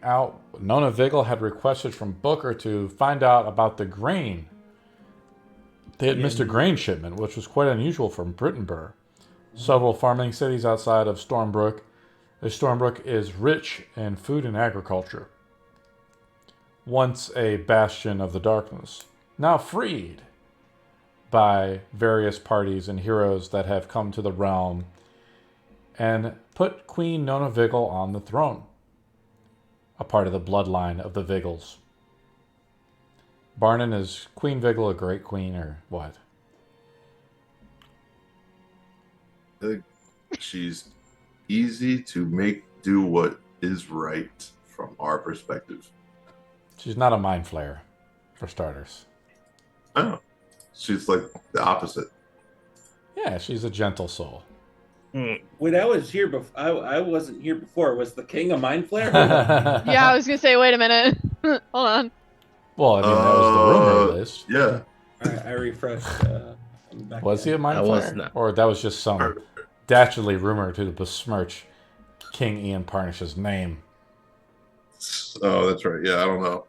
out, Nona Vigil had requested from Booker to find out about the grain. They had missed a grain shipment, which was quite unusual from Brittonburg. Several farming cities outside of Stormbrook. Stormbrook is rich in food and agriculture. Once a bastion of the darkness, now freed by various parties and heroes that have come to the realm and put Queen Nona Vigil on the throne, a part of the bloodline of the Vigils. Barnon, is Queen Vigil a great queen or what? She's easy to make do what is right from our perspective. She's not a mind flayer, for starters. Oh, she's like the opposite. Yeah, she's a gentle soul. Wait, I was here before. I wasn't here before. Was the king a mind flare? Yeah, I was gonna say. Wait a minute. Hold on. Well, I mean, that was the rumor list. Yeah. All right, I refreshed. Was he a mind flayer? Or that was just some dastardly rumor to besmirch King Ian Parnish's name? Oh, that's right. Yeah, I don't know.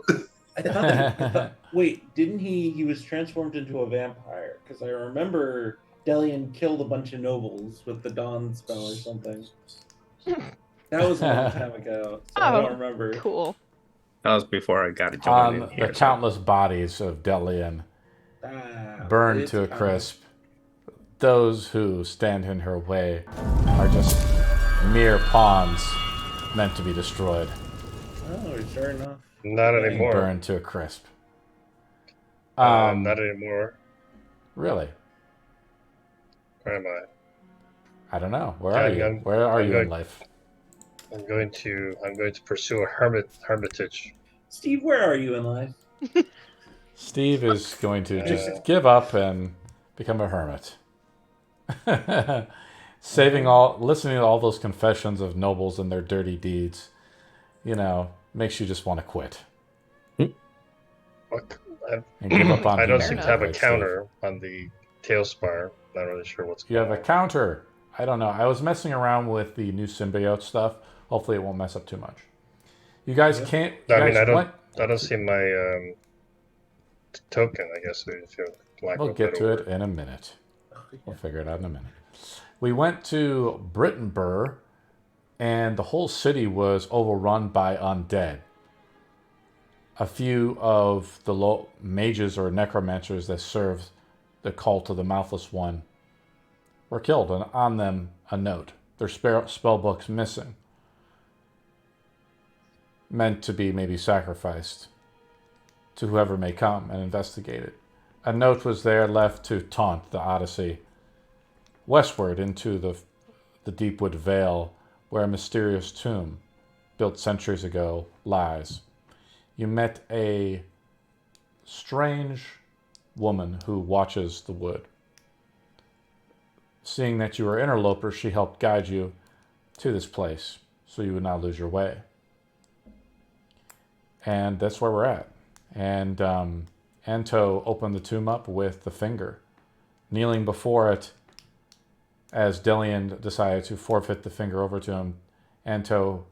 I thought wait, didn't he? He was transformed into a vampire because I remember Delian killed a bunch of nobles with the Dawn spell or something. That was a long time ago, so I don't remember. Cool. That was before I got joined On in here. the countless bodies of Delian burned to a crisp. Those who stand in her way are just mere pawns meant to be destroyed. Oh, sure enough. Not anymore. Burned to a crisp. Not anymore. Really? Where am I? I don't know. Where are you? Where are you in life? I'm going to pursue a hermitage. Steve, where are you in life? Steve is going to just give up and become a hermit. Listening to all those confessions of nobles and their dirty deeds, makes you just want to quit. And give up on I don't humanity, seem to have a right, counter on the tailspire. Not really sure what's You going on. have a counter. I don't know. I was messing around with the new symbiote stuff. Hopefully it won't mess up too much. You guys can't... I don't see my token, I guess. If you like. We'll get to it in a minute. We'll figure it out in a minute. We went to Brittonburg, and the whole city was overrun by undead. A few of the mages or necromancers that served the cult of the Mouthless One were killed, and on them a note. Their spell books missing. Meant to be maybe sacrificed to whoever may come and investigate it. A note was there left to taunt the Odyssey westward into the Deepwood Vale, where a mysterious tomb built centuries ago lies. You met a strange woman who watches the wood. Seeing that you were interlopers, she helped guide you to this place so you would not lose your way. And that's where we're at. And Anto opened the tomb up with the finger. Kneeling before it, as Delian decided to forfeit the finger over to him, Anto,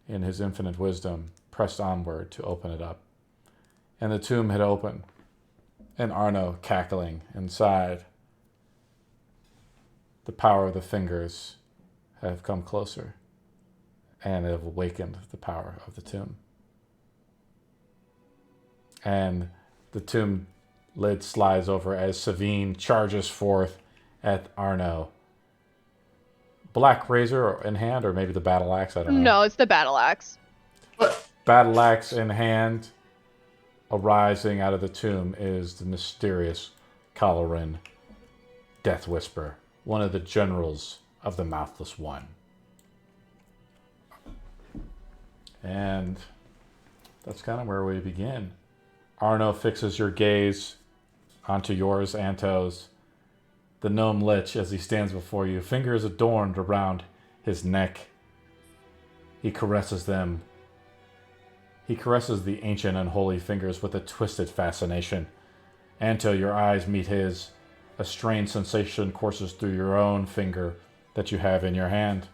in his infinite wisdom, pressed onward to open it up. And the tomb had opened, and Arno cackling inside. The power of the fingers have come closer and have awakened the power of the tomb. And the tomb lid slides over as Savine charges forth at Arno. Black razor in hand, or maybe the battle axe, I don't know. No, it's the battle axe. Battle axe in hand, arising out of the tomb is the mysterious Colorin Death Whisper, one of the generals of the Mouthless One. And that's kind of where we begin. Arno fixes your gaze onto yours, Anto's. The gnome lich, as he stands before you, fingers adorned around his neck. He caresses them. He caresses the ancient unholy fingers with a twisted fascination. Anto, your eyes meet his. A strange sensation courses through your own finger that you have in your hand.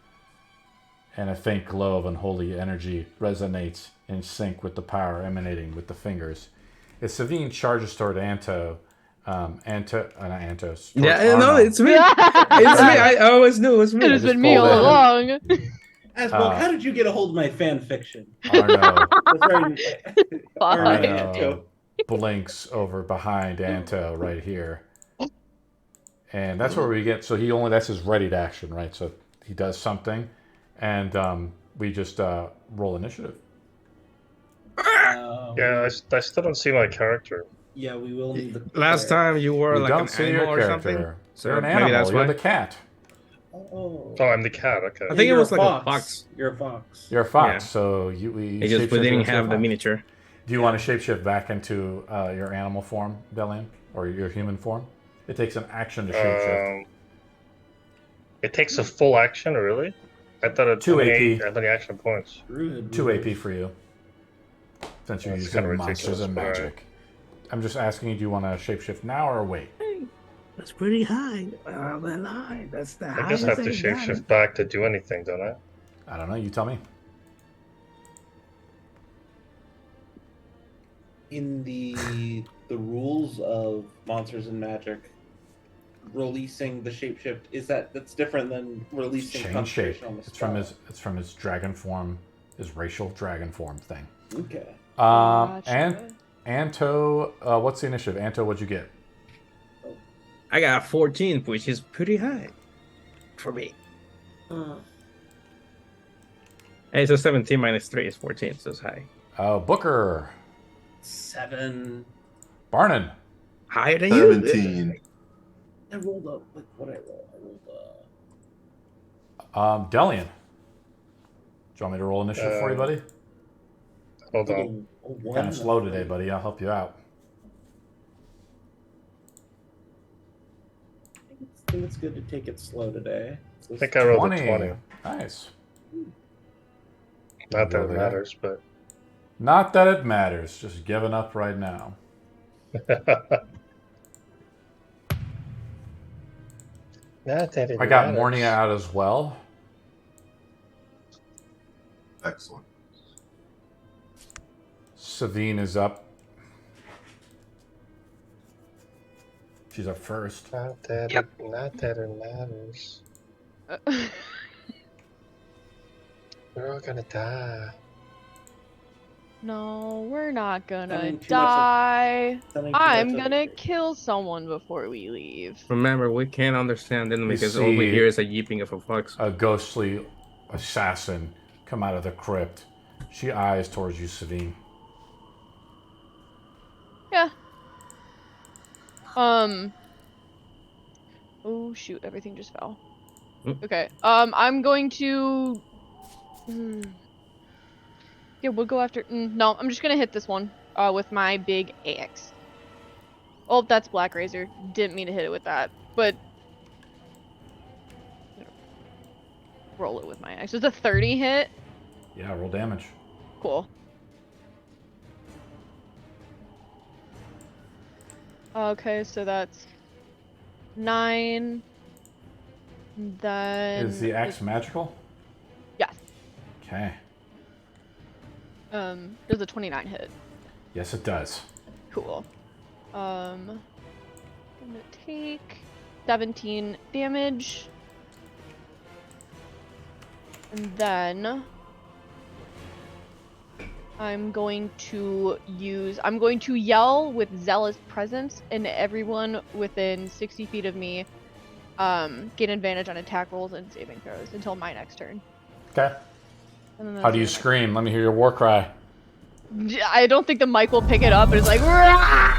And a faint glow of unholy energy resonates in sync with the power emanating with the fingers. As Savine charges toward Anto, not Anto. Yeah, no, Arno. it's me. It's me. I always knew it was It me. has just been me all pulled in. along. Asbog, how did you get a hold of my fan fiction? Arno, Arno. Arno blinks over behind Anto right here. And that's where we get, so that's his ready to action, right? So he does something, and we just roll initiative. Yeah, I still don't see my character. Yeah, we will need the. Last time you were You like don't an see animal your or character. something. So You're an maybe animal. that's You're why. the cat. Oh, Oh, I'm the cat. Okay. I think it you're was like a fox. You're a fox. You're a fox, Yeah. so we It's just we shapeshift didn't into a have the fox. miniature. Do you want to shapeshift back into your animal form, Delian, or your human form? It takes an action to shapeshift. It takes a full action, really? I thought it 2 AP. How many action points? 2 AP for you, since you're That's using kinda monsters ridiculous, and but alright. magic. I'm just asking you, do you want to shapeshift now or wait? That's pretty high. Well, high. That's the I highest just have to I've gotten. shapeshift back to do anything, don't I? I don't know. You tell me. In the rules of Monsters and Magic, releasing the shapeshift that's different than releasing Change shape. concentration on the It's from his dragon form, his racial dragon form thing. Okay. And Anto, what's the initiative? Anto, what'd you get? I got 14, which is pretty high for me. Hey, so 17 minus 3 is 14, so it's high. Booker, 7. Barnon, Higher than you? 17. I rolled up. What I roll? Delian. Do you want me to roll initiative for you, buddy? Hold on. Kind of slow today, buddy. I'll help you out. I think it's good to take it slow today. I think I rolled a 20. Nice. Not that it Roll matters, but... Not that it matters. Just giving up right now. Not that it I got matters. Mornia out as well. Excellent. Savine is up. She's up first. Not that it matters. We're all gonna die. No, we're not gonna Sounding too much die. Sounding too I'm much like gonna a- kill someone before we leave. Remember, we can't understand them You because all we see- hear is a yeeping of a fox. A ghostly assassin come out of the crypt. She eyes towards you, Savine. Yeah. Oh shoot! Everything just fell. Mm. Okay. I'm going to. Yeah, we'll go after. No, I'm just gonna hit this one. With my big axe. Oh, that's Black Razor. Didn't mean to hit it with that, but. Roll it with my axe. It's a 30 hit. Yeah, roll damage. Cool. Okay, so that's 9. Then Is the axe magical? Yes. Okay. Does a 29 hit? Yes, it does. Cool. Gonna take 17 damage. And then I'm going to yell with zealous presence, and everyone within 60 feet of me gain advantage on attack rolls and saving throws until my next turn. Okay. And then How that's do you it. scream? Let me hear your war cry. I don't think the mic will pick it up, but it's like, "Rah!"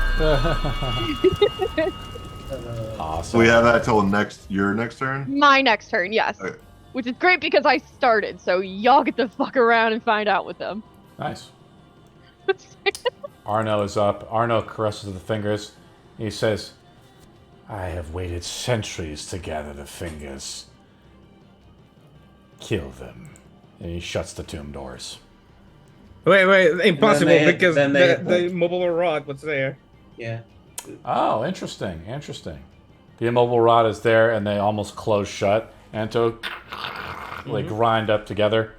Awesome. We have that till your next turn? My next turn, yes. Okay. Which is great because I started, so y'all get to fuck around and find out with them. Nice. Arno is up. Arno caresses the fingers. He says, I have waited centuries to gather the fingers. Kill them. And he shuts the tomb doors. Wait, impossible they- because then they- the mobile rod was there. Yeah. Oh, interesting. The immobile rod is there, and they almost close shut. Anto, grind up together.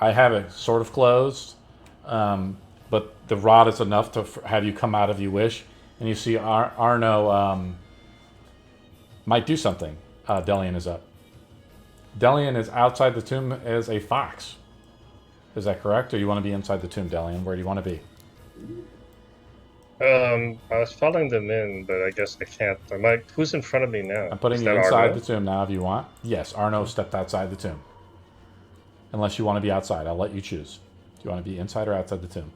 I have it sort of closed. But the rod is enough to have you come out if you wish. And you see Arno might do something. Delian is up. Delian is outside the tomb as a fox. Is that correct? Or you want to be inside the tomb, Delian? Where do you want to be? I was following them in, but I guess I can't. Who's in front of me now? I'm putting Is you that inside Arno? the tomb now if you want. Yes, Arno stepped outside the tomb. Unless you want to be outside. I'll let you choose. Do you want to be inside or outside the tomb?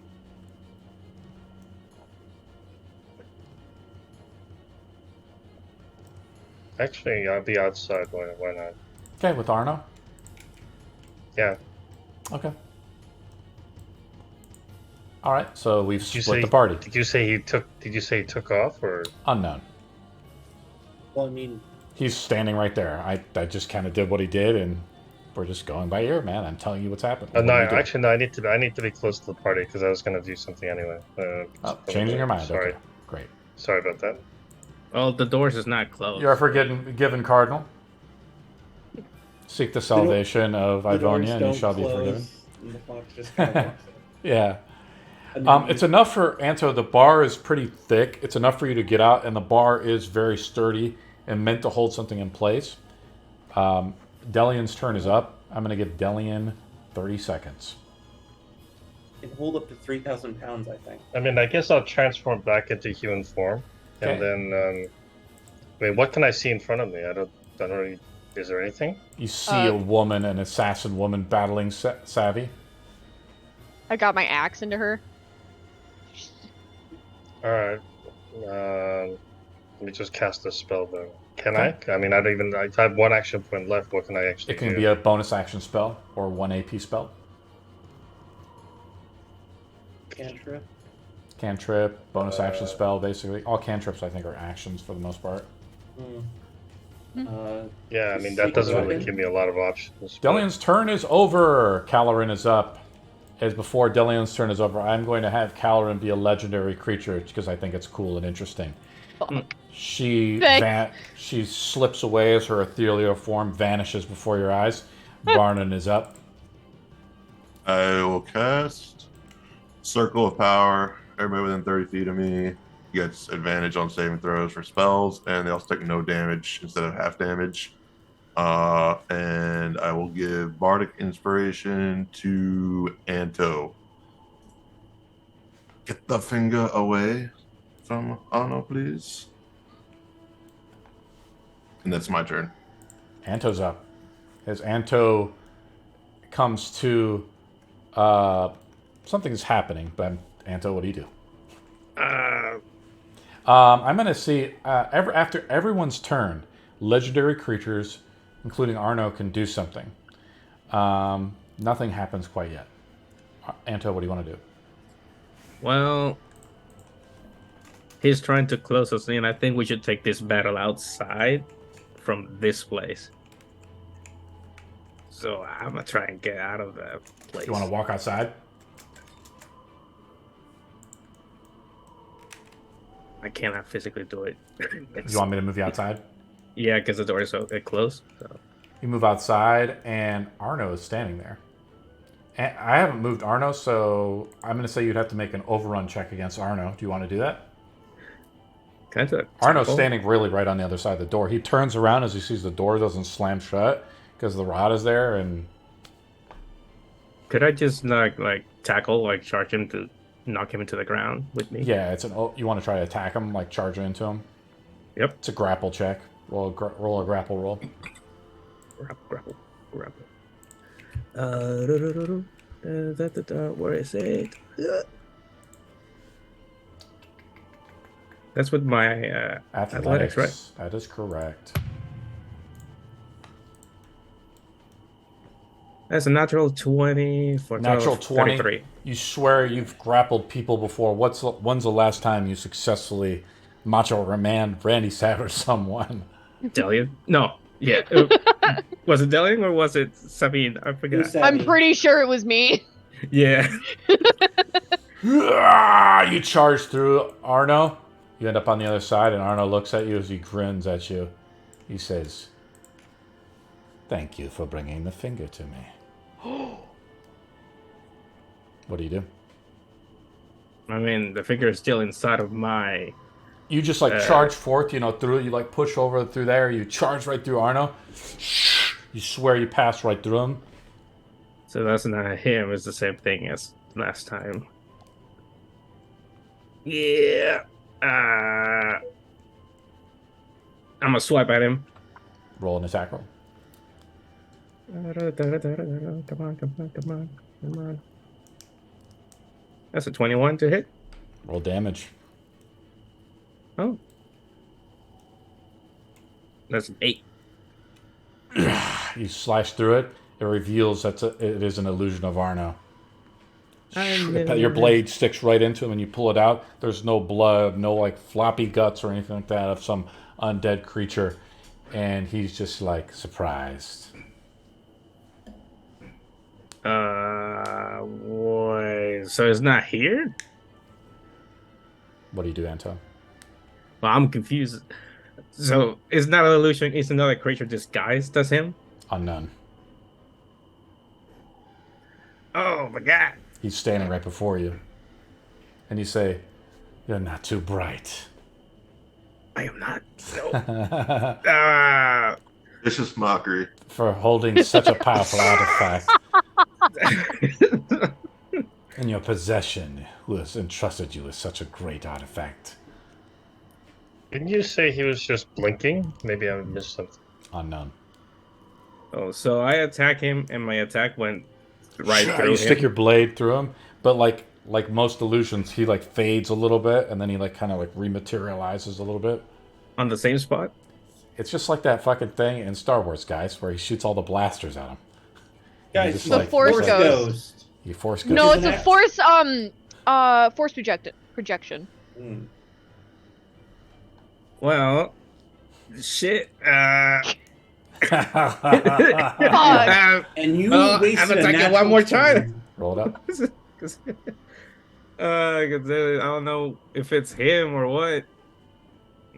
Actually, I'll be outside. Why not? Okay, with Arno? Yeah. Okay. All right, so we've Did you split say, the party. Did you say he took off, or? Unknown. Well, I mean, He's standing right there. I just kind of did what he did, and we're just going by ear, man. I'm telling you what's happened. No, What do you do? actually, no. I need to be close to the party because I was gonna do something anyway. Changing your mind. Sorry. Okay, great. Sorry about that. Well, the doors is not closed. You are forgiven, Cardinal. Seek the salvation of the doors Ivonia, and you don't shall be close, forgiven. and the fox just kind of walks in. Yeah. And then It's enough for Anto. The bar is pretty thick. It's enough for you to get out, and the bar is very sturdy and meant to hold something in place. Delian's turn is up. I'm going to give Delian 30 seconds. it can hold up to 3,000 pounds, I think. I mean, I guess I'll transform back into human form, Okay. and then. I mean, what can I see in front of me? I don't really. Is there anything? You see a woman, an assassin woman, battling Savvy. I got my axe into her. All right. Let me just cast a spell then. Can I? I mean, I have one action point left. What can I actually It can do? be a bonus action spell or 1 AP spell. Cantrip. Cantrip, bonus action spell, basically. All cantrips, I think, are actions for the most part. Yeah, I mean, that doesn't really give me a lot of options. but- Delian's turn is over. Calorin is up. As before Delian's turn is over, I'm going to have Calorin be a legendary creature because I think it's cool and interesting. She Thanks. she slips away as her ethereal form vanishes before your eyes. Barnon is up. I will cast Circle of Power. Everybody within 30 feet of me gets advantage on saving throws for spells, and they also take no damage instead of half damage. And I will give Bardic Inspiration to Anto. Get the finger away from Arno, please. And that's my turn. Anto's up. As Anto comes to, something's happening. But Anto, what do you do? I'm going to see, after everyone's turn, legendary creatures, including Arno, can do something. Nothing happens quite yet. Anto, what do you want to do? Well, he's trying to close us in. I think we should take this battle outside from this place. So I'm gonna try and get out of that place. You want to walk outside? I cannot physically do it. You want me to move you outside? Yeah, because the door is so closed. So. You move outside, and Arno is standing there. And I haven't moved Arno, so I'm going to say you'd have to make an overrun check against Arno. Do you want to do that? Can I do it? Arno's standing really right on the other side of the door. He turns around as he sees the door doesn't slam shut because the rod is there. And could I just like tackle, like charge him to knock him into the ground with me? yeah, you want to try to attack him, like charge into him. Yep. It's a grapple check. Roll a grapple roll. Grapple. Where is it? That's with my athletics, right? That is correct. That's a natural 20 for Natural 20. 33. You swear you've grappled people before. When's the last time you successfully Macho Man Randy Savage someone? Delian? No. Yeah. Was it Delian or was it Sabine? I forgot. I'm pretty sure it was me. Yeah. You charge through Arno. You end up on the other side, and Arno looks at you as he grins at you. He says, "Thank you for bringing the finger to me." What do you do? I mean, the figure is still inside of my. You just like charge forth, through it. You like push over through there. You charge right through Arno. You swear you passed right through him. So that's not him. It's the same thing as last time. Yeah. I'm gonna swipe at him. Roll an attack roll. Come on. That's a 21 to hit. Roll damage. Oh. That's an 8. You slash through it. It reveals that it is an illusion of Arno. Your blade sticks right into him and you pull it out. There's no blood, no like floppy guts or anything like that of some undead creature. And he's just like surprised. Wait, so it's not here? What do you do, Anto? Well, I'm confused. So it's not an illusion, it's another creature disguised as him? Unknown. Oh my god. He's standing right before you. And you say, "You're not too bright." I am not. No. Vicious mockery. For holding such a powerful artifact in your possession, who has entrusted you with such a great artifact. Didn't you say he was just blinking? Maybe I missed something. Unknown. Oh, so I attack him and my attack went right through You him. stick your blade through him, but like most illusions, he like fades a little bit and then he like kind of like rematerializes a little bit. On the same spot? It's just like that fucking thing in Star Wars, guys, where he shoots all the blasters at him. Guys, just he's The a Force Force Ghost. Ghost. You force ghost. No, He's it's an a act- force projection. Hmm. Well, shit. Fuck. And you I'm wasted a attacking natural one more 20. time. Roll it up. 'Cause I don't know if it's him or what.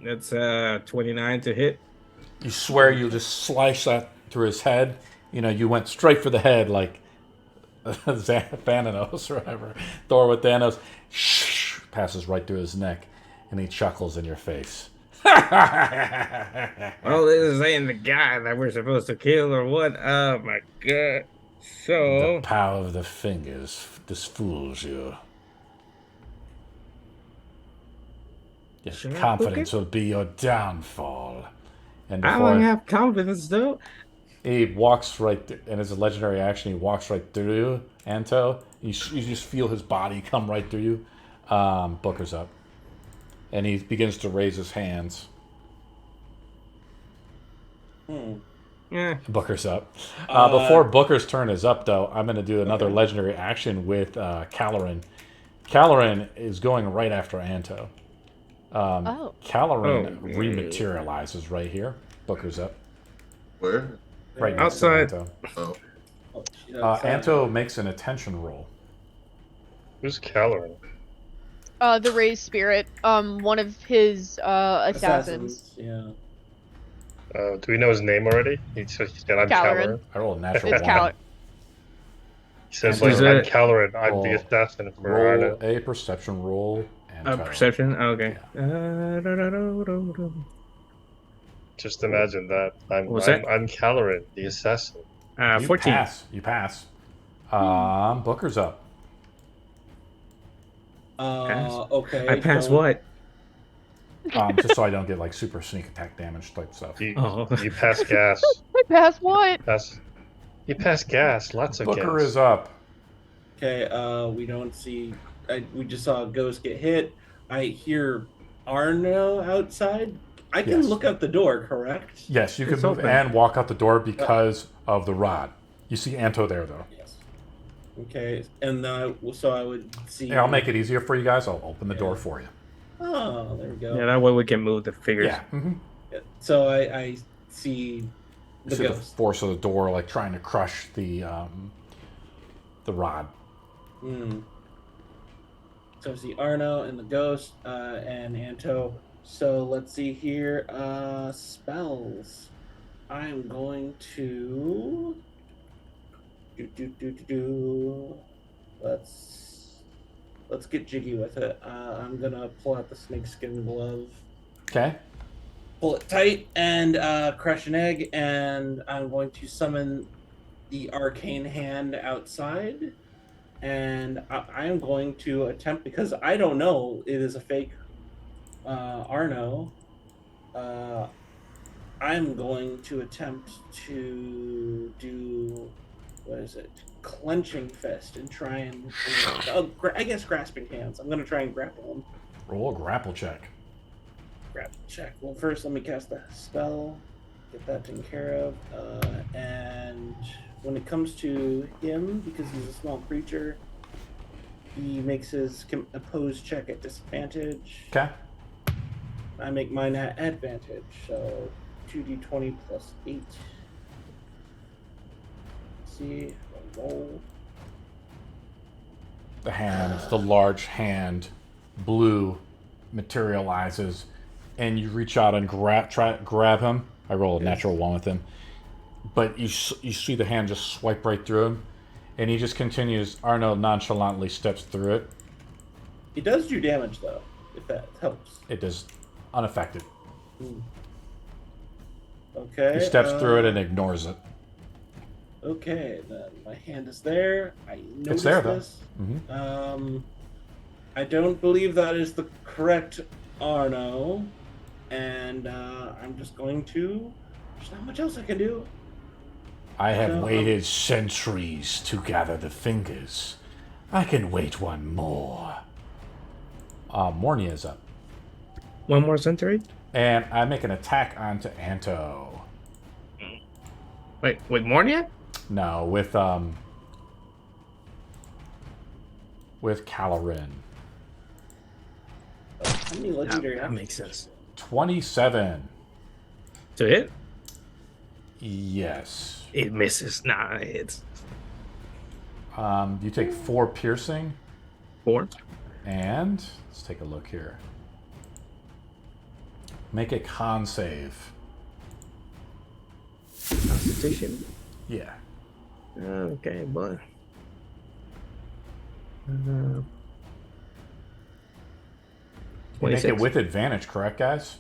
That's 29 to hit. You swear you'll just slice that through his head. You went straight for the head like Thanos or whatever. Thor with Thanos. Passes right through his neck. And he chuckles in your face. Well, this ain't the guy that we're supposed to kill or what? Oh my god. So. The power of the fingers fools you. Your Should I confidence will be your downfall. And I before don't have confidence though. he walks right through, and as a legendary action, he walks right through you, Anto. You just feel his body come right through you. Booker's up. And he begins to raise his hands. Yeah. Booker's up. Before Booker's turn is up, though, I'm going to do another legendary action with Caloran. Caloran is going right after Anto. Caloran rematerializes right here. Booker's up. Where? Right next to Outside. Anto. Oh. Oh, shit, outside. Anto makes an attention roll. Who's Caloran? The raised spirit. One of his assassins. Yeah. Do we know his name already? He said I'm Caloran. Caloran. I rolled a natural It's one. Cal. He says Is like I'm it- Caloran. I'm Roll- the assassin for Roll Arno. a perception roll. Anto. Perception? Okay. Just imagine that. What was that? I'm Caloran, the assassin. You 14. pass. You pass. Booker's up. Okay. I pass don't- what? Just so I don't get like super sneak attack damage type stuff. You, Oh. you pass gas. I pass what? You pass gas. Lots of Booker gas. is up. Okay. We don't see. We just saw a ghost get hit. I hear Arno outside. I can Yes. look out the door, correct? Yes, you can It's move open. and walk out the door because of the rod. You see Anto there, though. Yes. Okay. And so I would see. Yeah, I'll make it easier for you guys. I'll open the door for you. Oh, there we go. Yeah, that way we can move the figures. Yeah. Mm-hmm. So I see You the see the ghost. force of the door, like trying to crush the rod. Hmm. So I see Arno and the ghost and Anto. So let's see here. Spells. I'm going to do. Let's let's get jiggy with it. I'm gonna pull out the snakeskin glove, Okay. pull it tight, and crush an egg, and I'm going to summon the arcane hand outside, and I am going to attempt, because I don't know it is a fake Arno. I'm going to attempt to do, what is it, clenching fist, and try and I guess grasping hands. I'm going to try and grapple him. Roll a grapple check. Grapple check. Well, first let me cast the spell, get that taken care of, and when it comes to him, because he's a small creature, he makes his opposed check at disadvantage. Okay. I make mine at advantage, so 2d20 plus 8. Let's see, roll. The hand, the large hand, blue, materializes, and you reach out and grab him. I roll a natural 1 with him, but you see the hand just swipe right through him, and he just continues. Arno nonchalantly steps through it. It does do damage, though, if that helps. It does unaffected. Okay. He steps through it and ignores it. Okay, then my hand is there. I noticed It's there, though. this. Mm-hmm. I don't believe that is the correct Arno, and I'm just going to. There's not much else I can do. I have So, waited centuries to gather the fingers. I can wait one more. Mornia's up. One more century? And I make an attack onto Anto. Wait, with Mornia? No, with Calorin. How many legendary? That makes sense. 27. To hit? Yes. It misses. Nah, it hits. You take 4 piercing, 4. and let's take a look here. Make a con save. Constitution? Yeah. Okay, boy. You make it 26. with advantage, correct, guys?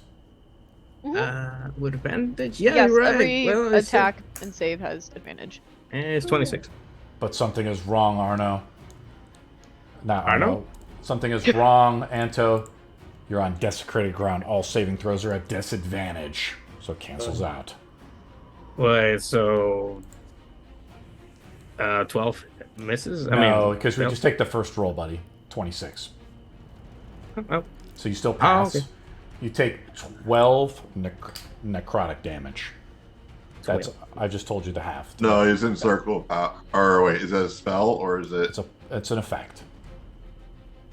With advantage? Yeah, Yes, you're right. every Well, it's- attack and save has advantage. It's 26. But something is wrong, Arno. Not Arno. Arno? Something is wrong, Anto. You're on desecrated ground. All saving throws are at disadvantage, so it cancels out. Wait, so 12 misses? No, because we no. just take the first roll, buddy. 26. Oh, So you still pass. okay. You take 12 necrotic damage. That's 12. I just told you the half. No, he's in circle of power. Or wait, is that a spell or is it? It's an effect.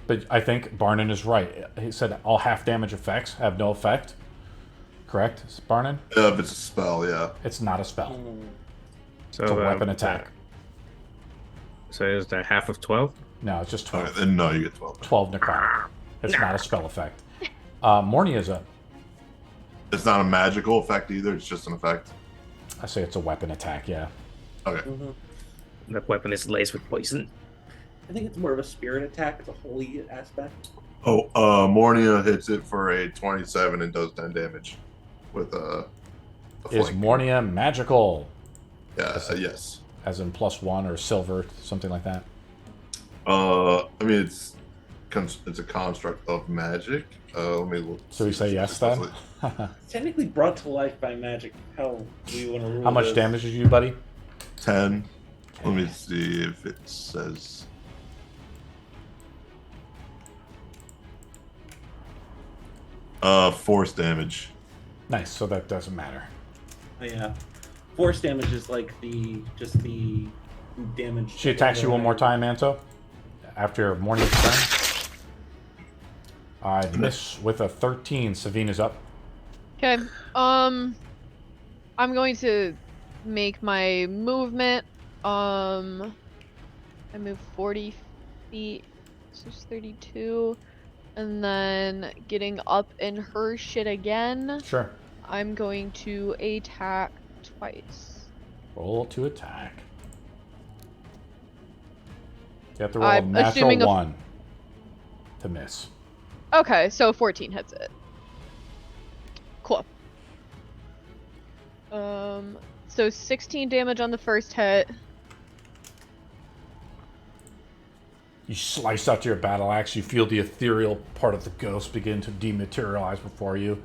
But I think Barnon is right. He said all half damage effects have no effect. Correct, Barnon? If it's a spell, yeah. It's not a spell. So It's a weapon attack. So is that half of 12? No, it's just 12. Okay, then no, you get 12. 12 necrotic. It's not a spell effect. Mornia's up. It's not a magical effect either. It's just an effect. I say it's a weapon attack, yeah. Okay. That weapon is laced with poison. I think it's more of a spirit attack, the holy aspect. Oh, Mornia hits it for a 27 and does 10 damage with a Is flank. Mornia magical? Yeah, yes. As in +1 or silver, something like that? I mean, it's a construct of magic. Let me look. So we say yes then? It's technically brought to life by magic. How do you want to rule How much this? damage did you, buddy? 10. Let me see if it says. Force damage. Nice, so that doesn't matter. Oh, yeah. Force damage is like the damage. She attacks you one more time, Anto. After Morning's turn. I miss with a 13. Savina's up. Okay. I'm going to make my movement. I move 40 feet. So it's 32. And then getting up in her shit again. Sure. I'm going to attack twice. Roll to attack. You have to roll a I'm natural assuming 1. to miss. Okay, so 14 hits it. Cool. So 16 damage on the first hit. You slice out your battle axe. You feel the ethereal part of the ghost begin to dematerialize before you.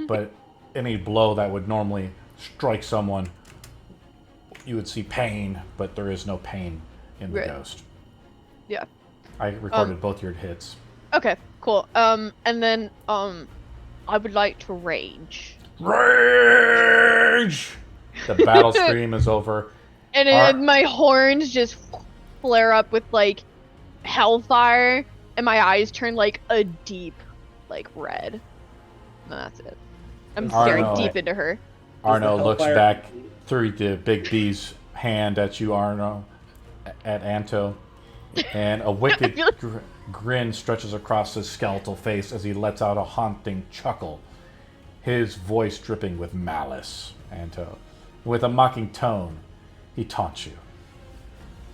But any blow that would normally strike someone, you would see pain, but there is no pain in the ghost. Yeah. I recorded both your hits. Okay, cool. And then I would like to rage. Rage! The battle scream is over. And then my horns just flare up with like hellfire, and my eyes turn like a deep, like red. And that's it. I'm staring deep into her. Arno looks back through the big B's hand at you, Arno, at Anto, and a wicked grin stretches across his skeletal face as he lets out a haunting chuckle, his voice dripping with malice. Anto, with a mocking tone, he taunts you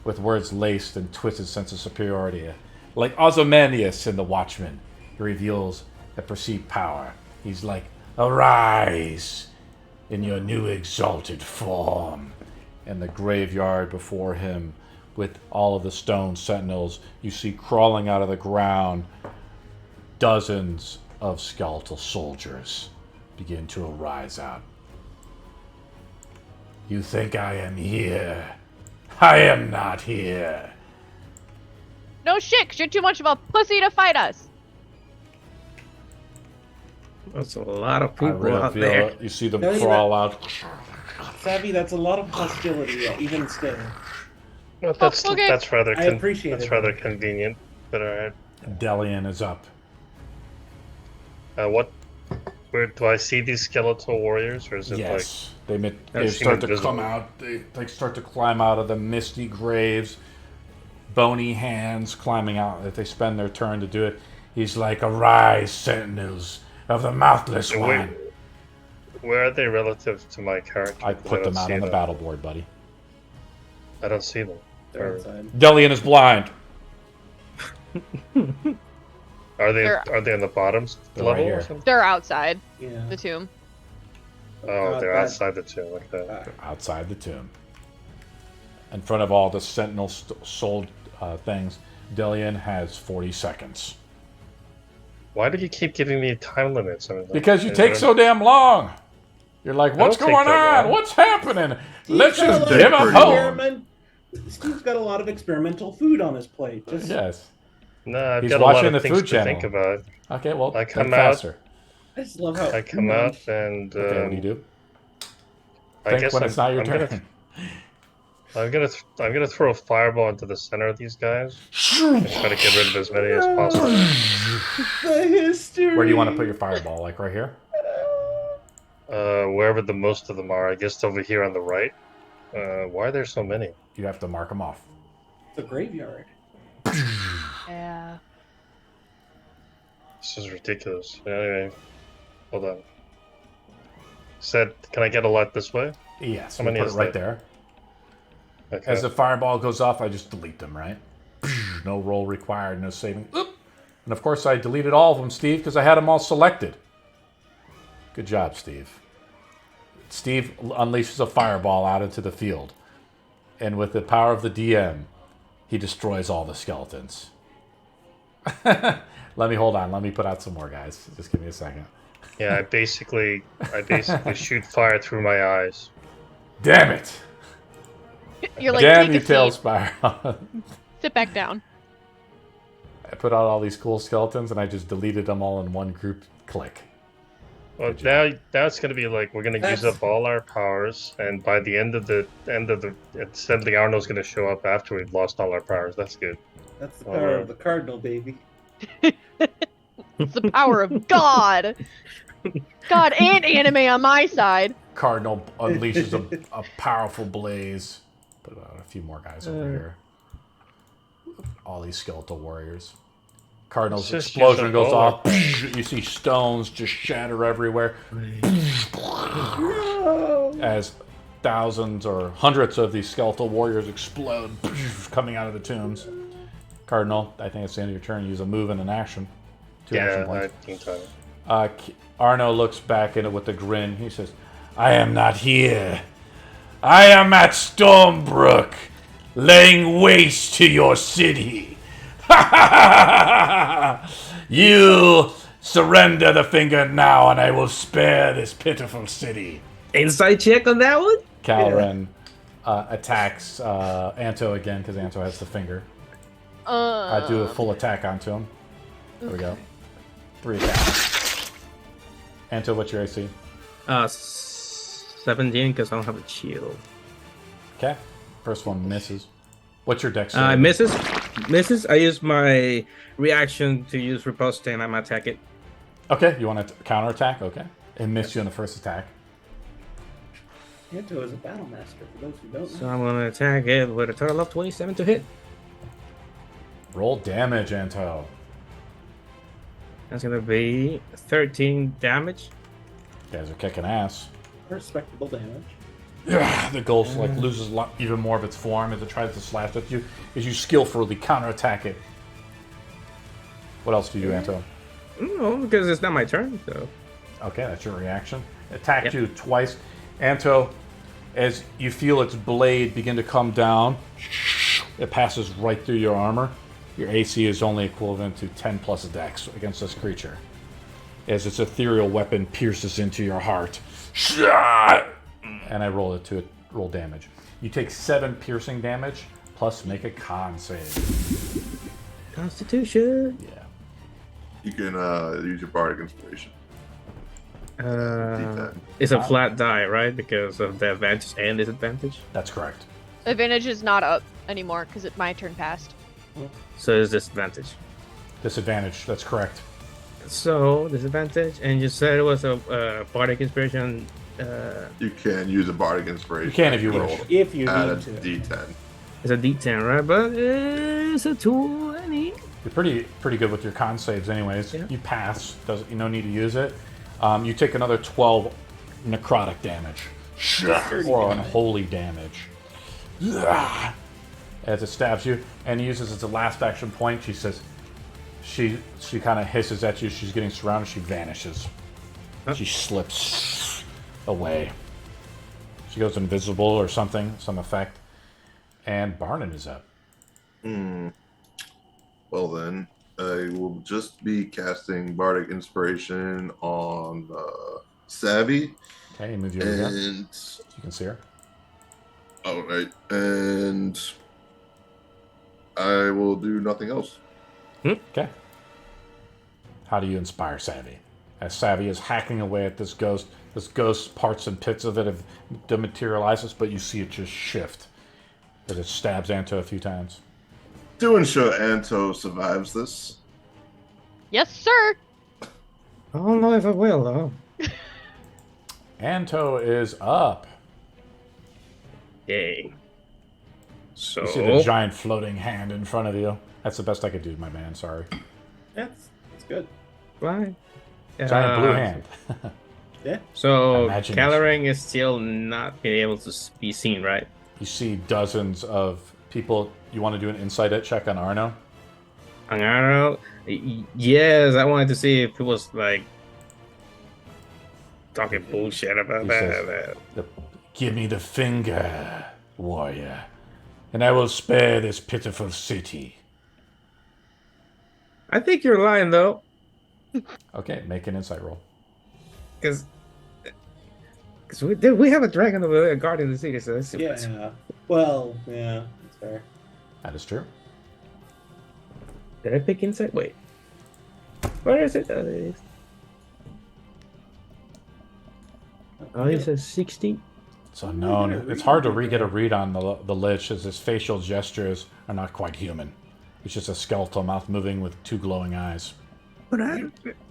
with words laced and twisted sense of superiority. Like Ozymandias in The Watchmen, he reveals a perceived power. He's like, arise in your new exalted form. In the graveyard before him, with all of the stone sentinels, you see crawling out of the ground dozens of skeletal soldiers begin to arise out. You think I am here? I am not here. No shit, 'cause you're too much of a pussy to fight us. That's a lot of I people really out feel there. it. You see them No, crawl out. Savvy, that's a lot of hostility, even still. Well, that's okay. that's rather I appreciate that's it. rather convenient. But alright. Delian is up. Where do I see these skeletal warriors, or is it Yes, they That's start to invisible. come out. They start to climb out of the misty graves. Bony hands climbing out. If they spend their turn to do it, he's like, "Arise, sentinels of the mouthless like one." where are they relative to my character? I 'Cause put them don't out see on the them. battle board, buddy. I don't see them. They're outside. Delian is blind. Are they They're- are they on the bottoms They're level right or here. something? They're outside Yeah. the tomb. Oh, they're that- outside the tomb. Like that. Ah. Outside the tomb. In front of all the sentinel soul things, Delian has 40 seconds. Why do you keep giving me time limits? I mean, like, Because you is take there- so damn long. You're like, what's don't take going that on? long. What's happening? Let's Steve's got just a lot give of him home. Steve's got a lot of experimental food on his plate. Just Yes. No, I've He's got a lot watching of the things food to think channel. about. Okay, well, I think come out- faster. I just love how I come out and Okay, what do you do? I Think guess when it's not your I'm turn. I'm gonna throw a fireball into the center of these guys and try to get rid of as many as possible. the history. Where do you want to put your fireball? Like right here? Wherever the most of them are, I guess over here on the right. Why are there so many? You have to mark them off. The graveyard. Yeah. This is ridiculous. Anyway, hold on. Said, can I get a light this way? Yes, How you many put is it right that? there. Okay. As the fireball goes off, I just delete them, right? No roll required, no saving. Oop. And of course, I deleted all of them, Steve, because I had them all selected. Good job, Steve. Steve unleashes a fireball out into the field. And with the power of the DM, he destroys all the skeletons. Let me hold on. Let me put out some more, guys. Just give me a second. Yeah, I basically shoot fire through my eyes. Damn it! You're like, Damn take you, a Tail seat. Spire. Sit back down. I put out all these cool skeletons and I just deleted them all in one group click. Well, Good now it's gonna be like we're gonna use up all our powers, and by the end of the assembly, Arno's gonna show up after we've lost all our powers. That's good. That's the power of the cardinal, baby. It's the power of God. God and anime on my side. Cardinal unleashes a powerful blaze. Put out a few more guys over here. All these skeletal warriors. Cardinal's It's just explosion use goes up all off. You see stones just shatter everywhere. As thousands or hundreds of these skeletal warriors explode, coming out of the tombs. Cardinal, I think it's the end of your turn. Use a move and an action. 2 action Yeah, points. I think so. Arno looks back at it with a grin. He says, I am not here. I am at Stormbrook, laying waste to your city. You surrender the finger now, and I will spare this pitiful city. Inside check on that one? Calren attacks Anto again, because Anto has the finger. I do a full attack onto him. There we go. 3 attacks. Anto, what's your AC? 17, because I don't have a shield. Okay. First one misses. What's your dex? Misses. I use my reaction to use repulse, and I'm attack it. Okay, you want to counter attack? Okay. It missed you on the first attack. Anto is a battle master, for those who don't So know. I'm gonna attack it with a total of 27 to hit. Roll damage, Anto. That's gonna be 13 damage. You guys are kicking ass. Respectable damage. The ghost loses even more of its form as it tries to slash at you. As you skillfully counterattack it. What else do you do, Anto? No, because it's not my turn. So Okay, that's your reaction. Attacked you twice. Anto, as you feel its blade begin to come down, it passes right through your armor. Your AC is only equivalent to 10 plus dex against this creature. As its ethereal weapon pierces into your heart. And I roll it to roll damage. You take 7 piercing damage, plus make a con save. Constitution. Yeah. You can use your bardic inspiration. D10. It's a flat die, right? Because of the advantage and disadvantage. That's correct. Advantage is not up anymore because my turn passed. So it's disadvantage. Disadvantage, that's correct. So disadvantage, and you said it was a bardic inspiration. You can use a bardic inspiration. You can if you roll. wish. If you Add a need to. D10. It's a D10, right? But it's a 20. You're pretty good with your con saves, anyways. Yeah. You pass. Doesn't no need to use it. You take another 12 necrotic damage, or unholy damage, as it stabs you, and uses as a last action point. She says, she kind of hisses at you. She's getting surrounded. She vanishes. She slips away. She goes invisible or something, some effect. And Barnon is up. Well then, I will just be casting bardic inspiration on Savvy, Okay, you move your way up. and You can see her. all right, and I will do nothing else. Okay. How do you inspire Savvy? As Savvy is hacking away at this ghost parts and pits of it have dematerializes, but you see it just shift as it stabs Anto a few times. To ensure Anto survives this, Yes, sir. I don't know if I will, though. Anto is up. Yay. So You see the giant floating hand in front of you. That's the best I could do, my man. Sorry. That's good. fine. Giant blue hand. Yeah. So Imagination. Caloring is still not being able to be seen, right? You see dozens of people. You want to do an insight check on Arno? On Arno, yes, I wanted to see if it was like talking bullshit about He that. says, Give me the finger, warrior, and I will spare this pitiful city. I think you're lying though, Okay, make an insight roll. because we have a dragon over there guarding the city, so that's Yeah. Well, yeah, that's fair. That is true. Did I pick insight? Wait, where is it? Oh, there it is. Oh, it says 60. It's unknown. It's hard to get a read on the Lich, as his facial gestures are not quite human. It's just a skeletal mouth moving with 2 glowing eyes.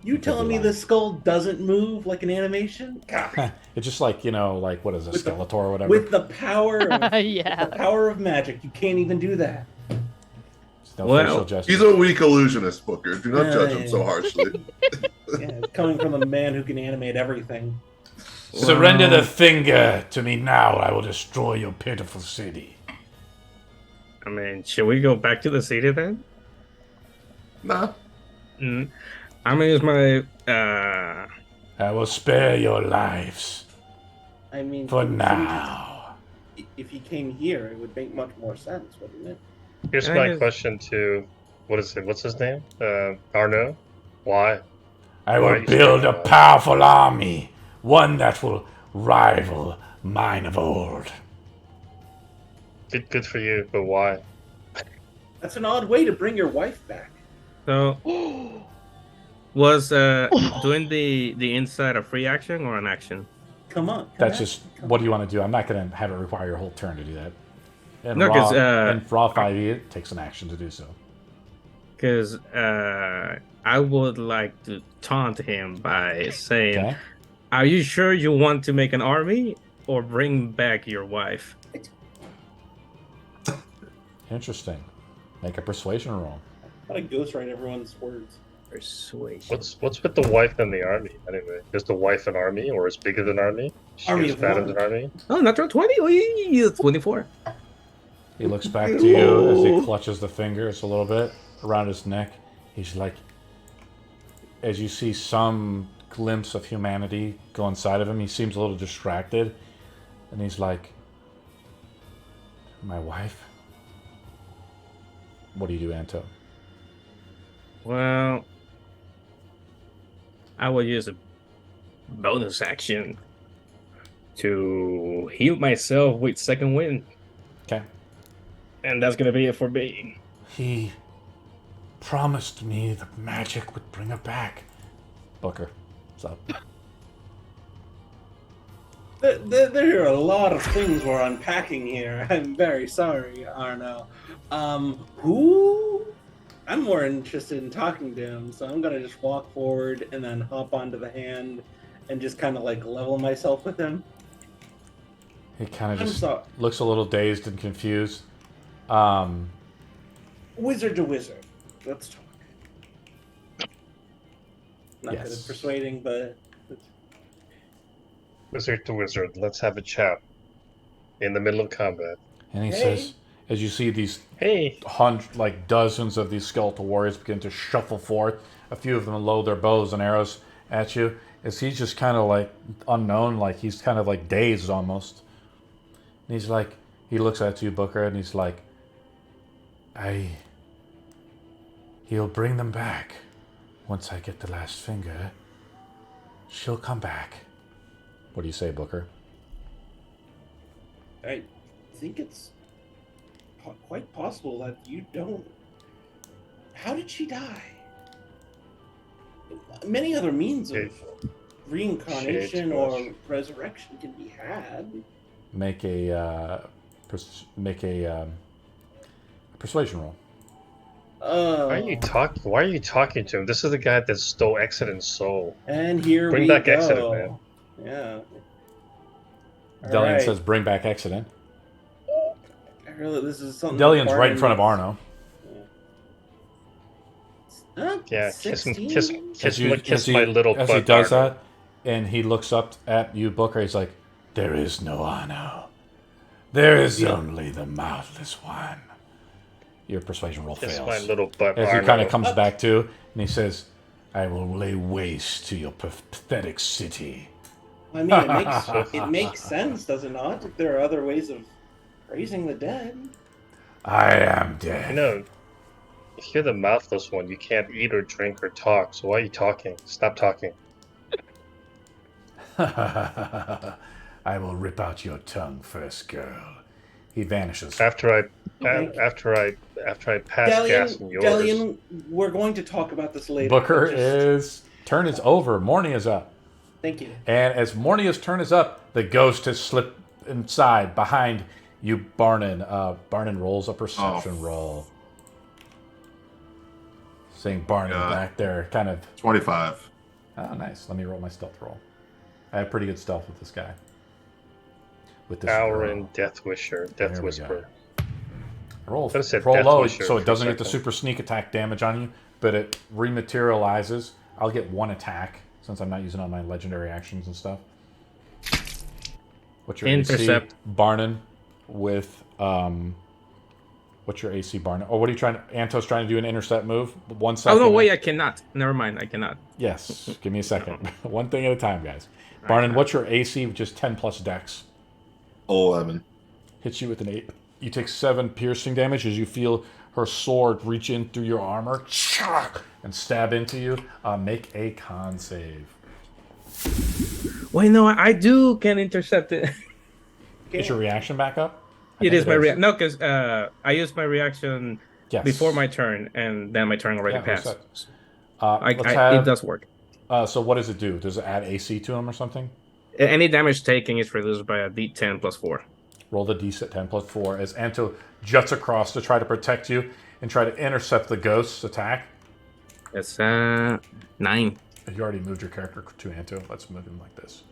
You telling me the skull doesn't move like an animation? God. It's just like, like, what is a With the- Skeletor or whatever? With the power of Yeah. the power of magic, you can't even do that. It's no Well, facial gestures. he's a weak illusionist, Booker. Do not judge him so Yeah. harshly. Yeah, it's coming from a man who can animate everything. Surrender the finger to me now. I will destroy your pitiful city. I mean, should we go back to the city then? Nah. I'm gonna use my. I will spare your lives I mean, for shouldn't now. if he came here, it would make much more sense, wouldn't it? Here's I my guess- question to what is it? What's his name? Arno. Why? I Why are will you build sparing a my life? powerful army, one that will rival mine of old. Good for you, but why? That's an odd way to bring your wife back. So was doing the inside a free action or an action? Come on. That's just what do you want to do? I'm not going to have it require your whole turn to do that. And No, 'cause, in Raw 5e, it takes an action to do so. Because I would like to taunt him by saying, Okay. "Are you sure you want to make an army or bring back your wife?" Interesting. Make a persuasion roll. How to ghostwrite everyone's words. Persuasion. What's with the wife and the army anyway? Is the wife an army or is bigger than army? She Army as of bad one. as an army? Oh, natural 20. Oh, yeah, 24. He looks back to you as he clutches the fingers a little bit around his neck. He's like, as you see some glimpse of humanity go inside of him, he seems a little distracted. And he's like, my wife? What do you do, Anto? Well, I will use a bonus action to heal myself with second wind. Okay. And that's gonna be it for me. He promised me the magic would bring her back. Booker, what's up? There are a lot of things we're unpacking here. I'm very sorry, Arno. Who? I'm more interested in talking to him, so I'm gonna just walk forward and then hop onto the hand and just kind of like level myself with him. He kind of I'm just sorry. looks a little dazed and confused. Wizard to wizard. Let's talk. Not good Yes. at persuading, but Wizard to wizard, let's have a chat. In the middle of combat. And he Hey. says, as you see these Hey, dozens of these skeletal warriors begin to shuffle forth, a few of them load their bows and arrows at you, as he's just kind of like unknown, like he's kind of like dazed almost. And he's like, he looks at you, Booker, and he's like, he'll bring them back. Once I get the last finger, she'll come back. What do you say, Booker? I think it's quite possible that you don't. How did she die? Many other means of reincarnation or resurrection can be had. Make a persuasion roll. why are you talking? Why are you talking to him? This is the guy that stole Exodent's soul. And here Bring we back go. Exodent, man. Yeah. All Delian right. says, "Bring back Exodent." Really, this is something. Delian's right in front of Arno. Yeah, kiss 16? my little butt. As he does Arno. that, and he looks up at you, Booker. He's like, "There is no Arno. There is only the mouthless one." Your persuasion roll Kiss fails. my little butt. As he Arno. kind of comes back to, and he says, "I will lay waste to your pathetic city." I mean, it makes sense, does it not? If there are other ways of raising the dead. I am dead. You know, if you're the mouthless one, you can't eat or drink or talk. So why are you talking? Stop talking. I will rip out your tongue first, girl. He vanishes. After I pass gas in yours. Delian, we're going to talk about this later. Booker but just- is turn is over. Morning is up. Thank you. And as Mornia's turn is up, the ghost has slipped inside behind you, Barnin. Barnin rolls a perception roll. Seeing Barnin back there, kind of. 25. Oh, nice. Let me roll my stealth roll. I have pretty good stealth with this guy. With this Owrin, girl. Death Wisher, There Death we Whisper. Roll, Could've said roll Death low Wisher so it for a doesn't get the second. super sneak attack damage on you, but it rematerializes. I'll get one attack since I'm not using all my legendary actions and stuff. What's your Intercept. AC, Barnin, with What's your AC, Barn? Or what are you trying to... Anto's trying to do an intercept move. 1 second. Oh, no, wait, I cannot. Never mind, I cannot. Yes. Give me a second. One thing at a time, guys. I Barnon, cannot. what's your AC, which is 10 plus dex? 11. Hits you with an 8. You take 7 piercing damage as you feel her sword reach in through your armor and stab into you. Make a con save. Wait, no, I can intercept it. Is your reaction back up? It is my reaction. No, because I used my reaction Yes. before my turn, and then my turn already Yeah, passed. it It does work. So what does it do? Does it add AC to him or something? Any damage taken is reduced by a D10 plus 4. Roll the D10 plus 4 as Anto juts across to try to protect you and try to intercept the ghost's attack. It's 9. You already moved your character to Anto. Let's move him like this.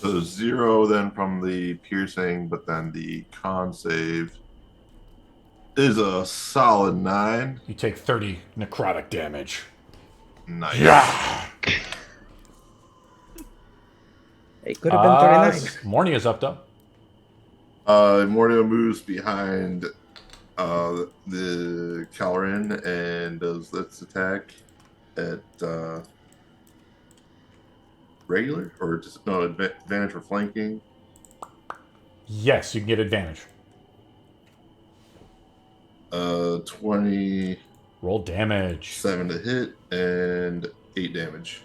So 0 then from the piercing, but then the con save is a solid 9. You take 30 necrotic damage. Nice. Yeah! It could have been 39. Morning is up, though. Mordio moves behind the Caloran and does its attack at regular or just no advantage for flanking. Yes, you can get advantage. 27 Roll damage. to hit and 8 damage.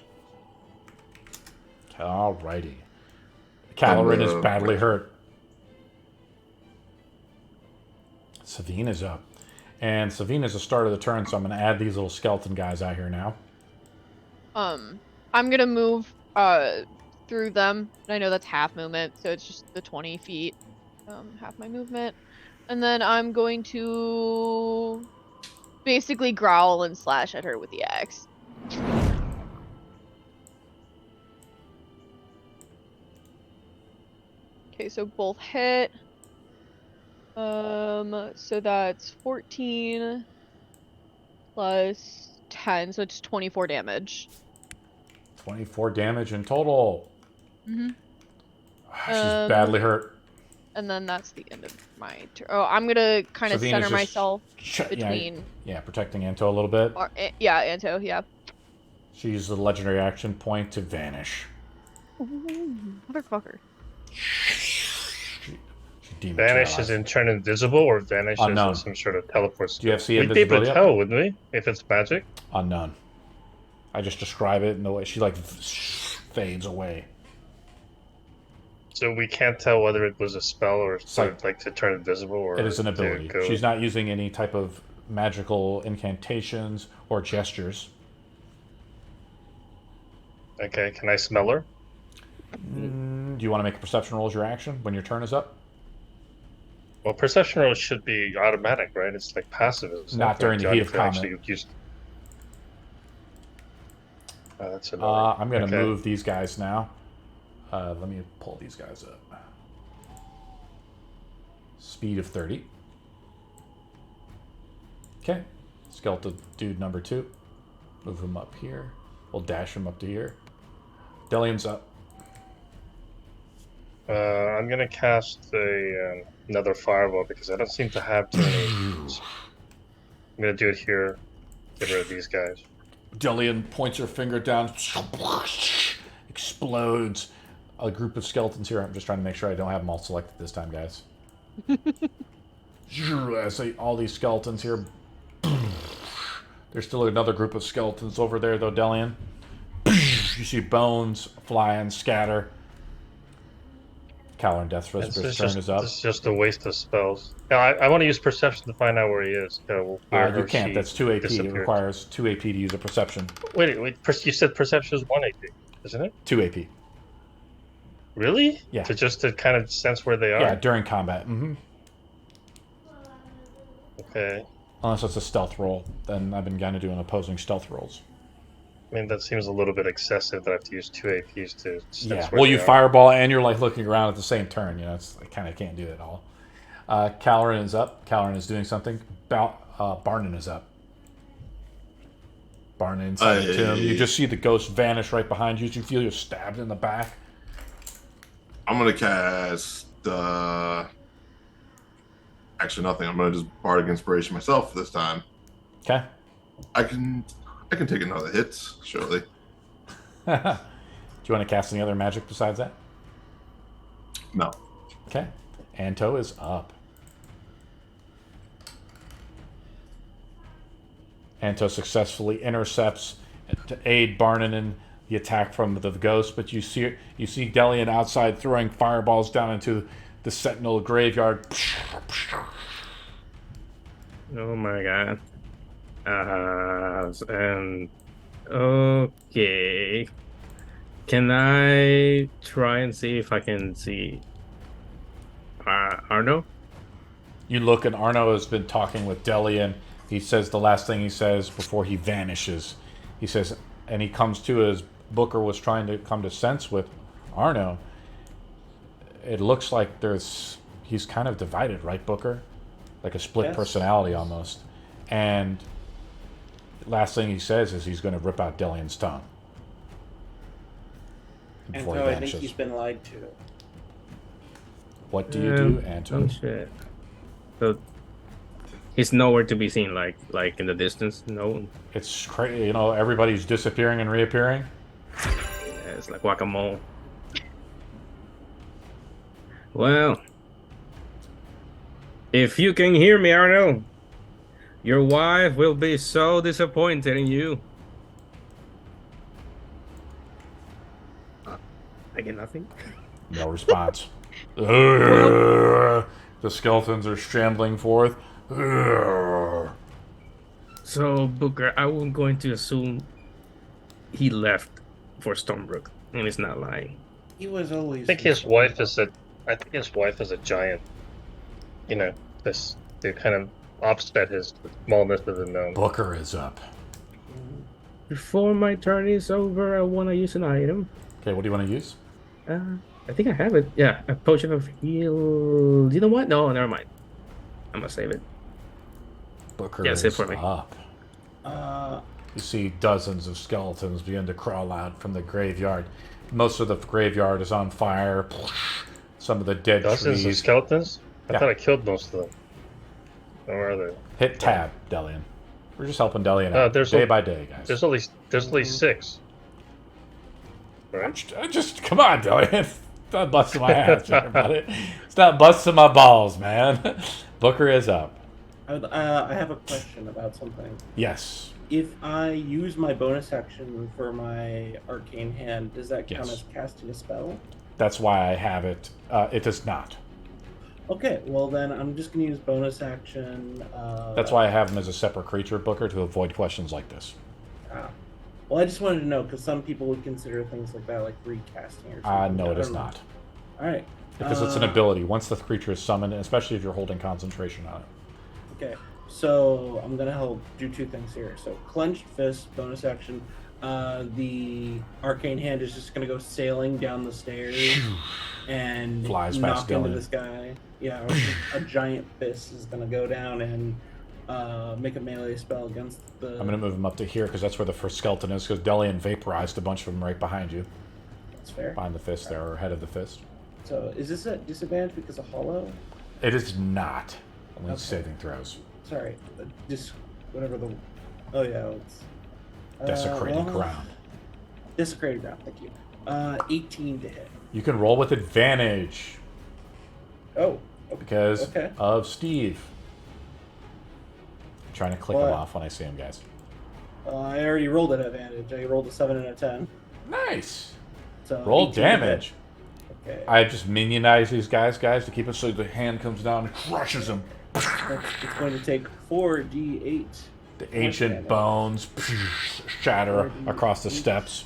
Alrighty. Caloran is badly hurt. Savina's up. And Savina's the start of the turn, so I'm going to add these little skeleton guys out here now. I'm gonna move through them. I know that's half movement, so it's just the 20 feet. Half my movement. And then I'm going to basically growl and slash at her with the axe. Okay, so both hit. So that's 14 plus 10, so it's 24 damage. 24 damage in total. Mm-hmm. She's badly hurt. And then that's the end of my turn. Oh, I'm gonna kind of Savina's center myself between. Yeah, protecting Anto a little bit. Yeah, Anto, yeah. She uses the legendary action point to vanish. Ooh, motherfucker. She Vanish is in turn invisible, or vanish Unknown. is some sort of teleport. Do you have see We'd be able invisibility to up? tell, wouldn't we? If it's magic. Unknown. I just describe it in the way she like fades away. So we can't tell whether it was a spell or Like- like to turn invisible, or It is an to ability. go- She's not using any type of magical incantations or gestures. Okay, can I smell her? Do you want to make a perception roll as your action when your turn is up? Well, perception roll should be automatic, right? It's like passive. It's Not during the like heat you of have to actually combat. use- Oh, that's annoying. I'm going to Okay. move these guys now. Let me pull these guys up. Speed of 30. Okay. Skeleton dude number 2. Move him up here. We'll dash him up to here. Delian's up. I'm gonna cast another fireball because I don't seem to have too many. I'm gonna do it here. Get rid of these guys. Delian points her finger down. Explodes. A group of skeletons here. I'm just trying to make sure I don't have them all selected this time, guys. I say all these skeletons here. There's still another group of skeletons over there, though, Delian. You see bones flying, scatter. Caloran Death's Whisper's turn is up. This is just a waste of spells. Yeah, I want to use perception to find out where he is. Where You or can't. she That's 2 AP. It disappeared. requires 2 AP to use a perception. Wait. You said perception is 1 AP, isn't it? 2 AP. Really? Yeah. To kind of sense where they are. Yeah, during combat. Okay. Unless it's a stealth roll. Then I've been kind of doing opposing stealth rolls. I mean, that seems a little bit excessive that I have to use 2 APs to sense Yeah, where well, they you are. fireball and you're like looking around at the same turn. You know, it's I kind of can't do it all. Caloran is up. Caloran is doing something. Barnon is up. Barnon inside the tomb. You just see the ghost vanish right behind you. You feel you're stabbed in the back. I'm gonna cast Actually, nothing. I'm gonna just bardic inspiration myself this time. Okay. I can take another hit, surely. Do you want to cast any other magic besides that? No. Okay. Anto is up. Anto successfully intercepts to aid Barnon in the attack from the ghost, but you see Delian outside throwing fireballs down into the Sentinel graveyard. Oh my god. And okay. Can I try and see if I can see Arno? You look, and Arno has been talking with Delian. He says the last thing he says before he vanishes. He says, and he comes to as Booker was trying to come to sense with Arno. It looks like he's kind of divided, right, Booker? Like a split personality almost. And last thing he says is he's going to rip out Delian's tongue. Anto, I think he's been lied to. What do you do, Anto? Oh shit. So he's nowhere to be seen, like in the distance. No. It's crazy, everybody's disappearing and reappearing. Yeah, it's like whack-a-mole. Well, if you can hear me, Arno, your wife will be so disappointed in you. I get nothing. No response. The skeletons are shambling forth. So, Booker, I'm going to assume he left for Stormbrook, and he's not lying. He was always. I think his wife is a giant. They kind of offset his smallness of the gnome. Booker is up. Before my turn is over, I want to use an item. Okay, what do you want to use? I think I have it. Yeah, a potion of heal. You know what? No, never mind. I'm gonna save it. Booker is it for me. Up. You see dozens of skeletons begin to crawl out from the graveyard. Most of the graveyard is on fire. Some of the dead Dozens trees. of skeletons? I Yeah. thought I killed most of them. Where are they? Hit tab, Delian. We're just helping Delian out day by day, guys. There's at least 6. Right? Just come on, Delian. Stop busting my ass, everybody. Stop busting my balls, man. Booker is up. I have a question about something. Yes. If I use my bonus action for my arcane hand, does that count as casting a spell? That's why I have it. It does not. Okay, well then I'm just going to use bonus action. That's why I have him as a separate creature, Booker, to avoid questions like this. Well, I just wanted to know, because some people would consider things like that like recasting or something. No, it is not. All right. Because it's an ability. Once the creature is summoned, especially if you're holding concentration on it. Okay, so I'm going to do 2 things here. So clenched fist, bonus action. The arcane hand is just going to go sailing down the stairs and flies knock past into Dylan. this guy. Yeah, a giant fist is going to go down and make a melee spell against the... I'm going to move him up to here because that's where the first skeleton is, because Delian vaporized a bunch of them right behind you. That's fair. Behind the fist there, or head of the fist. So is this a disadvantage because of hollow? It is not. Only Okay. saving throws. Sorry, just whatever the... Oh yeah, it's... Desecrating ground. Desecrating ground, thank you. 18 to hit. You can roll with advantage Oh, because okay. of Steve. I'm trying to click him off when I see him, guys. I already rolled at advantage. I rolled a 7 and a 10. Nice. So Roll 18 to damage. hit. Okay. I just minionize these guys, to keep it so the hand comes down and crushes them. It's going to take 4d8. The ancient bones shatter across the steps.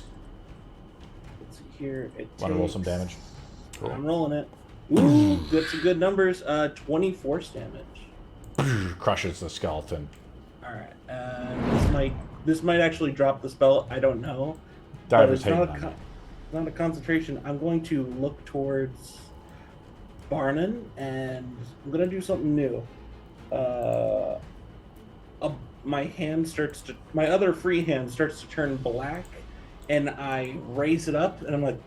Let's see here. Want to roll some damage? Cool. I'm rolling it. Ooh, that's some good numbers. 20 force damage. Crushes the skeleton. All right. This might actually drop the spell. I don't know. Diver's But hating it's on you. not a concentration. I'm going to look towards Barnon, and I'm going to do something new. My other free hand starts to turn black, and I raise it up, and I'm like,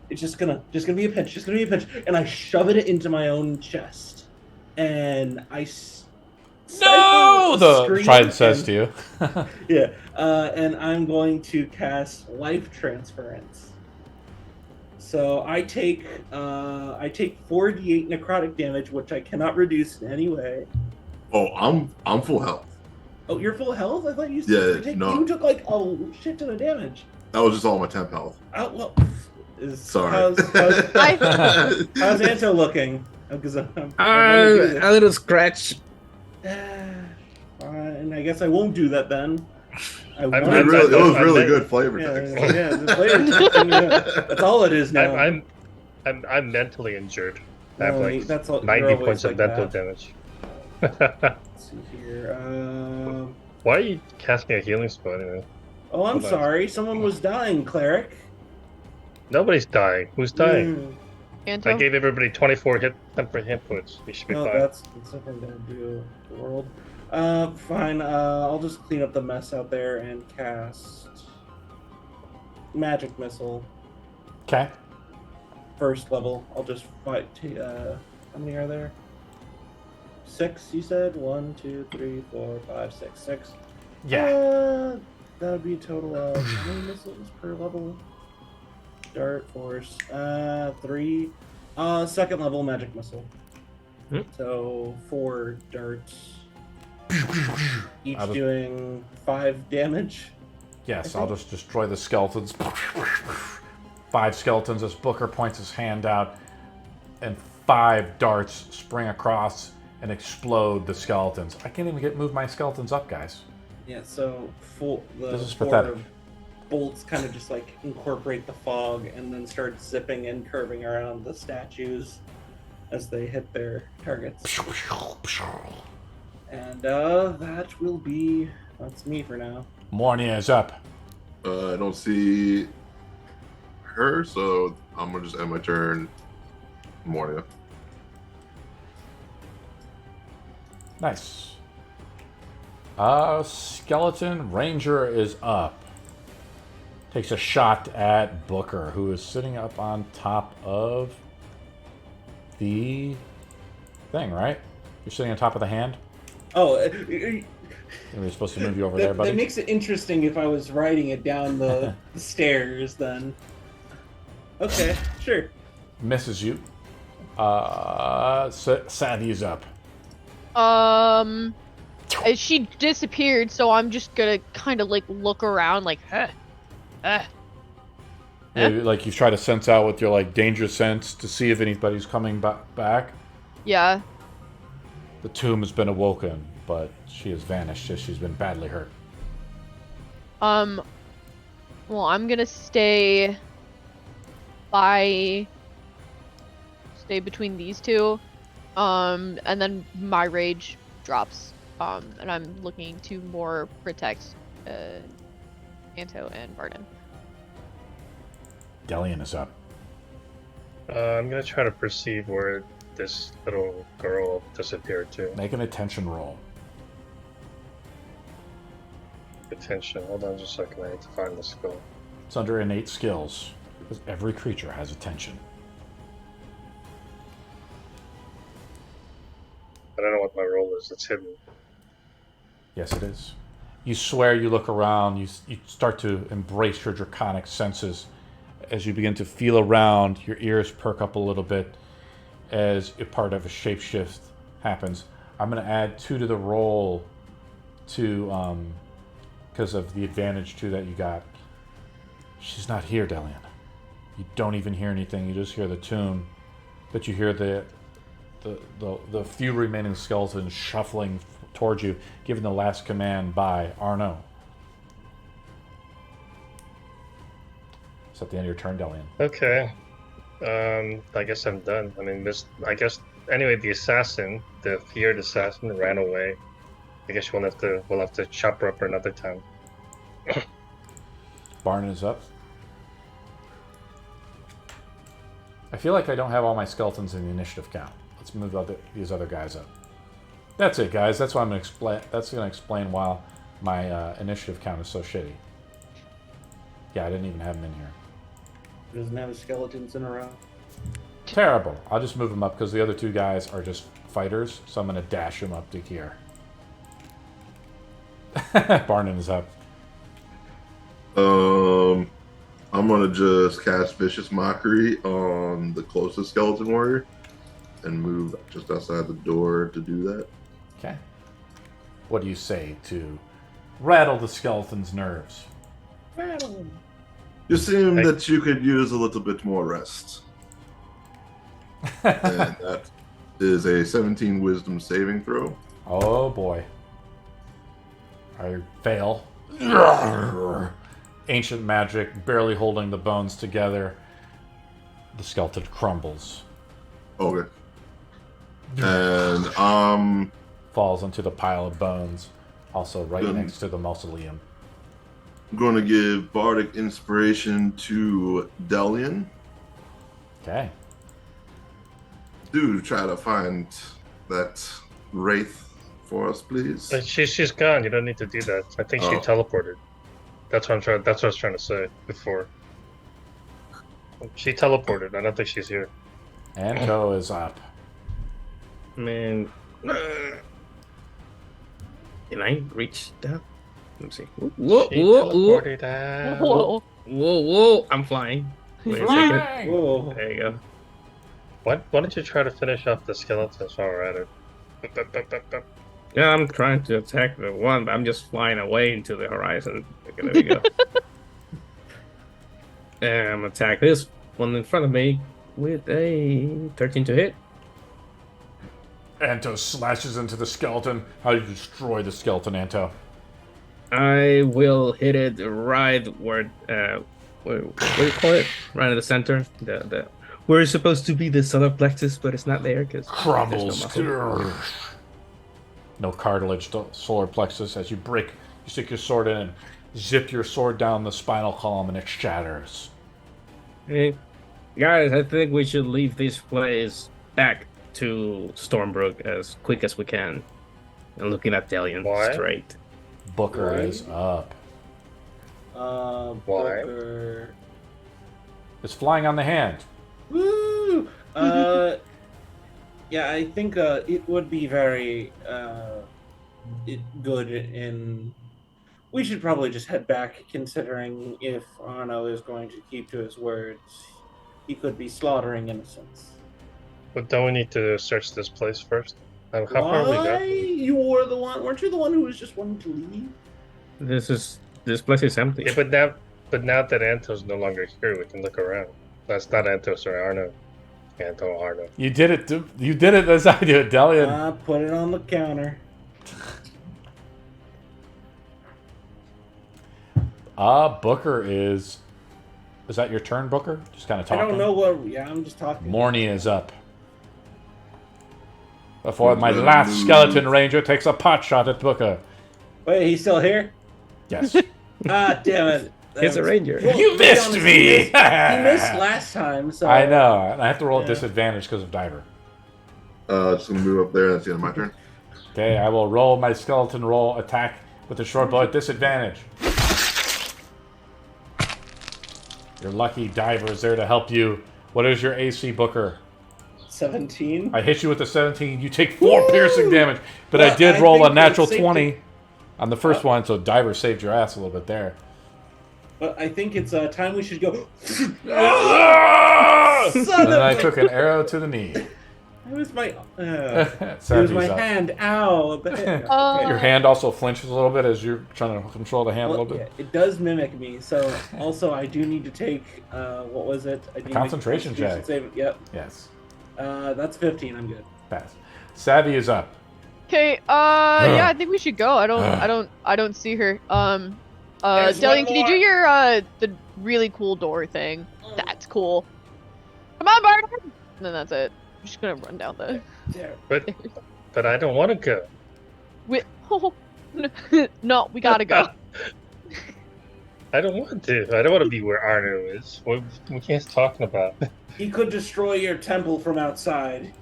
it's just gonna be a pinch, and I shove it into my own chest, and I No! stifle a The scream Trident says and- to you. Yeah, and I'm going to cast Life Transference. So I take 4d8 necrotic damage, which I cannot reduce in any way. Oh, I'm full health. Oh, you're full health? I thought you Yeah, no. you took like a shit ton of damage. That was just all my temp health. Oh, well, Sorry. how's Anto looking? Because A little scratch. And I guess I won't do that then. It was really good flavor Yeah, text. yeah, the flavor text, yeah. That's all it is now. I'm mentally injured. I have No, like that's all, 90 you're always points of like mental that. damage. Let's see here. Why are you casting a healing spell anyway? Oh, I'm Hold on. sorry. Someone was dying, cleric. Nobody's dying. Who's dying? Anto? I gave everybody 24 temporary hit points. You should be No, fine. that's something to do the world. Fine. I'll just clean up the mess out there and cast magic missile. Okay. First level. I'll just fight. How many are there? 6, you said? 1, 2, 3, 4, 5, 6. 6. Yeah. That would be a total of how many missiles per level? Dart, force. 3. Second level magic missile. Hmm. So 4 darts. Each I was- doing 5 damage. Yes, I'll just destroy the skeletons. 5 skeletons as Booker points his hand out, and 5 darts spring across and explode the skeletons. I can't even move my skeletons up, guys. Yeah, so This is 4 pathetic. bolts kind of just like incorporate the fog and then start zipping and curving around the statues as they hit their targets. And that's me for now. Morning is up. I don't see her, so I'm gonna just end my turn. Morning. Nice. Skeleton Ranger is up. Takes a shot at Booker, who is sitting up on top of the thing, right? You're sitting on top of the hand? Oh, We're supposed to move you over there, buddy. that makes it interesting if I was riding it down the stairs then. Okay, sure. Misses you. Savvy is up. She disappeared, so I'm just gonna kind of like look around, like, Yeah, like you try to sense out with your like danger sense to see if anybody's coming back. yeah. The tomb has been awoken, but she has vanished as she's been badly hurt. Well, I'm gonna stay between these two, and then my rage drops, and I'm looking to more protect, Anto and Varden. Delian is up. I'm gonna try to perceive where this little girl disappeared to. Make an attention roll. Attention. Hold on just a second. I need to find the skill. It's under innate skills, because every creature has attention. I don't know what my role is. It's hidden. Yes, it is. You swear, you look around, you start to embrace your draconic senses. As you begin to feel around, your ears perk up a little bit as a part of a shapeshift happens. I'm going to add 2 to the roll because of the advantage 2 that you got. She's not here, Delian. You don't even hear anything. You just hear the tune, but you hear the few remaining skeletons shuffling towards you, given the last command by Arno. It's at the end of your turn, Delian. Okay. I guess I'm done. I mean, anyway, the assassin, the feared assassin, ran away. I guess we'll have to chop her up another time. Barn is up. I feel like I don't have all my skeletons in the initiative count. Let's move these other guys up. That's it, guys. That's why I'm gonna explain. That's gonna explain why my initiative count is so shitty. Yeah, I didn't even have them in here. Doesn't have skeletons in a row. Terrible. I'll just move them up because the other 2 guys are just fighters, so I'm going to dash him up to here. Barnon is up. I'm gonna just cast Vicious Mockery on the closest skeleton warrior and move just outside the door to do that. Okay. What do you say to rattle the skeleton's nerves? Rattle him. You seem that you could use a little bit more rest. And that is a 17 wisdom saving throw. Oh boy. I fail. Ancient magic, barely holding the bones together. The skeleton crumbles. Okay. And Falls into the pile of bones, also right Good. next to the mausoleum. I'm going to give Bardic Inspiration to Delian Okay. to try to find that wraith for us, please. But she's gone. You don't need to do that. I think she Oh. teleported. That's what I was trying to say before. She teleported. I don't think she's here. Anto is up. Man. Can I reach that? Let me see. Whoa, She whoa, whoa, teleported out. Whoa. whoa, whoa. I'm flying. Wait a second. Whoa. There you go. Why don't you try to finish off the skeletons while we're at it? Yeah, I'm trying to attack the one, but I'm just flying away into the horizon. Okay, there we go. And I'm attack this one in front of me with a 13 to hit. Anto slashes into the skeleton. How do you destroy the skeleton, Anto? I will hit it right where, what do you call it? Right in the center. The where it's supposed to be the solar plexus, but it's not there because Crumbles. No, No cartilage, the solar plexus. As you break, you stick your sword in and zip your sword down the spinal column and it shatters. hey, guys, I think we should leave this place back to Stormbrook as quick as we can. And looking at Delian Why? straight. Booker Right. is up. Booker. It's flying on the hand. Woo! Yeah, I think it would be very good in. We should probably just head back, considering if Arno is going to keep to his words, he could be slaughtering innocents. But don't we need to search this place first? How far we Why? got? You were the one. Weren't you the one who was just wanting to leave? This place is empty. Yeah, but now that Anto's no longer here, we can look around. That's not Anto, sorry, Arno. Anto, Arno. You did it. You did it as I do it, Delian. Put it on the counter. Booker is. Is that your turn, Booker? Just kind of I talking. don't know what. Yeah, I'm just talking. Morny is up. Before my last skeleton ranger takes a pot shot at Booker. Wait, he's still here? Yes. Ah, damn it. It's a ranger. Well, You to be missed honest, me! He missed last time, so. I know. I have to roll Yeah. at disadvantage because of Diver. Just gonna move up there. That's the end of my turn. Okay, I will roll my skeleton roll attack with a short bow at disadvantage. Your lucky Diver is there to help you. What is your AC, Booker? 17. I hit you with a 17. You take 4 Woo! piercing damage, but I Well, did I roll a think natural it's safe 20 on the first one, so Diver saved your ass a little bit there. But I think it's time we should go. And Son then I of a- took an arrow to the knee. It was my. It was Savvy's my up. hand. Ow. Okay. Your hand also flinches a little bit as you're trying to control the hand a Well, little yeah, bit. it does mimic me. So also, I do need to take. What was it? I do need to concentration make a check. Save. Yep. Yes, That's 15. I'm good. pass. Savvy is up. Okay, yeah, I think we should go. I don't see her. There's Delian, one can you more. do your the really cool door thing? That's cool. Come on, Barton. And then that's it. I'm just gonna run down the. There. But I don't want to go. No, we gotta go. I don't want to. I don't want to be where Arno is. What we can't talking about? He could destroy your temple from outside.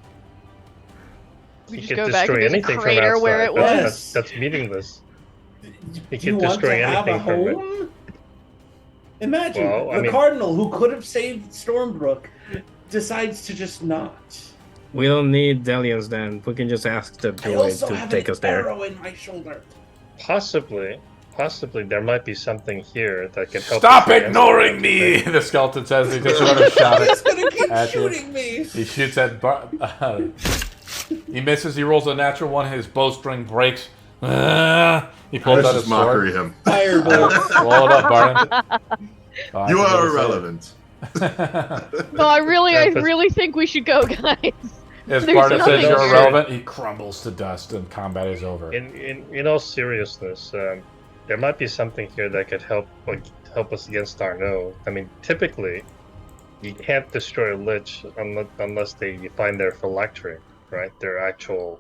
We He just could go back and destroy there's a anything from crater outside. where it That's- was. Yes. That's meaningless. He Do you could want to destroy have a anything from it. home? Imagine Well, I the mean- cardinal who could have saved Stormbrook decides to just not. We don't need Delians then. We can just ask the I droid also to have take an us there. arrow in my shoulder. Possibly there might be something here that can help. Stop us against ignoring that, me! right? The skeleton says. He just started shouting. He's gonna keep At you. shooting me. He shoots at he misses. He rolls a natural one. His bowstring breaks. He pulls This out is his mockery sword. him. Firebolt. Roll it up, Barton. Oh, You I are forgot irrelevant. to say. No, I Yeah, but- really think we should go, guys. As There's Barton says nothing you're here. irrelevant, he crumbles to dust and combat is over. In all seriousness, there might be something here that could help us against Arno. I mean, typically, you can't destroy a lich unless you find their phylactery, right? Their actual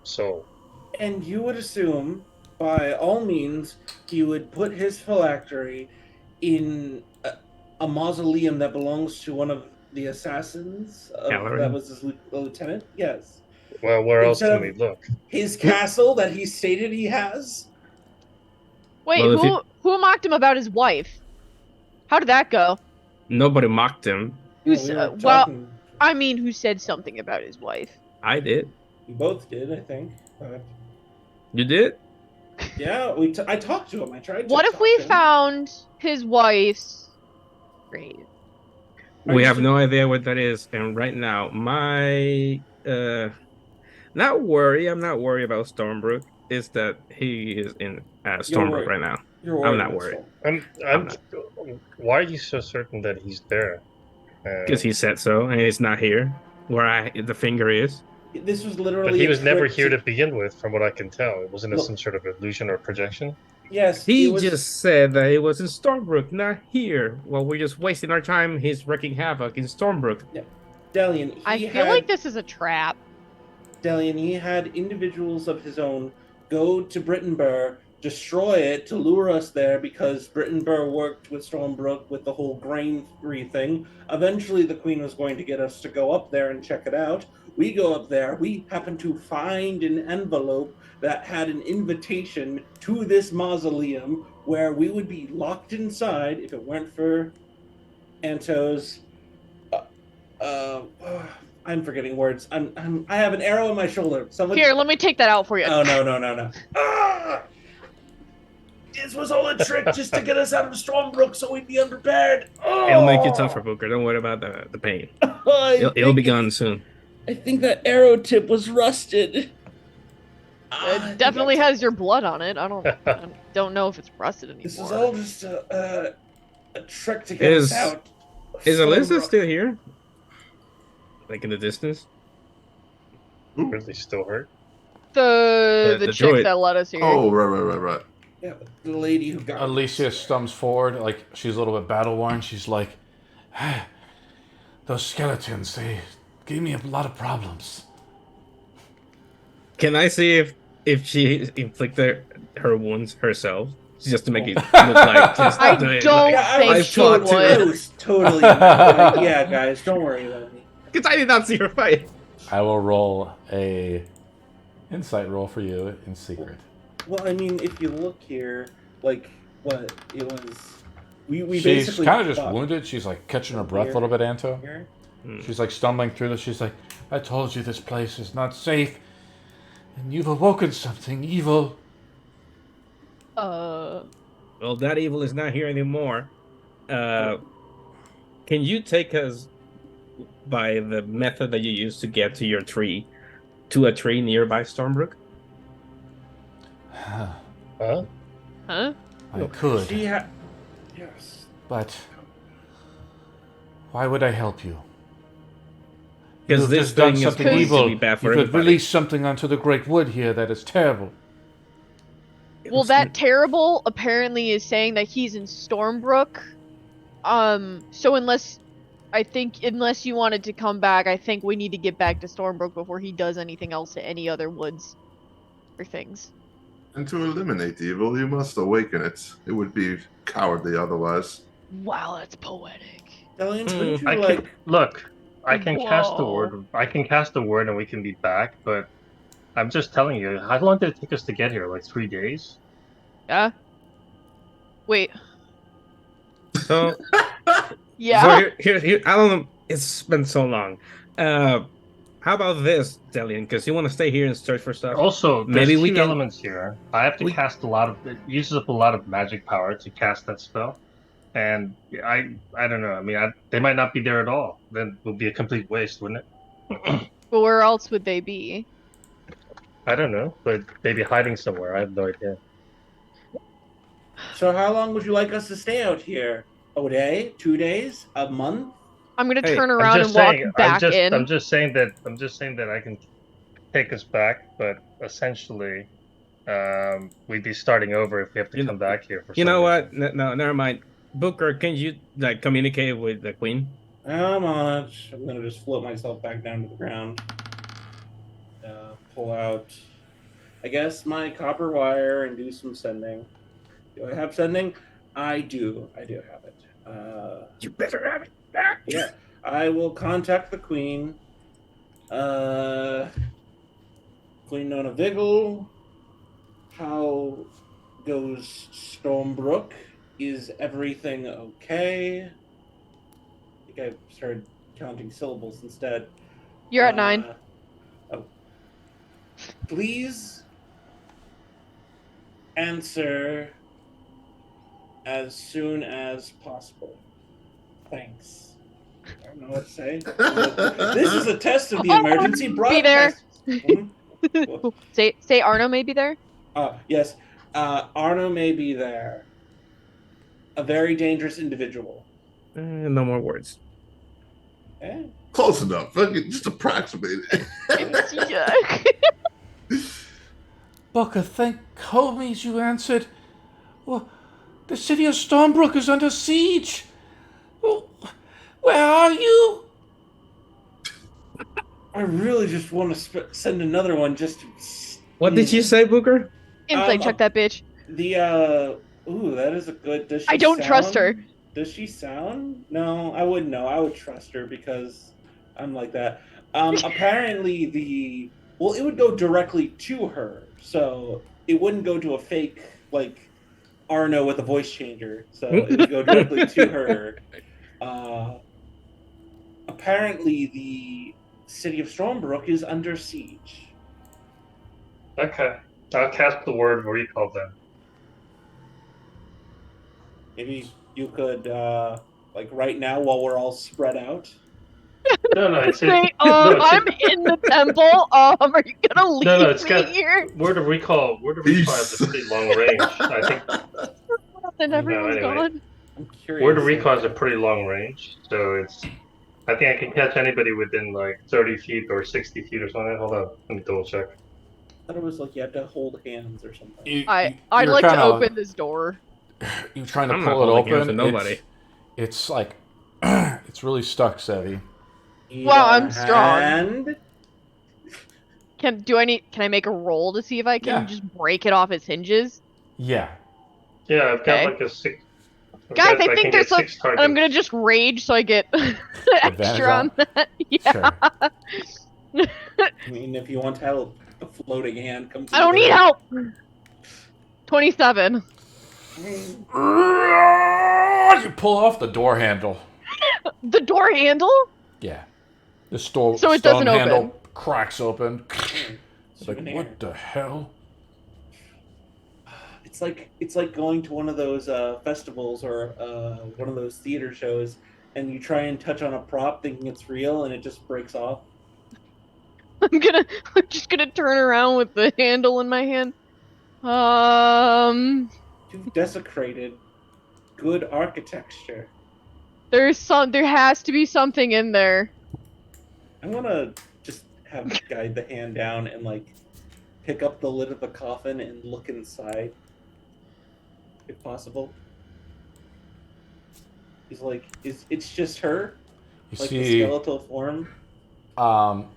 soul. And you would assume, by all means, he would put his phylactery in a mausoleum that belongs to one of the assassins. Gallery. That was his lieutenant. Yes. Well, where else Instead can of- we look? His castle that he stated he has. Wait, Well, if who mocked him about his wife? How did that go? Nobody mocked him. Who's We were well? talking- I mean, who said something about his wife? I did. we both did, I think. But You did? yeah, I talked to him. I tried. What to if talk we to him. found his wife's grave? Are We you have sure? no idea what that is, and right now, my not worry. I'm not worried about Stormbrook. Is that he is in Stormbrook worried. right now? You're I'm worried, not Mitchell. worried. I'm. Why are you so certain that he's there? Because he said so, and he's not here. Where the finger is. This was literally. But he a was never trick here to begin with, from what I can tell. It wasn't Look. some sort of illusion or projection. Yes, He it was, just said that it was in Stormbrook, not here. Well, we're just wasting our time. He's wreaking havoc in Stormbrook. Delian. I feel like this is a trap. Delian, he had individuals of his own go to Brittenburg, destroy it to lure us there because Brittenburg worked with Stormbrook with the whole granary thing. Eventually, the Queen was going to get us to go up there and check it out. We go up there. We happen to find an envelope that had an invitation to this mausoleum where we would be locked inside if it weren't for Anto's. I'm forgetting words. I have an arrow in my shoulder. Someone. Here, let me take that out for you. Oh no. Ah! This was all a trick just to get us out of Stormbrook so we'd be unprepared. Oh! It'll make you tougher, Booker. Don't worry about the pain. It'll be gone soon. I think that arrow tip was rusted. It definitely has your blood on it. I don't know if it's rusted anymore. This is all just a trick to get Is- us out. of Is Alyssa Stormbrook. still here? Like in the distance? Really still hurt. the the chick droid. that let us here? Oh, right. Yeah, the lady who got Alicia stumps forward, like she's a little bit battle worn. She's like, "Those skeletons, they gave me a lot of problems." Can I see if she inflicted her wounds herself? Just to make it look like just I doing it, don't like, I think I was she fought too. I would. was totally like, yeah, guys, don't worry about me. Because I did not see her fight. I will roll a insight roll for you in secret. Well, I mean, if you look here, like what it was, we She's basically kind of just fought wounded. She's like catching her breath a Here. little bit, Anto. here. She's like stumbling through this. She's like, "I told you this place is not safe, and you've awoken something evil." Well, that evil is not here anymore. Can you take us by the method that you used to get to your tree, to a tree nearby Stormbrook? Huh? Huh? I could, She had, yes. but why would I help you? Because You've this just done thing is something going evil. to be bad for You could everybody. release something onto the Great Wood here that is terrible. Well, that terrible apparently is saying that he's in Stormbrook. So unless you wanted to come back, I think we need to get back to Stormbrook before he does anything else to any other woods or things. And to eliminate evil, you must awaken it. It would be cowardly otherwise. Wow, that's poetic. Delian, wouldn't you I like? can look. I can cast the Whoa. word. I can cast the word, and we can be back. But I'm just telling you, how long did it take us to get here? Like 3 days? Yeah? Wait. So, Yeah. so here, I don't know. It's been so long. How about this, Delian? Because you want to stay here and search for stuff. Also, there's Maybe we two can. elements here. I have to cast a lot of. It uses up a lot of magic power to cast that spell, and I don't know. I mean, they might not be there at all. Then it would be a complete waste, wouldn't it? But where else would they be? I don't know, but maybe hiding somewhere. I have no idea. So how long would you like us to stay out here? A day? 2 days? A month? I'm gonna Hey, turn I'm around and just walk saying. back in. I'm just saying that I can take us back, but essentially, we'd be starting over if we have to come back here for. You some know reason. what? No, never mind. Booker, can you like communicate with the queen? I'm on it. I'm gonna just float myself back down to the ground. Pull out, I guess, my copper wire and do some sending. Do I have sending? I do. I do have it. You better have it. Yeah. I will contact the queen. Queen Nona Vigil. How goes Stormbrook? Is everything okay? I think I started counting syllables instead. You're at 9. Oh. Please answer as soon as possible. Thanks. I don't know what to say. This is a test of the emergency broadcast. Be there. Say Arno may be there. Yes. Arno may be there. A very dangerous individual. No more words. Eh? Close enough. Just approximate it. Booker, thank homies you answered. Well, the city of Stormbrook is under siege. Well, where are you? I really just want to send another one just to... What did you say, Booker? Insight check that bitch. Ooh, that is a good... Does she I don't trust her. Does she sound? No, I wouldn't know. I would trust her because I'm like that. Apparently well, it would go directly to her, so it wouldn't go to a fake, like, Arno with a voice changer. So it would go directly to her. Apparently the city of Stormbrook is under siege. Okay, I'll cast the word recall then. Maybe you could, like right now while we're all spread out. No, it's I'm in the temple. Are you gonna leave me here? Word of recall. Has a pretty long range. I think. Then everyone's anyway. gone. I'm curious. Word of recall has a pretty long range, so it's. I think I can catch anybody within like 30 feet or 60 feet or something. Hold on, let me double check. I thought it was like you had to hold hands or something. I'd like to open this door. You're trying to I'm pull not it holding hands open. with nobody. It's like it's really stuck, Sevi. Well, I'm strong. And Can I make a roll to see if I can just break it off its hinges? Yeah. Yeah, I've got Okay. like a 6. Guys, I think there's like. I'm gonna just rage so I get extra on that. Yeah. Sure. I mean, if you want help, a floating hand comes. I don't need help. 27. You pull off the door handle. The door handle? Yeah. The store. So it stone doesn't handle open. cracks open. It's like, Souvenir. what the hell? It's like going to one of those festivals or one of those theater shows, and you try and touch on a prop thinking it's real, and it just breaks off. I'm just gonna turn around with the handle in my hand. You've desecrated good architecture. There has to be something in there. I want to just have guide the hand down and like pick up the lid of the coffin and look inside, if possible. It's just her, You like see, the skeletal form.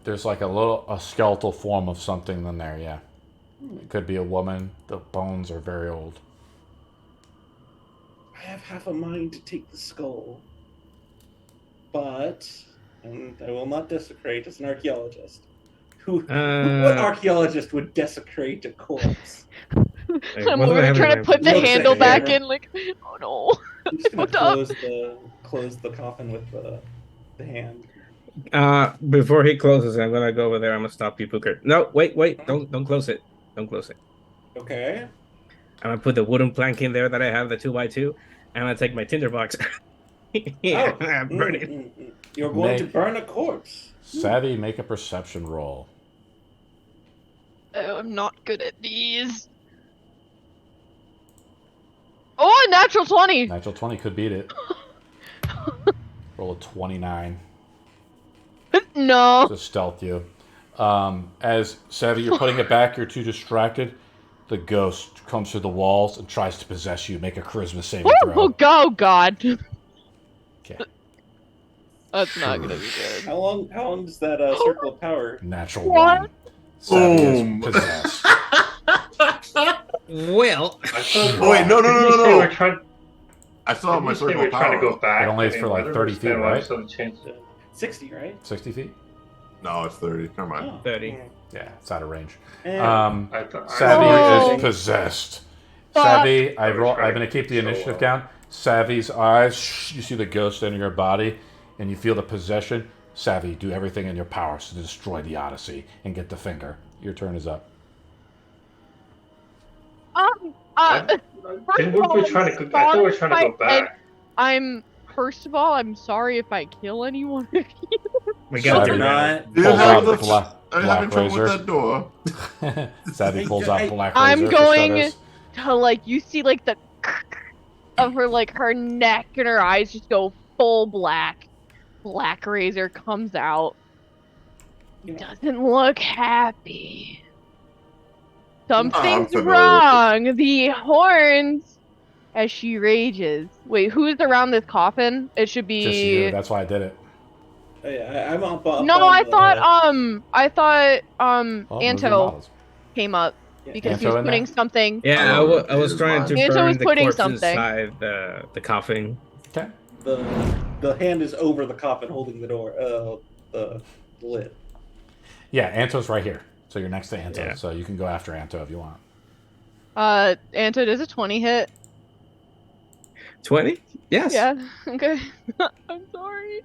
there's like a skeletal form of something in there. Yeah, it could be a woman. The bones are very old. I have half a mind to take the skull, but I will not desecrate as an archaeologist. What archaeologist would desecrate a corpse? I'm trying to put the handle back in, like, oh no. I'm just gonna close the coffin with the hand. Before he closes, I'm gonna go over there. I'm gonna stop you, Booker. No, wait, don't close it. Don't close it. Okay. I'm gonna put the wooden plank in there that I have, the 2x2. I'm gonna take my tinderbox. Yeah, burn it. You're going to burn a corpse. Savvy, make a perception roll. Oh, I'm not good at these. Oh, a natural 20. Natural 20 could beat it. Roll a 29 No. to stealth you. As Savvy, you're putting it back, you're too distracted. The ghost comes through the walls and tries to possess you. Make a charisma saving throw. Oh, God. Okay. That's not gonna be good. How long does that circle of power? Natural What? 1. Savvy Boom. is possessed. Well, I thought, Oh, wait, no. We're trying, I still have my circle we're of trying to power. go back. It only is for, like, 30 feet, right? 60, right? 60 feet? No, it's 30. Never mind. Oh. 30. Yeah, it's out of range. And Savvy Oh. is possessed. Fuck. Savvy, I was I'm trying going to keep the so initiative well. down. Savvy's eyes, you see the ghost enter your body, and you feel the possession. Savvy, do everything in your power to destroy the Odyssey and get the finger. Your turn is up. Didn't we be trying to go, I thought we were trying to go back. First of all, I'm sorry if I kill anyone of you. We got Savvy your not. You pulls have out the- black I'm having trouble razor. with that door. Savvy pulls out black I'm razor. for going starters. to, like, you see, like, the of her, like, her neck and her eyes just go full black. Black razor comes out. Doesn't look happy. Something's familiar wrong. The horns, as she rages. Wait, who's around this coffin? It should be. Just you. That's why I did it. I'm up. No, on I the- thought Oh, move your Anto models. came up because Anto he was in putting there? something. Yeah, I was trying to Anto burn was the putting corpse something. inside the coffin. Okay. The hand is over the coffin holding the door. The lid. Yeah, Anto's right here. So you're next to Anto. Yeah. So you can go after Anto if you want. Anto, does a 20 hit? 20? Yes. Yeah. Okay. I'm sorry.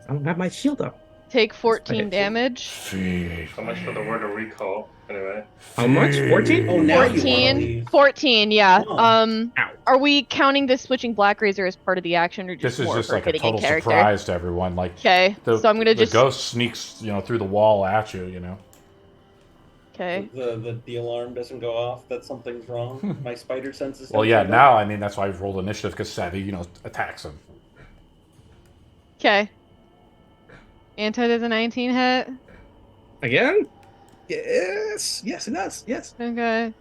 I don't have my shield up. Take 14 Okay. damage. Feed. So much for the word of recall. Anyway. How much? 14? Oh, now you wanna 14. leave. 14, yeah. Oh. Ow. Are we counting this switching Black Razor as part of the action, or just This is more just for like a hitting total in character? surprise to everyone. Like Okay, the, so I'm gonna the just. ghost sneaks, through the wall at you. Okay. The alarm doesn't go off that something's wrong. My spider senses. Well, yeah. Now, that's why I've rolled initiative because Savvy, attacks him. Okay. Anto does a 19 hit. Again? Yes. Yes, it does. Yes. Okay.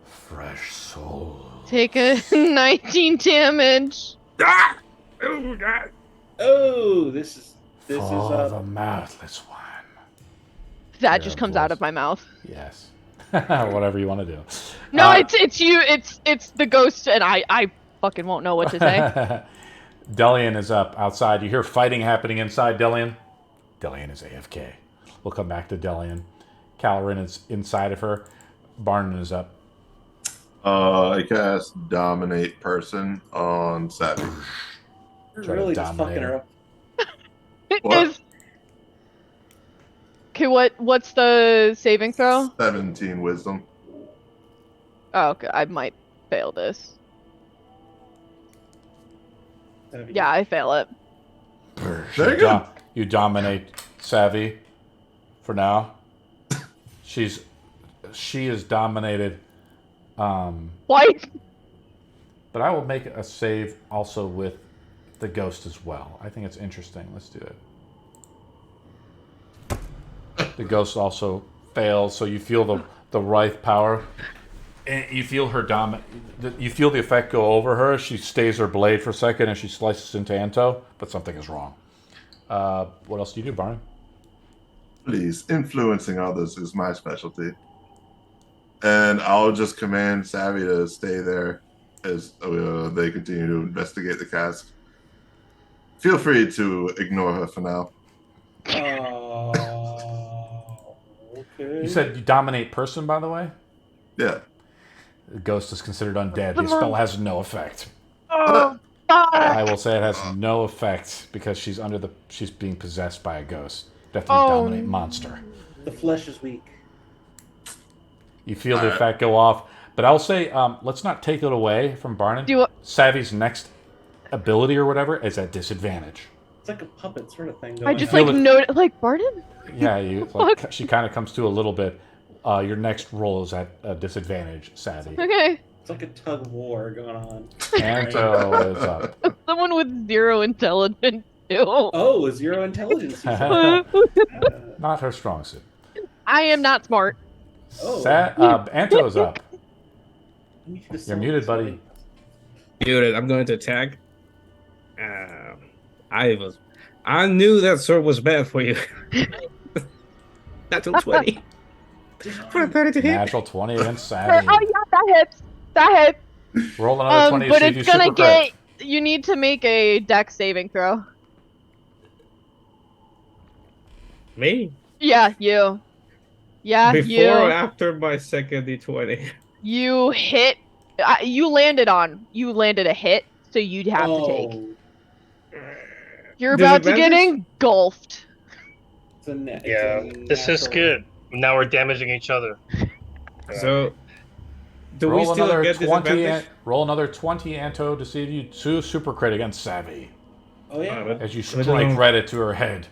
Fresh soul. Take a 19 damage. Ah! Oh, God. Oh, this is For the mouthless one. That Yeah, just of comes out course. of my mouth. Yes. Whatever you want to do. No, it's you. It's the ghost, and I fucking won't know what to say. Delian is up outside. You hear fighting happening inside Delian. Delian is AFK. We'll come back to Delian. Calorin is inside of her. Barnon is up. I cast Dominate Person on Savvy. You're Try to really just dominate fucking her her. up. What? Okay, what's the saving throw? 17 Wisdom. Oh, okay, I might fail this. Yeah, I fail it. Very good. You dominate Savvy for now. She is dominated. What? But I will make a save also with the ghost as well. I think it's interesting. Let's do it. The ghost also fails, so you feel the wraith power. And you feel her you feel the effect go over her. She stays her blade for a second and she slices into Anto, but something is wrong. What else do you do, Barney? Please, influencing others is my specialty. And I'll just command Savvy to stay there as they continue to investigate the cask. Feel free to ignore her for now. Okay. You said you dominate person, by the way? Yeah. The ghost is considered undead. The spell has no effect. Oh, I will say it has no effect because she's being possessed by a ghost. Definitely Oh. dominate monster. The flesh is weak. You feel the effect go off, but I'll say let's not take it away from Barnon. Savvy's next ability or whatever is at disadvantage. It's like a puppet sort of thing. I just like Barton. Yeah, she kind of comes to a little bit. Your next roll is at a disadvantage, Savvy. Okay. It's like a tug of war going on. Anto is up. Someone with 0 intelligence too. Oh, 0 intelligence. Not her strong suit. I am not smart. Oh. Anto is up. You're muted, buddy. Muted. I'm going to attack. I knew that sword was bad for you. Natural 20. For a 30 to hit. Natural 20 against Savvy. Oh yeah, that hits. That hits. Roll another 20 to but see if it's you gonna super get. crit. You need to make a dex saving throw. Me? Yeah, you. Yeah, Before you. or after my second D20? You hit. You landed a hit, so you'd have to take. You're about to get engulfed. This is good. Now we're damaging each other. So, do roll we still another get 20? disadvantage? Roll another 20, Anto, to see if you two super crit against Savvy. Oh yeah. As you strike right into her head.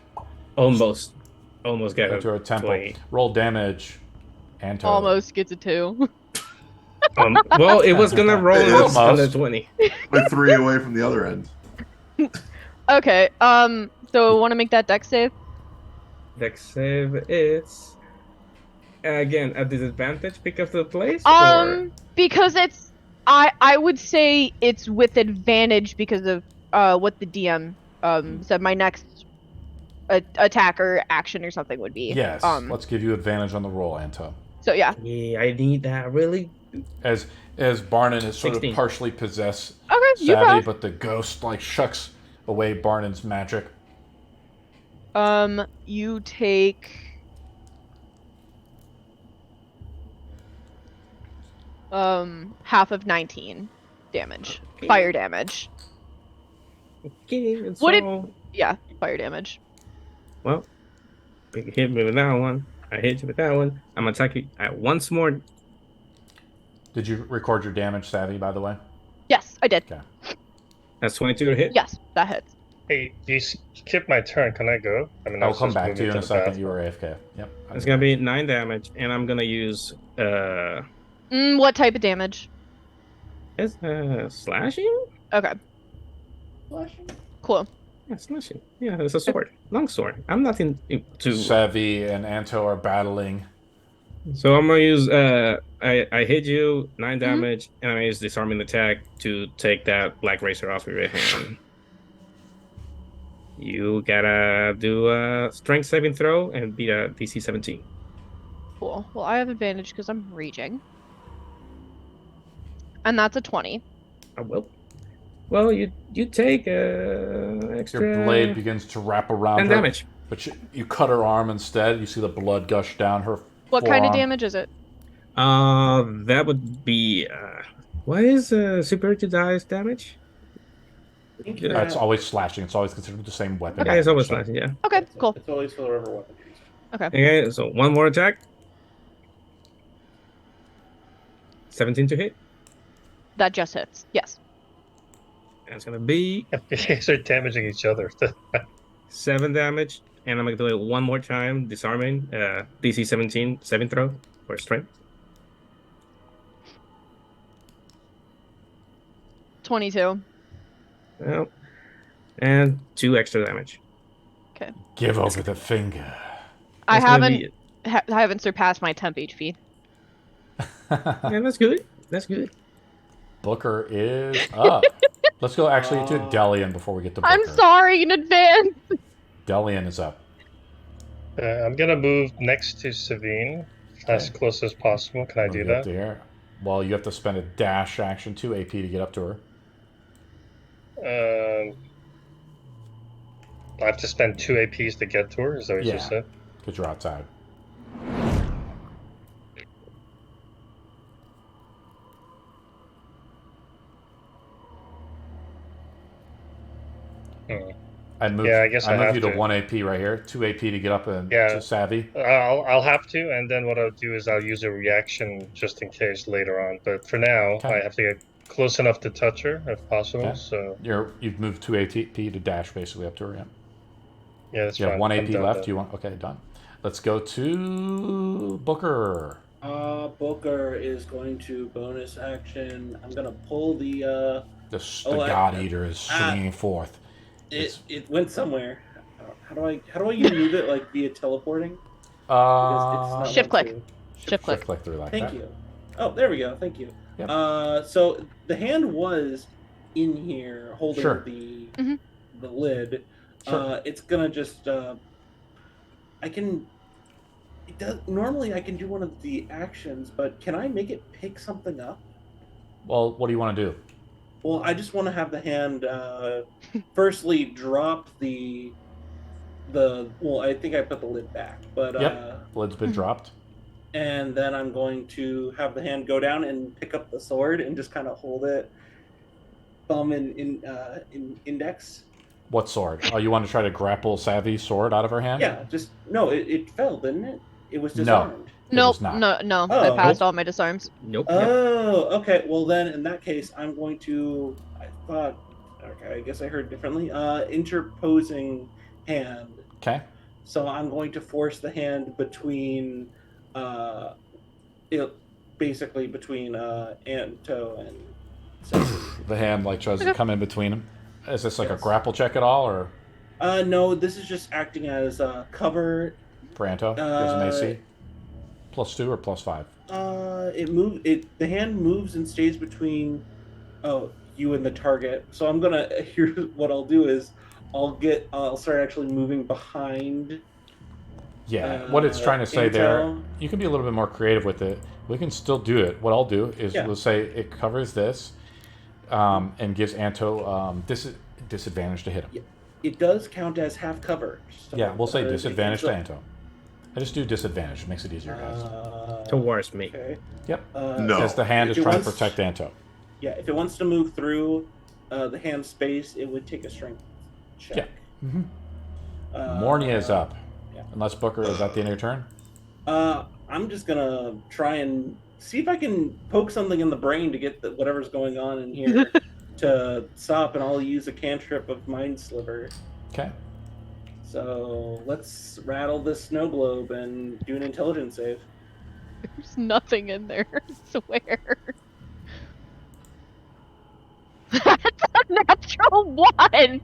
Almost got Into her temple. 20. Roll damage, Anto. Almost gets a 2. Well, it was gonna roll Almost. under 20. We're 3 away from the other end. Okay. So want to make that dex save? Dex save it's again a disadvantage because of the place. Because it's I would say it's with advantage because of what the DM said my next attack or action or something would be. Yes. Let's give you advantage on the roll, Anto. So yeah. Yeah, I need that really. As Barnon is sort 16. of partially possessed, Okay, you Savvy, pass. but the ghost shucks away Barnon's magic. You take half of 19 damage. Okay. Fire damage. Okay, and What so, Yeah, fire damage. well, you hit me with that one. I hit you with that one. I'm gonna attack you once more. Did you record your damage, Savvy, by the way? Yes, I did. Okay. That's 22 to hit. Yes, that hits. Hey, you skipped my turn. Can I go? I mean, I I'll was come just back to moving you in a the second. bathroom. You were AFK. Yep. It's gonna be 9 damage, and I'm gonna use What type of damage? is slashing? Okay, cool. Yeah, slashing. Yeah, it's a sword, long sword. I'm not into. Savvy and Anto are battling. So I'm gonna use I hit you 9 damage, and I'm gonna use disarming attack to take that black razor off of your hand. You gotta do a strength saving throw and beat a DC 17. Cool. Well, I have advantage because I'm raging. And that's a 20. I will. Well, you take extra. Your blade begins to wrap around 10 her, damage. but you cut her arm instead. You see the blood gush down her What kind of forearm. damage is it? That would be what is superior to dice damage? It's always slashing. It's always considered the same weapon. Okay, it's always So- slashing, yeah. Okay, cool. It's always for whatever weapon. Okay, so one more attack. 17 to hit. That just hits. Yes. That's gonna be You guys are damaging each other. 7 damage, and I'm gonna do it one more time, disarming. DC 17 saving throw for strength. 22. Well, and 2 extra damage. Give over the finger. I That's gonna be haven't surpassed my temp HP. Yeah, that's good. That's good. Booker is up. Let's go actually to Delian before we get to Booker. I'm sorry in advance. Delian is up. I'm gonna move next to Savine as close as possible. Can I do Get up that? to here. Well, you have to spend a dash action, 2 AP to get up to her. I have to spend 2 APs to get to her. Is that what Yeah. you said? Because you're outside. I moved. Yeah, I guess I moved have you to to. 1 AP right here. 2 AP to get up and Yeah. to savvy. I'll have to, and then what I'll do is I'll use a reaction just in case later on. But for now, Okay. I have to get close enough to touch her if possible. Okay. So You've moved 2 AP to dash basically up to her. Yeah. yeah, that's You have fine. 1 I'm AP done left. then. You want? Okay, done. Let's go to Booker. Booker is going to bonus action. I'm gonna pull the. The Oh, God Eater is swinging forth. It went somewhere. How do I move it like via teleporting? Shift click. To. Shift click. Shift click through like Thank that. you. Oh, there we go. Thank you. Yep. So the hand was in here holding Sure. the lid. Sure. It's gonna just. I can. It does normally I can do one of the actions, but can I make it pick something up? Well, what do you want to do? Well, I just want to have the hand firstly drop the well, I think I put the lid back, but Yep. Lid's been dropped. and then I'm going to have the hand go down and pick up the sword and just kind of hold it thumb in index. What sword? Oh, you want to try to grapple Savvy's sword out of her hand? Yeah, just no, it fell, didn't it? It was disarmed. Nope. was not. No. Oh. I passed all my disarms. Nope. Oh, okay. Well, then in that case, I'm going to. I thought. Okay, I guess I heard differently. Interposing hand. Okay. So I'm going to force the hand between, basically between Anto and. Savvy. The hand like tries to come in between them. Is this like a grapple check at all, or No, this is just acting as cover. for Anto? There's an AC. +2 or +5? The hand moves and stays between you and the target. So I'm gonna here's what I'll do is I'll start actually moving behind. Yeah. What it's trying to say there, Anto. you can be a little bit more creative with it. We can still do it. What I'll do is we'll say it covers this, and gives Anto disadvantage to hit him. It does count as half cover. So, Yeah, we'll say disadvantage to Anto. I just do disadvantage. It makes it easier, guys. Towards me. Okay. Yep. No. Because the hand is if it trying to wants- protect Anto. Yeah, if it wants to move through the hand space, it would take a strength check. Yeah. Mm-hmm. Uh, Mornia is up. yeah. Unless Booker is at the end of your turn. I'm just gonna try and see if I can poke something in the brain to get whatever's going on in here to stop, and I'll use a cantrip of Mind Sliver. Okay. So let's rattle this snow globe and do an intelligence save. There's nothing in there. I swear. That's a natural one.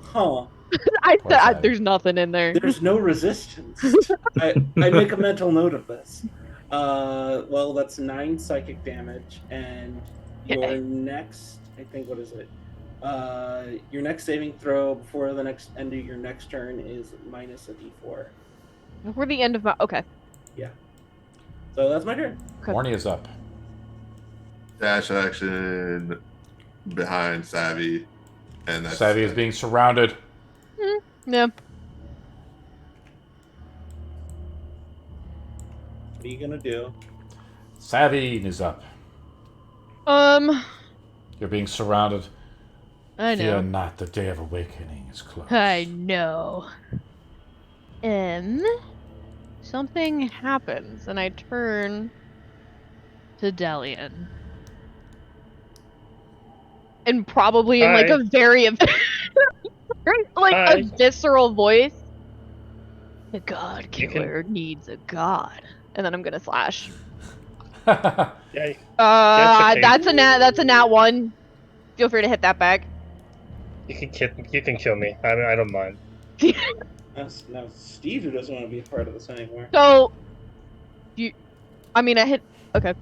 Huh. I Poor said side. there's nothing in there. There's no resistance. I make a mental note of this. Well, that's 9 psychic damage, and your next, I think, what is it? Your next saving throw before the next end of your next turn is minus a d4. Before the end of my So that's my turn. Okay. Mornia is up. Dash action behind Savvy, and that's Savvy is being surrounded. Yeah. What are you gonna do? Savvy is up. You're being surrounded. I know. Fear not, the day of awakening is close. I know. Something happens, and I turn to Delian. And probably in like Hi. a very, like Hi. a visceral voice. The God You can- Killer needs a god. And then I'm gonna slash. Yeah, okay. That's a nat 1. Feel free to hit that back. you can kill me. I don't mind. That's now Steve, who doesn't want to be a part of this anymore. So, I hit. Okay.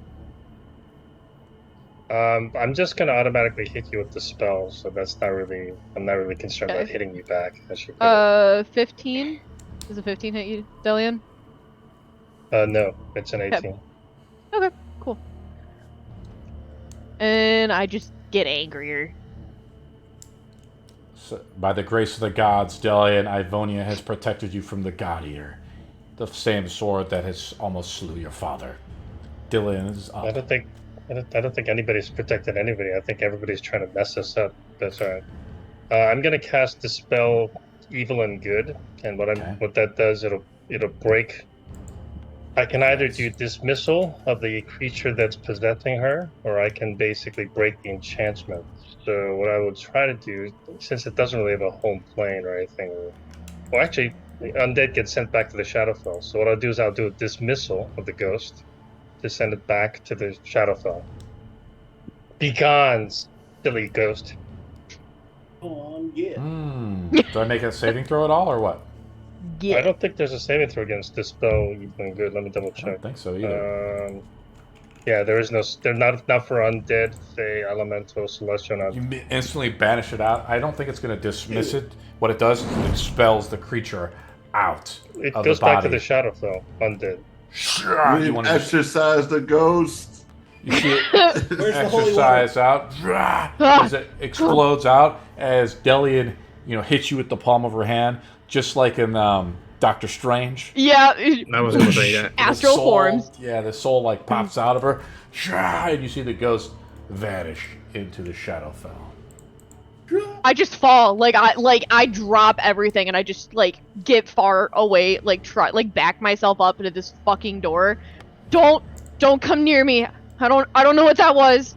I'm just gonna automatically hit you with the spell, so that's not really. I'm not really concerned about Okay. hitting you back. I should put 15. Does a 15 hit you, Delian? no, it's an 18. Okay, cool. And I just get angrier. So, by the grace of the gods, Delia and Ivonia has protected you from the God Eater, the same sword that has almost slew your father. Dylan is I up. don't think anybody's protected anybody. I think everybody's trying to mess us up. That's all right. I'm gonna cast Dispel Evil and Good, and Okay. what that does, it'll break. I can either Yes. do dismissal of the creature that's possessing her, or I can basically break the enchantment. So what I would try to do, since it doesn't really have a home plane or anything, well, actually, the undead gets sent back to the Shadowfell. So what I'll do is I'll do a dismissal of the ghost to send it back to the Shadowfell. Begone, silly ghost. Go on, get. Do I make a saving throw at all, or what? Yeah. I don't think there's a saving throw against Dispel Evil and Good. Let me double I check. don't think so either. Yeah, there is no. They're not for undead, fey, elemental, celestial. Not. You instantly banish it out. I don't think it's going to dismiss it. What it does is it expels the creature out It of goes the body. back to the Shadowfell, undead. We exercise the ghost. You see it Where's the holy water? exercise out as it explodes out as Delian, hits you with the palm of her hand, just like in Doctor Strange. Yeah. I was gonna say that. The Astral soul- forms. Yeah, the soul pops out of her, and you see the ghost vanish into the Shadowfell. I just fall. I drop everything and I just get far away, back myself up into this fucking door. Don't come near me. I don't know what that was.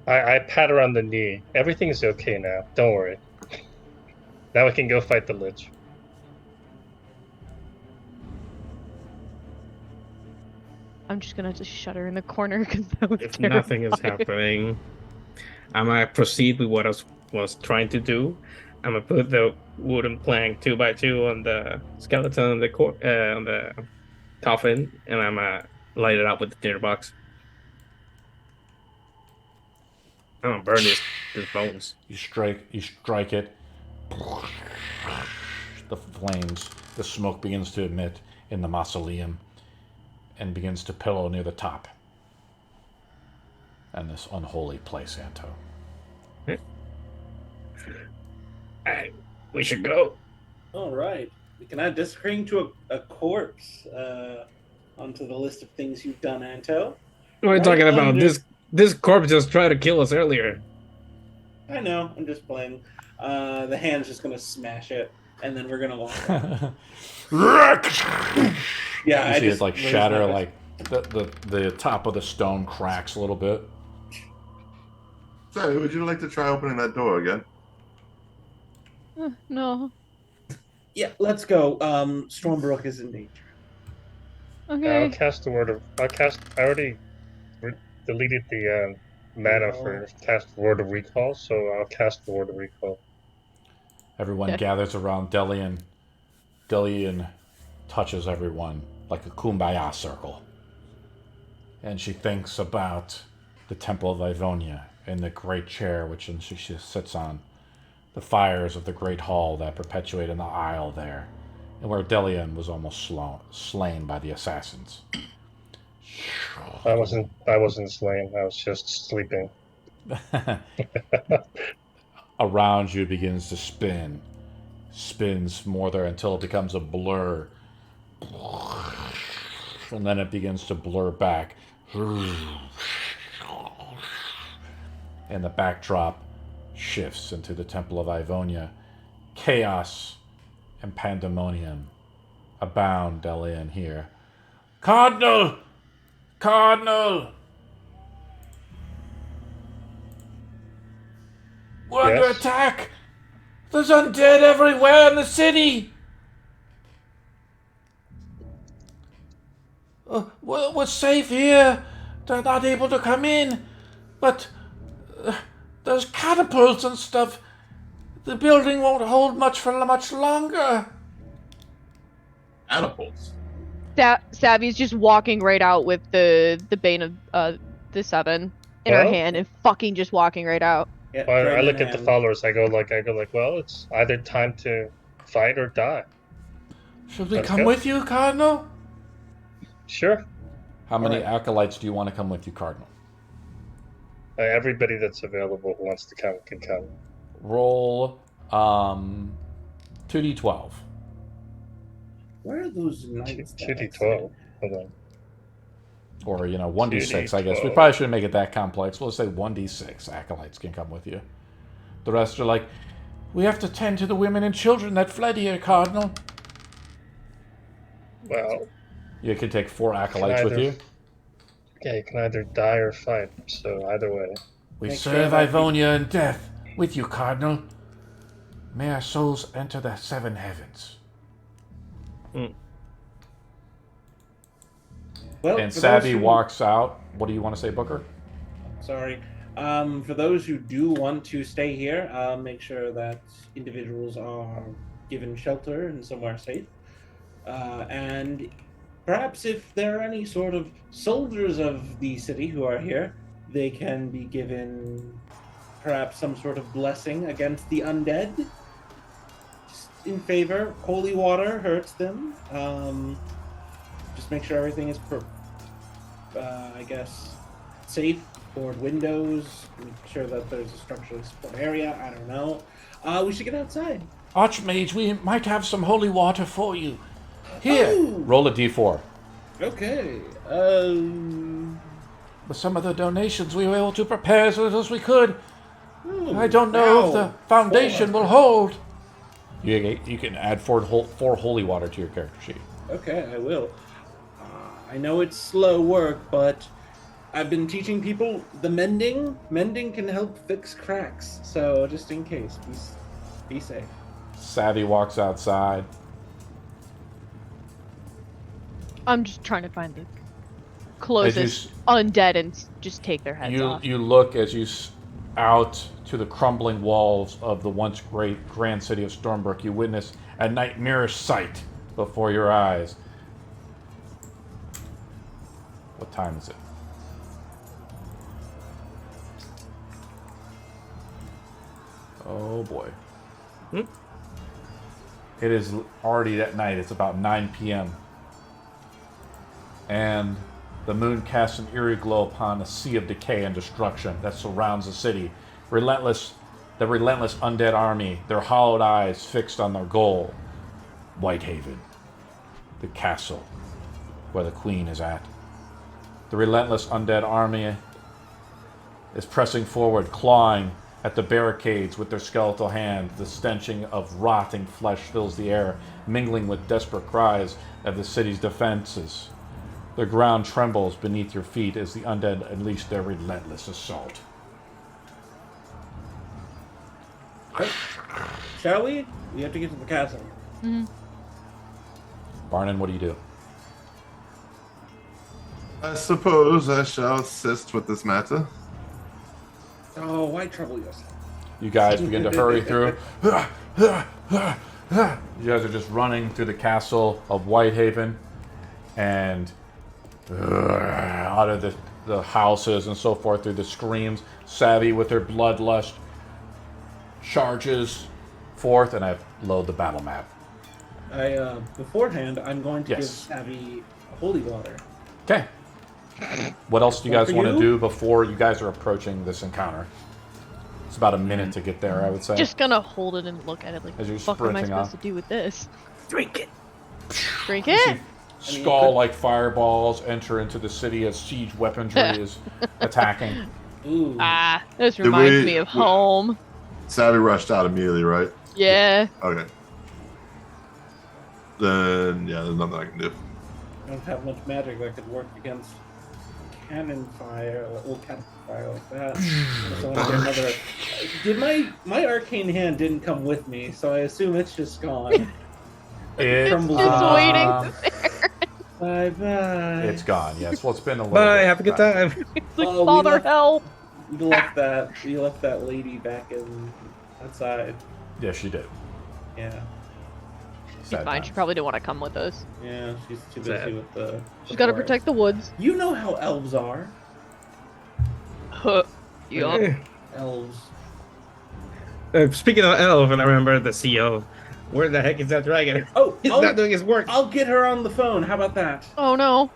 I pat her on the knee. Everything's okay now. Don't worry. Now we can go fight the Lich. I'm just gonna shut her in the corner because that was If terrifying. nothing is happening, I'm gonna proceed with what I was trying to do. I'm gonna put the wooden plank 2x2 on the skeleton on the coffin, and I'm gonna light it up with the tinder box. I'm gonna burn his bones. You strike it. The flames, the smoke begins to emit in the mausoleum and begins to pillow near the top. And this unholy place, Anto. We should go. All right. We can add desecrating to a corpse onto the list of things you've done, Anto. What are you talking about? This corpse just tried to kill us earlier. I know. I'm just playing. The hand's just going to smash it, and then we're going to walk out. Yeah, You I see just it shatter, the top of the stone cracks a little bit. So, would you like to try opening that door again? No. Yeah, let's go. Stormbrook is in danger. Okay. I'll cast the word of. I already deleted the mana for cast word of recall, so I'll cast the word of recall. Everyone gathers around Delian. Delian touches everyone like a kumbaya circle. And she thinks about the Temple of Livonia and the great chair which she sits on. The fires of the great hall that perpetuate in the aisle there, and where Delian was almost slain by the assassins. I wasn't slain. I was just sleeping. Around you begins to spins more there until it becomes a blur, and then it begins to blur back, and the backdrop shifts into the Temple of Ivonia. Chaos and pandemonium abound, Delian, here. Cardinal! We're under Yes? attack! There's undead everywhere in the city! We're safe here. They're not able to come in. But there's catapults and stuff. The building won't hold much for much longer. Catapults. Savvy's just walking right out with the Bane of the Seven in her Well? hand and fucking just walking right out. Yeah, I look Dragon at the hand. followers. I go like, well, it's either time to fight or die. Should we Let's come go. with you, Cardinal? Sure. How many Alright. acolytes do you want to come with you, Cardinal? Everybody that's available who wants to come can come. Roll 2d12. Where are those knights? 2d12. Hold on. Or, 1d6, I guess. We 2d12. probably shouldn't make it that complex. We'll say 1d6 acolytes can come with you. The rest are like, we have to tend to the women and children that fled here, Cardinal. Well, You can take 4 acolytes with you. yeah, you can either die or fight, so either way. We Make serve sure that Ivonia and death with you, Cardinal. May our souls enter the 7 heavens. Well, And for Savvy those who- walks out. What do you want to say, Booker? Sorry. For those who do want to stay here, make sure that individuals are given shelter and somewhere safe. And perhaps if there are any sort of soldiers of the city who are here, they can be given perhaps some sort of blessing against the undead. Just in favor. Holy water hurts them. Just make sure everything is, I guess, safe. Board windows, make sure that there's a structurally support area. I don't know. We should get outside. Archmage, we might have some holy water for you. Here, Oh! roll a d4. Okay. With some of the donations, we were able to prepare as little as we could. Ooh, I don't know if wow. the foundation 4. will hold. You can add 4 holy water to your character sheet. Okay, I will. I know it's slow work, but I've been teaching people the mending. Mending can help fix cracks. So just in case, be safe. Savvy walks outside. I'm just trying to find the As closest undead and just take their heads off. you look as you out to the crumbling walls of the once great grand city of Stormbrook. You witness a nightmarish sight before your eyes. What time is it? Oh boy. It is already at night. It's about 9 p.m. And the moon casts an eerie glow upon a sea of decay and destruction that surrounds the city. The relentless undead army, their hollowed eyes fixed on their goal, Whitehaven, the castle where the queen is at. The relentless undead army is pressing forward, clawing at the barricades with their skeletal hands. The stenching of rotting flesh fills the air, mingling with desperate cries of the city's defenses. The ground trembles beneath your feet as the undead unleash their relentless assault. Shall we? We have to get to the castle. Barnon, what do you do? I suppose I shall assist with this matter. Oh, why trouble yourself? You guys begin to hurry through. You guys are just running through the castle of Whitehaven and out of the houses and so forth through the screams. Savvy with her bloodlust charges forth, and I've loaded the battle map. Beforehand, I'm going to give Yes. Savvy holy water. Okay. What else do you guys For want to you? do before you guys are approaching this encounter? It's about a minute to get there, I would say. Just gonna hold it and look at it like, As you're what the fuck am I sprinting supposed off. to do with this? Drink it. Drink it? Skull-like fireballs enter into the city as siege weaponry is attacking. Ooh. Ah, this reminds we- me of home. Savvy rushed out immediately, right? Yeah. Okay. Then, yeah, there's nothing I can do. I don't have much magic that could work against cannon fire, cannon fire like that. So I want to get another. Did my arcane hand didn't come with me, so I assume it's just gone. It's Crumbles Just down. waiting. Bye bye. It's gone. Yes. Well, it's been a little. Bye. bit. Have a good time. It's like, Oh, we Father, left- help! You left that lady back in outside. Yes, she did. Yeah. She's Sad fine. times. She probably didn't want to come with us. Yeah, she's too busy Sad. with the. She's got to forest. protect the woods. You know how elves are. Yup. Elves. Speaking of elf, and I remember the CEO. Where the heck is that dragon? Oh, He's not doing his work. I'll get her on the phone. How about that? Oh no.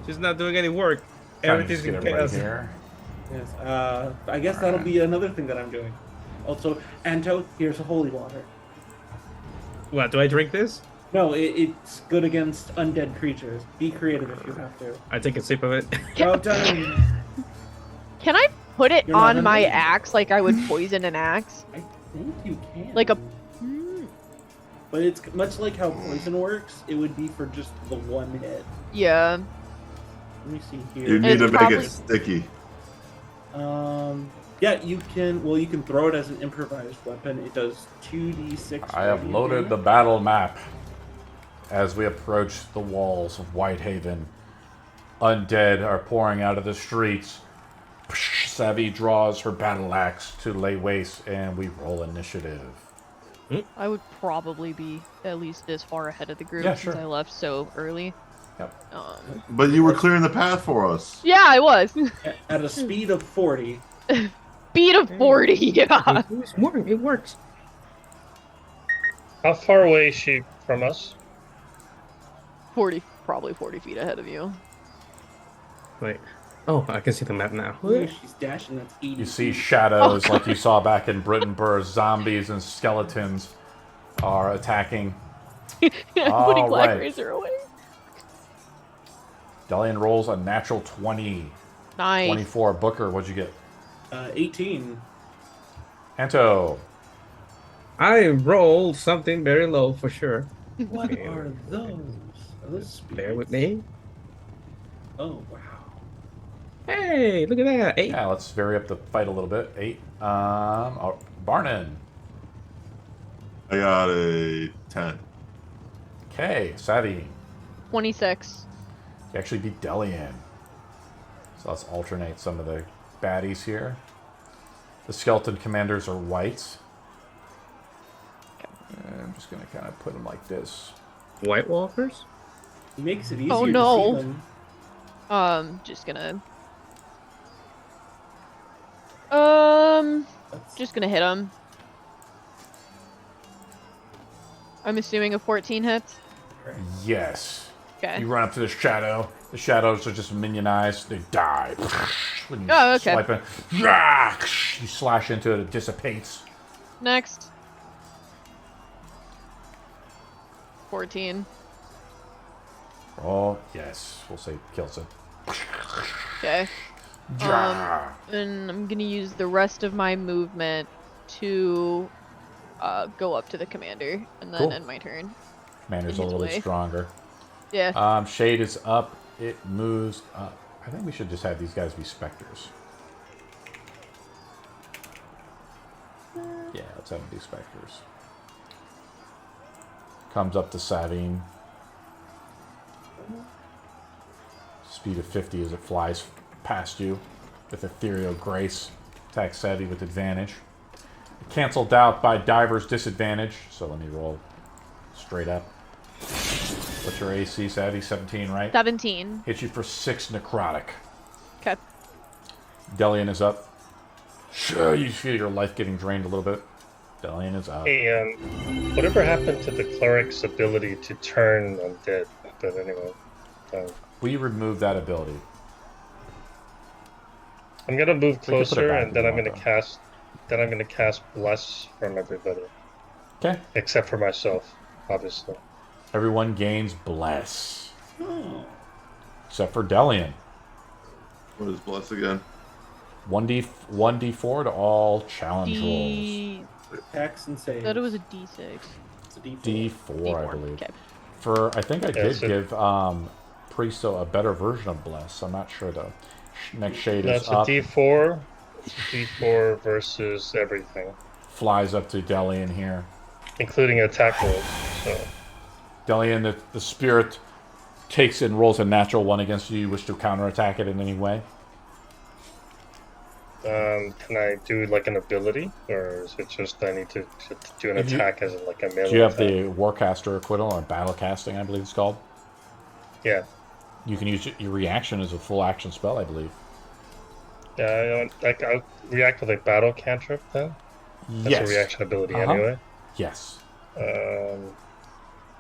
She's not doing any work. Trying to just Everything's get in everybody chaos. here. Yes. I guess that'll be another thing that I'm doing. Also, Anto, here's a holy water. What, do I drink this? No, it's good against undead creatures. Be creative if you have to. I take a sip of it. Well done. Can I put it You're not on my undead. axe like I would poison an axe? I think you can. Like a. But it's much like how poison works. It would be for just the one hit. Yeah. Let me see here. You need It's to make probably- it sticky. Yeah, you can. Well, you can throw it as an improvised weapon. It does 2d6. I have loaded the battle map. As we approach the walls of Whitehaven, undead are pouring out of the streets. Savvy draws her battle axe to lay waste, and we roll initiative. I would probably be at least this far ahead of the group Yeah, since sure. I left so early. Yep. But you were clearing the path for us. Yeah, I was. At a speed of 40. Speed of 40, yeah. It works. How far away is she from us? 40, probably 40 feet ahead of you. Wait. Oh, I can see the map now. Ooh, she's dashing. That's 80. You see shadows like you saw back in Britain Burr. Zombies and skeletons are attacking. Putting All Black right. Razor away. Delian rolls a natural 20. Nice. 24. Booker, what'd you get? 18. Anto. I rolled something very low for sure. What Okay. are those? Are those Bear with spirits? me. Oh, wow. Hey, look at that. 8. Yeah, let's vary up the fight a little bit. 8. Barnon. I got a 10. Okay, Savvy. 26. You actually beat Delian. So let's alternate some of the baddies here. The skeleton commanders are white. And I'm just going to kind of put them like this. White Walkers? He makes it easier Oh, to no. see them. Just gonna. That's- Just gonna hit him. I'm assuming a 14 hits. Yes. Okay. You run up to the shadow. The shadows are just minionized. They die. When you Oh, okay. swipe it, you slash into it, it dissipates. Next. 14. Oh, yes. We'll say kills it. Okay. And I'm gonna use the rest of my movement to go up to the commander and then Cool. end my turn. Commander's a in his little bit way. stronger. Yeah. Shade is up. It moves up. I think we should just have these guys be specters. Yeah, let's have them be specters. Comes up to Savine. Speed of 50 as it flies past you with ethereal grace. Attacks Savvy with advantage. Cancelled out by Diver's disadvantage. So let me roll straight up. What's your AC, Savvy? 17, right? 17. Hits you for 6 necrotic. Okay. Delian is up. Sure, you feel your life getting drained a little bit. Delian is up. Hey, whatever happened to the cleric's ability to turn undead? But anyway, We remove that ability. I'm gonna move We can put it closer, back and if then you I'm want, gonna though. cast. Then I'm gonna cast bless from everybody, Okay. except for myself, obviously. Everyone gains bless. Oh. Except for Delian. What is bless again? 1d4 to all challenge rolls. D. Attacks and saves. I thought it was a D6. It's a D4. D4, I D4. believe. Okay. For I think I did so- give Priest a better version of bless. I'm not sure though. Next shade No, is it's a up. D4. D4 versus everything, Flies up to Delian here. including attack rolls. So Delian, the spirit takes it and rolls a natural one against you. You wish to counterattack it in any way? can I do like an ability, or is it just I need to do an If you- attack as in like a melee? Do you have attack? the Warcaster equivalent, or battle casting, I believe it's called? Yeah. You can use your reaction as a full action spell, I believe. Yeah, I'll react with a battle cantrip then. That's Yes. a reaction ability Uh-huh. anyway. Yes. Um,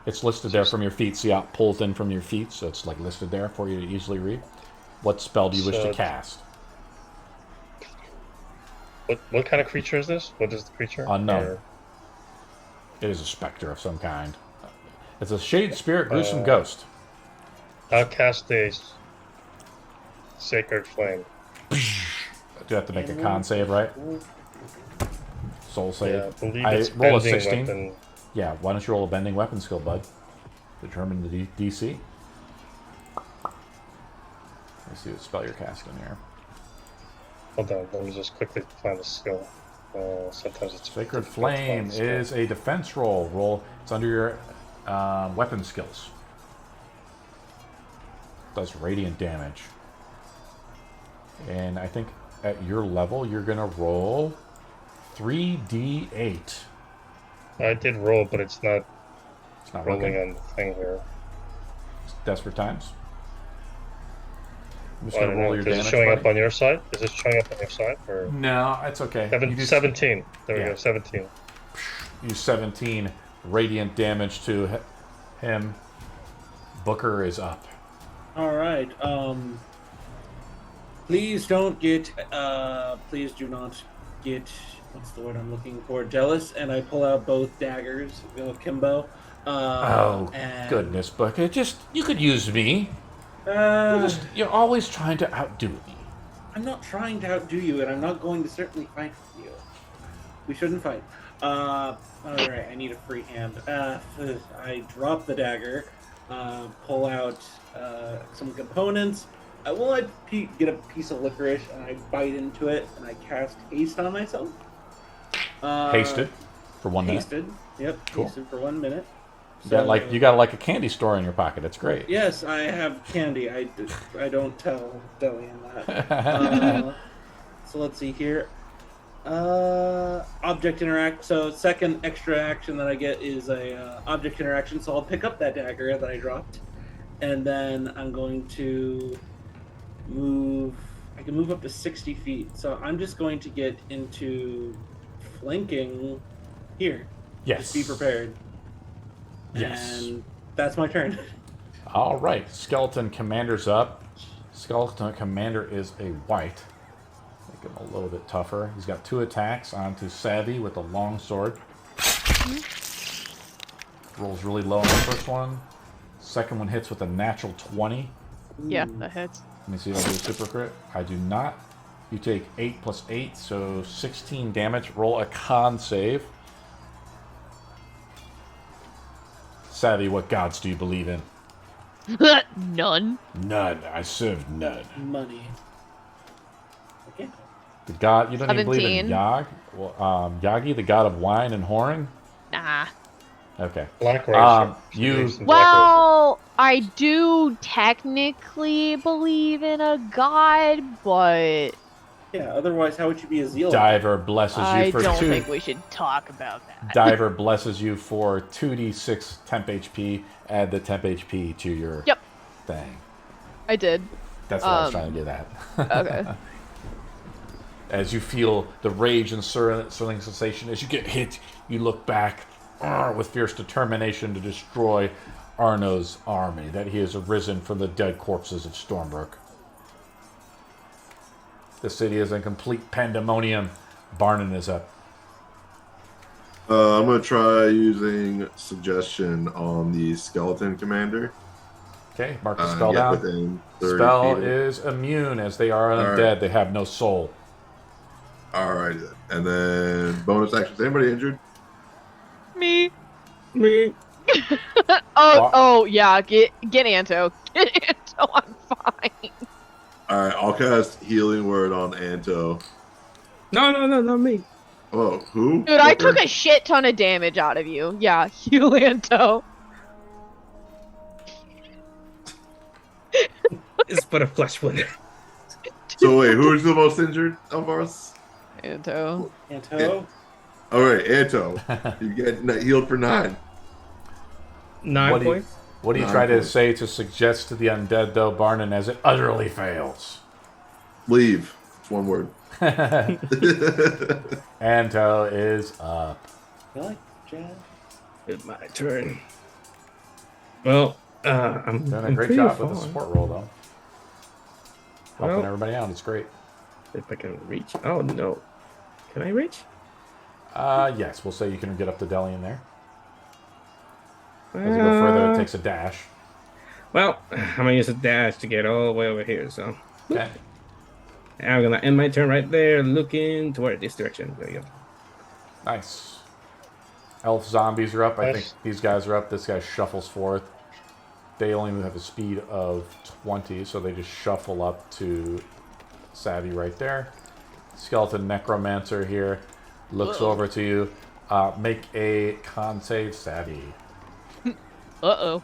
It's listed there from your feet. See how it pulls in from your feet, so it's like listed there for you to easily read. What spell do you wish to So- cast? what kind of creature is this? What is the creature? Unknown. Or- It is a specter of some kind. It's a shade spirit, gruesome ghost. I'll cast a sacred flame. do have to make a con save, right? Soul save. Yeah, I believe I it's roll a bending 16. weapon. Yeah, why don't you roll a bending weapon skill, bud? Determine the DC. Let's see what spell you're casting here. Hold on, let me just quickly find the skill. Sometimes it's Sacred difficult to Flame find the skill. is a defense roll. It's under your weapon skills. Does radiant damage. And I think at your level, you're going to roll 3d8. I did roll, but it's not It's not rolling working. on the thing here. Desperate times. I'm just I going to don't roll know. your Is it damage. showing up buddy. on your side? Is it showing up on your side? Or No, it's okay. You do 17. There we yeah. go, 17. use 17 radiant damage to him. Booker is up. All right. Please don't get. Please do not get. What's the word I'm looking for? Jealous. And I pull out both daggers, Kimbo. And, Goodness, Booker. You could use me. You're always trying to outdo me. I'm not trying to outdo you, and I'm not going to certainly fight with you. We shouldn't fight. All right. I need a free hand. I drop the dagger. Pull out some components. I get a piece of licorice and I bite into it and I cast haste on myself. Hasted for 1 minute. Hasted. Yep. Cool. Hasted for 1 minute. You got like a candy store in your pocket. It's great. Yes, I have candy. I don't tell Delian that. So let's see here. Object interact. So second extra action that I get is a object interaction. So I'll pick up that dagger that I dropped, and then I'm going to move. I can move up to 60 feet. So I'm just going to get into flanking here. Yes. Just be prepared. Yes. And that's my turn. All right. Skeleton Commander's up. Skeleton Commander is a white. Make him a little bit tougher. He's got 2 attacks onto Savvy with a long sword. Rolls really low on the first one. Second one hits with a natural 20. Yeah, that hits. Let me see if I do a super crit. I do not. You take 8 plus 8, so 16 damage. Roll a con save. Savvy, what gods do you believe in? None. None. I serve none. Money. Okay. The god, you don't even believe in 17. Yag? Well, Yagi, the god of wine and whoring? Nah. Okay. Black Razor. you- Well, I do technically believe in a god, but Yeah, otherwise, how would you be a zealot? Diver blesses you I for don't 2. think we should talk about that. Diver blesses you for 2d6 temp HP. Add the temp HP to your Yep. thing. I did. That's what I was trying to get at. Okay. As you feel the rage and swirling sensation, as you get hit, you look back with fierce determination to destroy Arno's army, that he has arisen from the dead corpses of Stormbrook. The city is in complete pandemonium. Barnon is up. I'm going to try using suggestion on the skeleton commander. Okay, mark the spell Get down. within 30 Spell feet. is immune, as they are All undead. right. They have no soul. All right. And then bonus action. Is anybody injured? Me. Me. Oh, yeah. Get Anto. Get Anto. I'm fine. All right. I'll cast healing word on Anto. No, not me. Oh, who? Dude, I Booker? took a shit ton of damage out of you. Yeah, heal Anto. It's but a flesh wound. So wait, who's the most injured of us? Anto. Anto? All right, Anto. You get healed for 9. 9 What do you- points. What do you Nah, try to cool. say to suggest to the undead, though, Barnon, as it utterly fails? Leave. It's one word. Anto is up. You like jazz? It's my turn. Well, I'm Doing a I'm great pretty job with the far. support roll, though. Helping Well- everybody out. It's great. If I can reach. Oh no, can I reach? Yes, we'll say you can get up to Delian there. As you go further, it takes a dash. Well, I'm gonna use a dash to get all the way over here. So Okay. I'm gonna end my turn right there, looking toward this direction. There you go. Nice. Elf zombies are up. I think Nice. these guys are up. This guy shuffles forth. They only have a speed of 20, so they just shuffle up to Savvy right there. Skeleton Necromancer here looks over to you. Make a con save, Savvy. Uh-oh.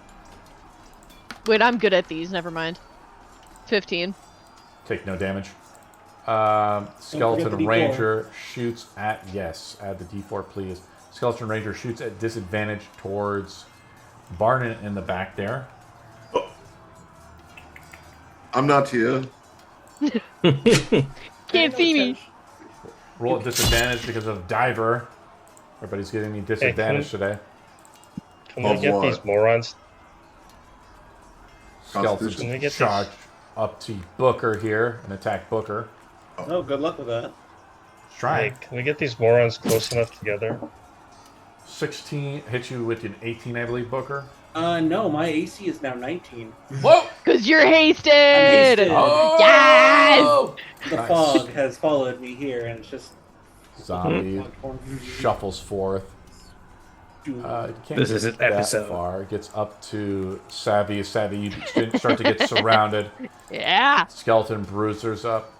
Wait, I'm good at these. Never mind. 15. Take no damage. forget Skeleton the D4. Ranger shoots at... Yes, add the D4, please. Skeleton Ranger shoots at disadvantage towards Barnett in the back there. I'm not here. Can't see me. Roll at disadvantage because of Diver. Everybody's giving me disadvantage today. Can we get what? these morons? Skeletons Can we get charge up to Booker here and attack Booker. Oh, good luck with that. Try. Hey, can we get these morons close enough together? 16 hit you with an 18, I believe, Booker. No, my AC is now 19. Whoa! Because you're hasted! hasted. Oh! Yes! The Nice. fog has followed me here, and it's just Zombie shuffles forth. You can't This get is an that episode. far. It gets up to Savvy. Savvy, you start to get surrounded. Yeah! Skeleton Bruiser's up.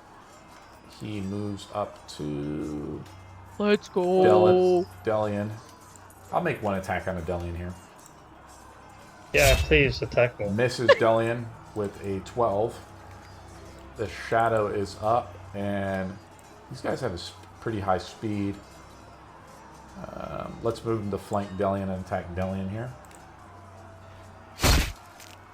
He moves up to Let's go! Delian. I'll make one attack on a Delian here. Yeah, please attack me. Misses Delian with a 12. The shadow is up, and these guys have a pretty high speed. Let's move them to flank Delian and attack Delian here.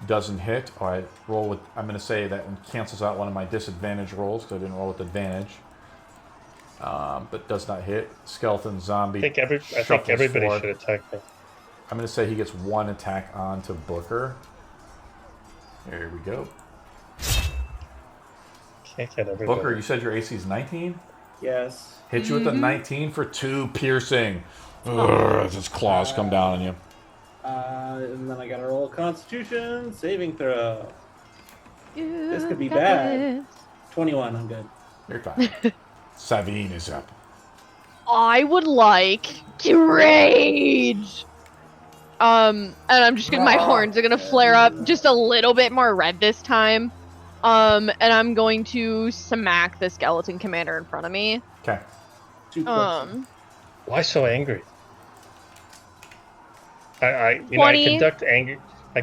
Doesn't hit. All right, roll with. I'm going to say that one cancels out one of my disadvantage rolls because I didn't roll with advantage. But does not hit. Skeleton Zombie. I think shuffles everybody forward. should attack me. I'm going to say he gets one attack onto Booker. There we go. Can't get everybody. Booker, you said your AC is 19? yes. Hit you with a 19 for 2 piercing. Ugh, as his claws come down on you. And then I gotta roll a Constitution saving throw. This could be bad. 21, I'm good. You're fine. Savine is up. I would like to rage! And I'm just gonna, my horns are gonna flare up just a little bit more red this time. And I'm going to smack the skeleton commander in front of me. Okay. Why so angry? I 20.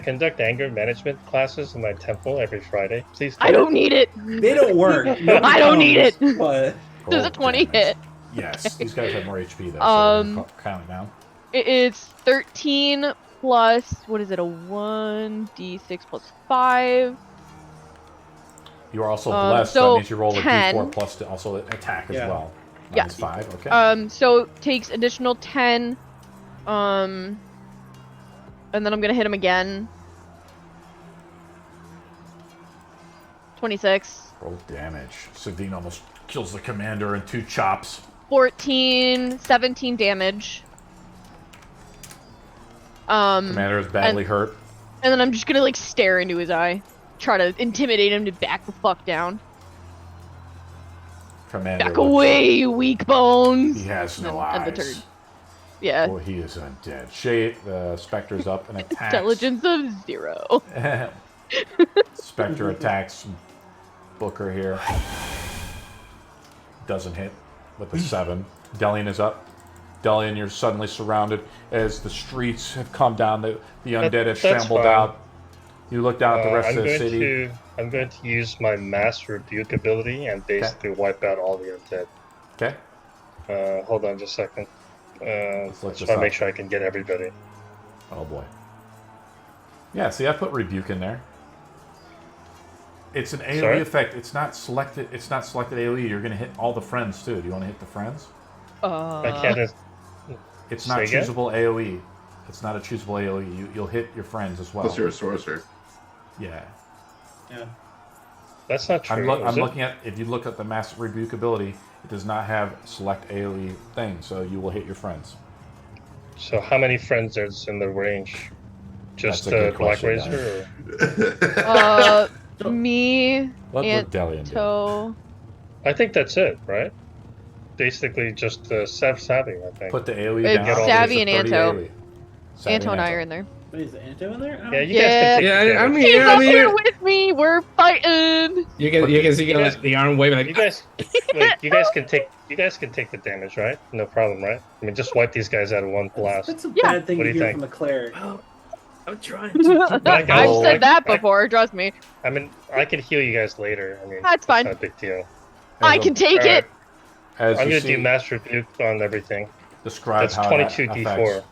conduct anger management classes in my temple every Friday. Please. I don't need it! They don't work. I don't need it! But Does a 20 hit? Yes. These guys have more HP though, so we're gonna count it down. It's 13 plus, what is it, a 1d6 plus 5. You are also Um, blessed, so that means you roll a 10. d4 plus to also attack as Yeah. well. Yeah. Minus 5, okay. So takes additional 10. And then I'm gonna hit him again. 26. Roll damage. Savine almost kills the commander in 2 chops. 14, 17 damage. Commander is badly hurt. And then I'm just gonna like stare into his eye. Try to intimidate him to back the fuck down. Commander Back looks- away, you weak bones! He has no And the eyes. turn. Yeah. Oh, he is undead. Shade, the Spectre's up and attacks. Intelligence of 0. Spectre attacks Booker here. Doesn't hit with a 7. Delian is up. Delian, you're suddenly surrounded as the streets have come down. The undead have That's shambled fine. out. You look down at the rest of the city. I'm going to use my mass rebuke ability and basically wipe out all the undead. Okay. Hold on just a second. Let's look Just this want to up. make sure I can get everybody. Oh boy. Yeah, see, I put rebuke in there. It's an AoE Sorry? effect. It's not selected. It's not selected AoE. You're gonna hit all the friends too. Do you want to hit the friends? I can't. It's not Say again? choosable AoE. It's not a choosable AoE. You'll hit your friends as well. Plus, you're a sorcerer. Yeah. yeah. That's not true. I'm is it? looking at. If you look at the mass rebuke ability, it does not have select AoE thing, so you will hit your friends. So how many friends there's in the range? Just That's a good Black question, Razor? Or... Me, What would Delian do? Anto, I think that's it, right? Basically, just savvy. I think. Put the AoE It's down. Savvy There's a and 30 Anto. AoE. Savvy Anto and I are in there. Wait, is Anto in there? Yeah, you Yeah. guys can take the Yeah, I damage. mean, He's yeah, up here with me. We're fighting. you can see you guys- like, the arm waving like You guys, wait. You guys can take the damage, right? No problem, right? I mean, just wipe these guys out in one blast. That's a Yeah. bad thing What to do you hear think? from a cleric. Oh, I'm trying to. Like, I've oh, said that I- before. Trust me. I mean, I can heal you guys later. I mean, That's fine. not a big deal. I can take Alright. it. As I'm you gonna see, do Master Rebuke on everything. describe That's how 22 that D4. affects.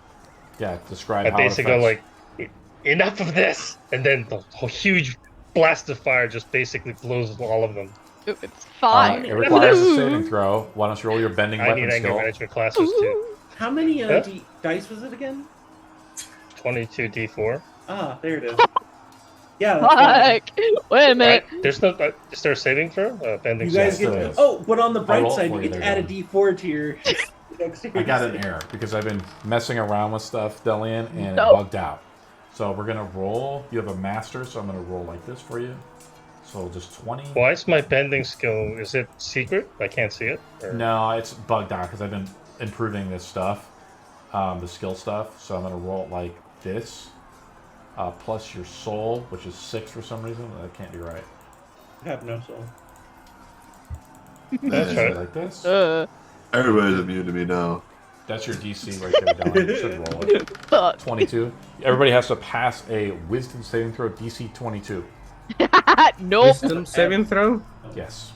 Yeah, describe I how it basically go affects. like, enough of this, and then the whole huge blast of fire just basically blows all of them. Ooh, it's fine. It requires a saving throw. Why don't you roll your bending I weapon need anger skill? management classes too. How many Huh? dice was it again? 22 D4. Ah, there it is. Yeah, that's fine. Fuck. Wait a minute. Right? There's no. Is there a saving throw? Bending. You guys Yes, get. there is. Oh, but on the I'll bright roll side, for you you get to there, add a Dylan. D4 to your dexterity. I got an error because I've been messing around with stuff, Delian, and it No. bugged out. So we're gonna roll. You have a master, so I'm gonna roll like this for you. So just 20. Why is my bending skill? Is it secret? I can't see it. Or- No, it's bugged out because I've been improving this stuff, the skill stuff. So I'm gonna roll it like this, plus your soul, which is 6 for some reason. I can't do right. I have no soul. That's So right. like this. Everybody's immune to me now. That's your DC right there, Dylan. You should roll it. Fuck. 22. Everybody has to pass a Wisdom saving throw, DC 22. Nope. Wisdom saving throw. Yes.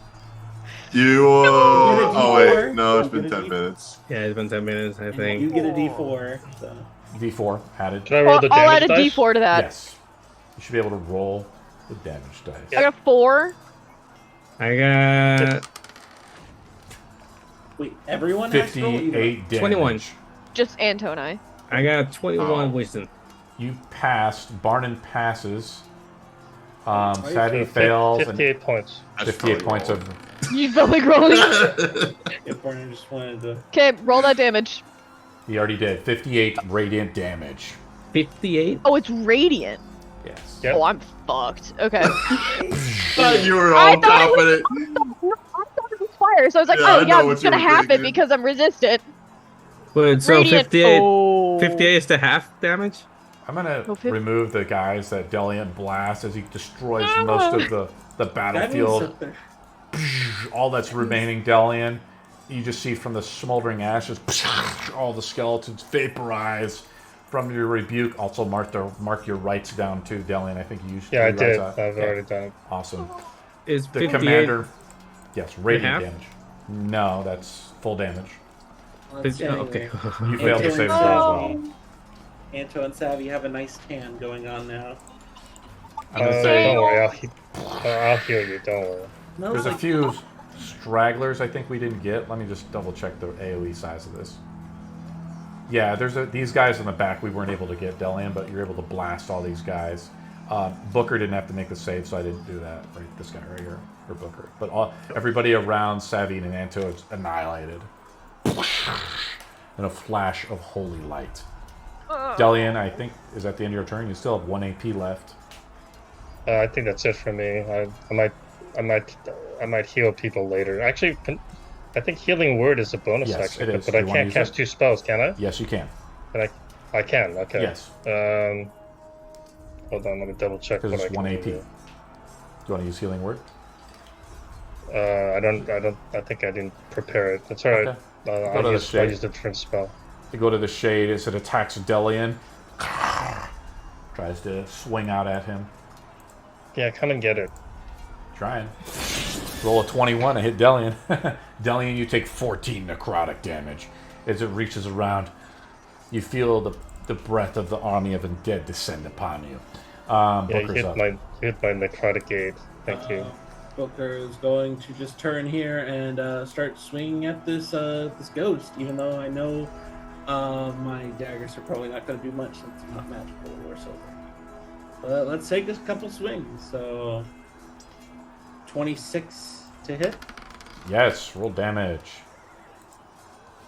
You. No! Oh wait, no, it's You been get a 10 D4. minutes. Yeah, it's been 10 minutes, I And think. you get a D4. So. D4 added. Can I roll the I'll add damage a dice? D4 to that. Yes. You should be able to roll the damage dice. I got a 4. I got Wait, everyone has to roll? Even- 58 damage. 21. Just Anto and I. got 21 Oh. wisdom. You passed. Barnon passes. Oh, Sadie so fails. And 58 points. 58 points of. You felt like rolling. If Barney just wanted to. Okay, roll that damage. He already did. 58 radiant damage. 58. Oh, it's radiant. Yes. Yep. Oh, I'm fucked. Okay. You were I all thought it confident. I thought it was fire, so I was like, Yeah, I oh know yeah, what it's you gonna were happen thinking. because I'm resistant. But so Radiant. 58. Oh. 58 is the half damage. I'm going to Oh, 50. remove the guys that Delian blasts as he destroys most of the That means battlefield. that there- All that's remaining, Delian. You just see from the smoldering ashes, all the skeletons vaporize from your rebuke. Also, mark your rights down too, Delian. I think you used. Yeah, I three rights did. out. I've Okay. already done it. Awesome. Is The 58. commander. Yes, radiant half? damage. No, that's full damage. Let's see, Okay. You failed to Anto save and throw as well. Savvy- Anto and Savvy have a nice tan going on now. I'm gonna say Don't worry, I'll heal you. Don't worry. No, there's a like, few stragglers I think we didn't get. Let me just double check the AoE size of this. Yeah, these guys in the back we weren't able to get, Delian, but you're able to blast all these guys. Booker didn't have to make the save, so I didn't do that. Right, this guy right here, or Booker. But everybody around Savine and Anto is annihilated in a flash of holy light. Delian, I think, is at the end of your turn. You still have 1 AP left. I think that's it for me. I might heal people later. Actually, I think healing word is a bonus Yes, action, it is. but Do I you wanna can't use cast it? 2 spells, can I? Yes, you can. I can. Okay. Yes, Hold on, let me double check because what I it's can 1 AP. Do do. you want to use healing word? I think I didn't prepare it. That's all right. Okay. Go to the I shade. used a different spell. You go to the shade as it attacks Delian. Tries to swing out at him. Yeah, come and get it. Trying. Roll a 21 and hit Delian. Delian, you take 14 necrotic damage. As it reaches around, you feel the breath of the army of undead descend upon you. Yeah, you Booker's hit up. my necrotic aid. Thank you. Booker is going to just turn here and start swinging at this ghost, even though I know my daggers are probably not going to do much since it's not magical or silver. Let's take a couple swings. So 26 to hit. Yes, roll damage.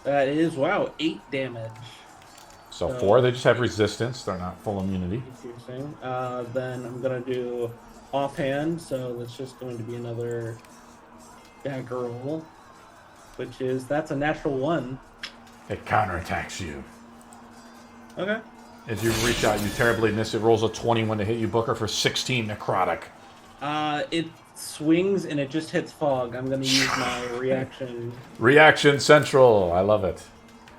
That is, wow, 8 damage. So 4, they just have resistance. They're not full immunity. Interesting. Then I'm going to do offhand, so that's just going to be another dagger roll, that's a natural 1. It counterattacks you. Okay. As you reach out, you terribly miss it. Rolls a 21 to hit you, Booker, for 16 necrotic. It swings and it just hits fog. I'm gonna use my reaction. Reaction Central. I love it.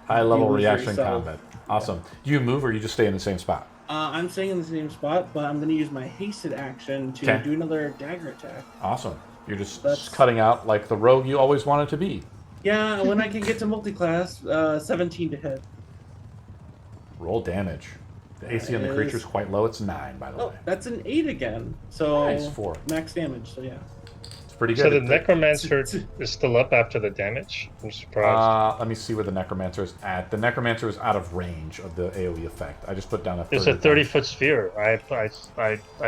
High level lose reaction yourself. combat. Awesome. Do you move or you just stay in the same spot? I'm staying in the same spot, but I'm gonna use my hasted action to Okay. do another dagger attack. Awesome. You're just That's- cutting out like the rogue you always wanted to be. Yeah, when I can get to multi-class, 17 to hit. Roll damage. The AC on the That creature is is- quite low. It's 9, by the Oh, way. that's an 8 again. So Nice, 4. max damage. So yeah. It's pretty So the good. necromancer is still up after the damage. I'm surprised. Let me see where the necromancer is at. The necromancer is out of range of the AoE effect. I just put down a 30. It's a 30-foot sphere. I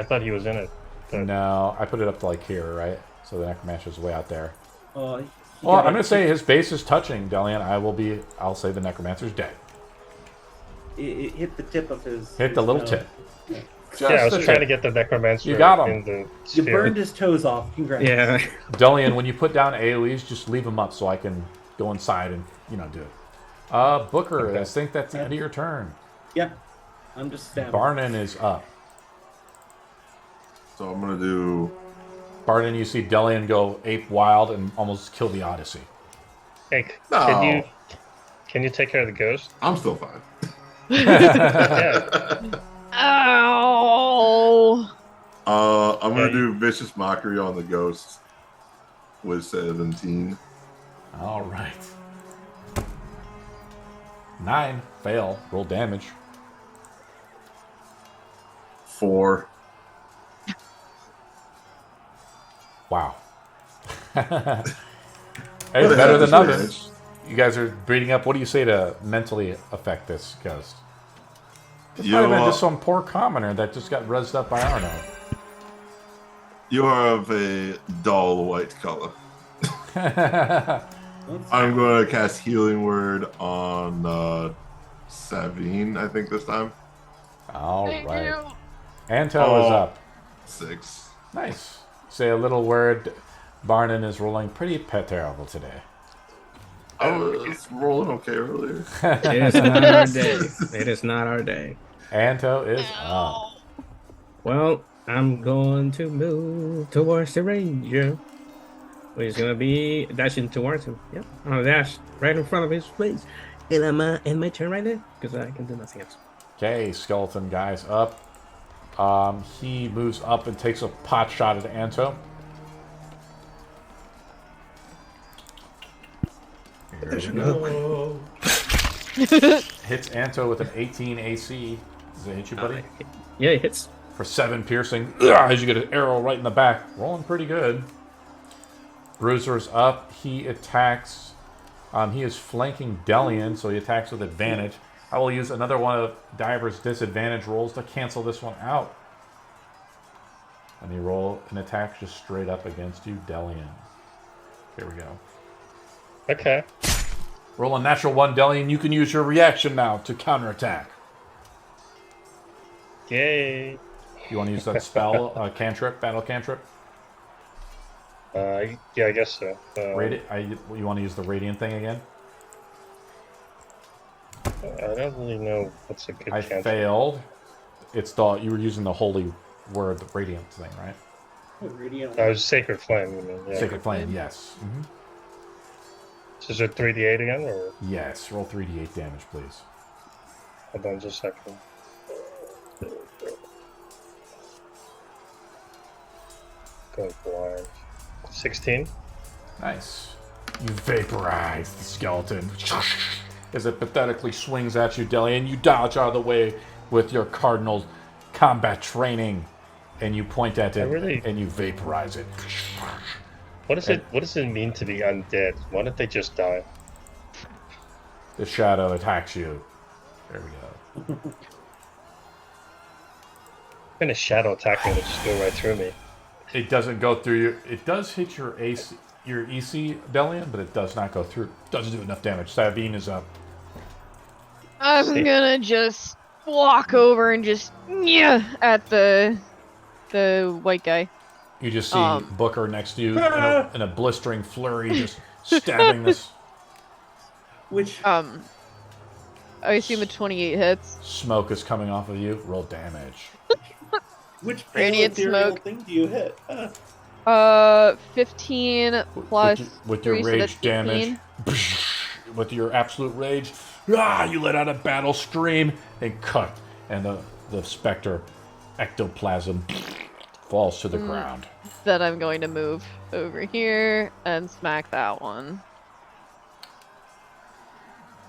thought he was in it. But No, I put it up to like here, right? So the necromancer is way out there. He Well, got I'm a- gonna say his base is touching, Delian. I'll say the necromancer's dead. it hit the tip of his. Hit the his little toe. tip. yeah, I was the trying to tip. get the necromancer You got him. in the You sphere. burned his toes off. Congrats. Yeah. Delian, when you put down AoEs, just leave them up so I can go inside and do it. Booker, Okay. I think that's the end of your turn. Yeah. I'm just stabbing. Barnon is up. So I'm gonna do. Barnon, you see Delian go ape wild and almost kill the Odyssey. Hey, No. can you take care of the ghost? I'm still fine. Yeah. Ow! I'm gonna Yeah, do vicious mockery on the ghost with 17. All right. 9, fail. Roll damage. 4. Wow. Hey, better than nothing. You guys are beating up. What do you say to mentally affect this ghost? It's You, might have been just some poor commoner that just got rezzed up by Arno. you are of a dull white color. That's- I'm going to cast Healing Word on Savine, I think, this time. All Thank right. you. Anto is Oh. up. 6. Nice. Say a little word. Barnon is rolling pretty terrible today. I was rolling okay earlier. It is not our day. It is not our day. Anto is up. Well, I'm going to move towards the ranger. He's gonna be dashing towards him. Yep, I'm gonna dash right in front of his face. And I'm in my turn right there because I can do nothing else. Okay, skeleton guy's up. He moves up and takes a pot shot at Anto. Here we go. Hits Anto with an 18 AC. Does it hit you, buddy? Yeah, it hits. For 7 piercing. As you get an arrow right in the back. Rolling pretty good. Bruiser's up. He attacks. He is flanking Delian, so he attacks with advantage. I will use another one of Diver's disadvantage rolls to cancel this one out. And you roll an attack just straight up against you, Delian. Here we go. Okay. Roll a natural 1, Delian. You can use your reaction now to counterattack. Yay. You want to use that spell, cantrip, battle cantrip? Yeah, I guess so. You want to use the radiant thing again? I don't really know what's a good I cantrip. failed. You were using the holy word, the radiant thing, right? Radiant. Oh, Sacred Flame, you mean? Yeah. Sacred flame, yes. So is it 3d8 again, or Yes. Roll 3d8 damage, please. hold on just a second? Go blind. 16. Nice. You vaporize the skeleton as it pathetically swings at you, Delian. You dodge out of the way with your cardinal combat training, and you point at it and you vaporize it. What does it mean to be undead? Why don't they just die? The shadow attacks you. There we go. Been a shadow attack me to just go right through me. It doesn't go through you. It does hit your AC, your EC, Delian, but it does not go through. Doesn't do enough damage. Sabine is up. I'm gonna just walk over and just at the white guy. You just see Booker next to you in a blistering flurry, just stabbing this. Which I assume a 28 hits. Smoke is coming off of you. Roll damage. which Radiant ethereal smoke. thing do you hit? 15 plus with your 3, so rage that's 18. damage. With your absolute rage, you let out a battle scream and cut, and the specter ectoplasm falls to the ground. Then I'm going to move over here and smack that one.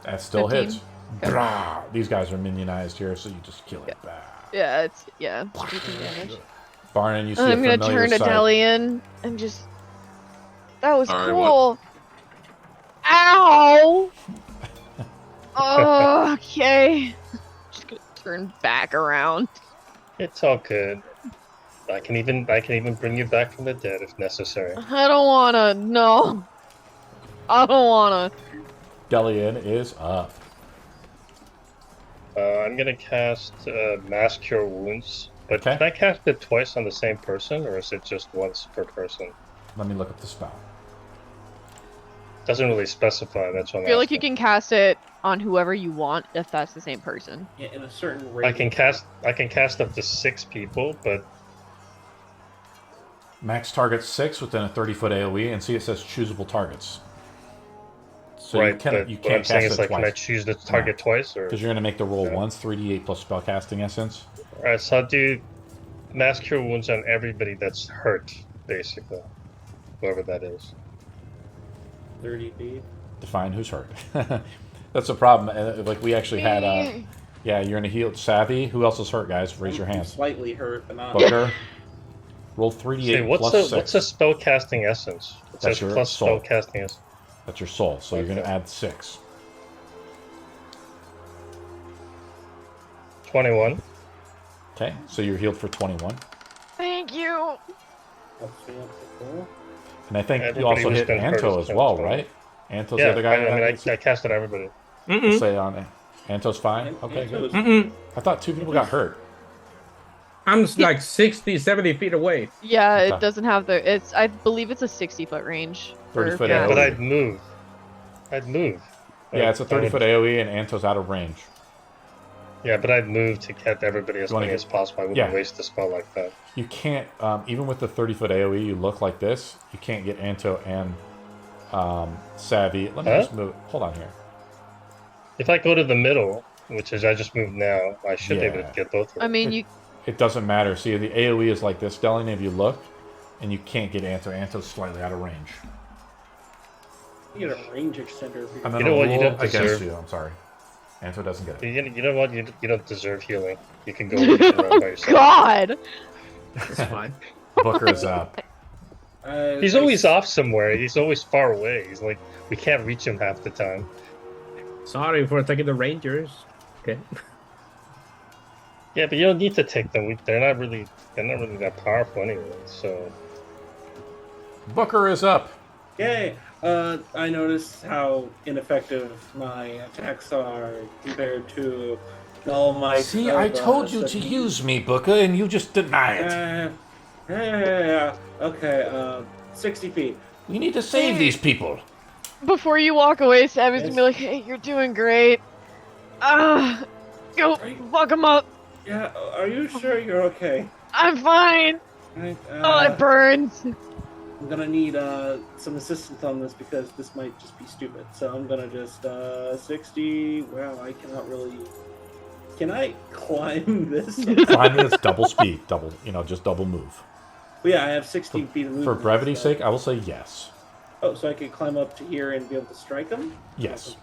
That still 15. hits. Brah. These guys are minionized here, so you just kill it. Yeah, it's 18 damage. Barnon, you see I'm a gonna familiar turn to sight. Delian and just. That was All right, cool. Ow! Oh, okay. Just gonna turn back around. It's all good. I can even bring you back from the dead if necessary. I don't wanna. No. I don't wanna. Delian is up. I'm gonna cast Mass Cure Wounds, but Okay. can I cast it twice on the same person, or is it just once per person? Let me look up the spell. Doesn't really specify. That's what I I'm feel like you asking. can cast it on whoever you want if that's the same person. Yeah, in a certain I rate. can cast up to 6 people, but Max target 6 within a 30-foot AoE, and see it says choosable targets. So right. you can't But what I'm cast saying it is, like, twice. can I choose the target twice, or? Because you're going to make the roll Yeah. once, 3d8 plus spellcasting essence. Alright, so I'll do Mass Cure Wounds on everybody that's hurt, basically, whoever that is. 30 feet. Define who's hurt. That's a problem. Like, we actually had... yeah, you're in a healed Savvy. Who else is hurt, guys? Raise your I'm hands. slightly hurt, but not. Booker. Roll 3d8 Say, plus 6. what's a spellcasting essence? It That's says your plus soul. spellcasting essence. That's your soul, so you're going to Okay. add 6. 21. Okay, so you're healed for 21. Thank you. Helps me up to full. And I think you Everybody also who's hit been hurt Anto is as well, 21. right? Anto's Yeah, the other guy. I casted everybody. Mm-mm. Say on it. Anto's fine? Okay, good. Mm-mm. I thought 2 people got hurt. I'm like 60, 70 feet away. Yeah, Okay. it doesn't have the. It's. I believe it's a 60-foot range. 30 foot Yeah, AoE. but I'd move. Yeah, it's a I would- 30-foot AoE, and Anto's out of range. Yeah, but I'd move to get everybody as You wanna many get- as possible. I wouldn't Yeah. waste a spell like that. You can't, even with the 30-foot AoE, you look like this. You can't get Anto and Savvy. Let me Huh? just move. Hold on here. If I go to the middle, which is I just moved now, I should be able Yeah. to get both of them. I mean, you. It doesn't matter. See, the AoE is like this, Delian, if you look, and you can't get Anto. Anto's slightly out of range. You get a range extender. For I'm your going know to what? You rule don't against deserve- you. I'm sorry. Anto doesn't get it. You know what? You don't deserve healing. You can go and run by yourself. God. That's fine. Booker is up. He's always off somewhere. He's always far away. He's like, we can't reach him half the time. Sorry for taking the Rangers. Okay. Yeah, but you don't need to take them. They're not really that powerful anyway. So Booker is up. Yay! I noticed how ineffective my attacks are compared to all my. See, I told you to such- use me, Booker, and you just deny it. Yeah. Okay. 60 feet. We need to save these people. Before you walk away, Sammy's gonna be like, "Hey, you're doing great. Go fuck him up. Yeah. Are you sure you're okay? I'm fine. Right, Oh, it burns." I'm gonna need some assistance on this because this might just be stupid. So I'm gonna just 60. Wow, I cannot really. Can I climb this? Climbing is double speed, just double move. Well, yeah, I have 16 feet of movement. For brevity's so- sake, I will say yes. Oh, so I could climb up to here and be able to strike him? Yes.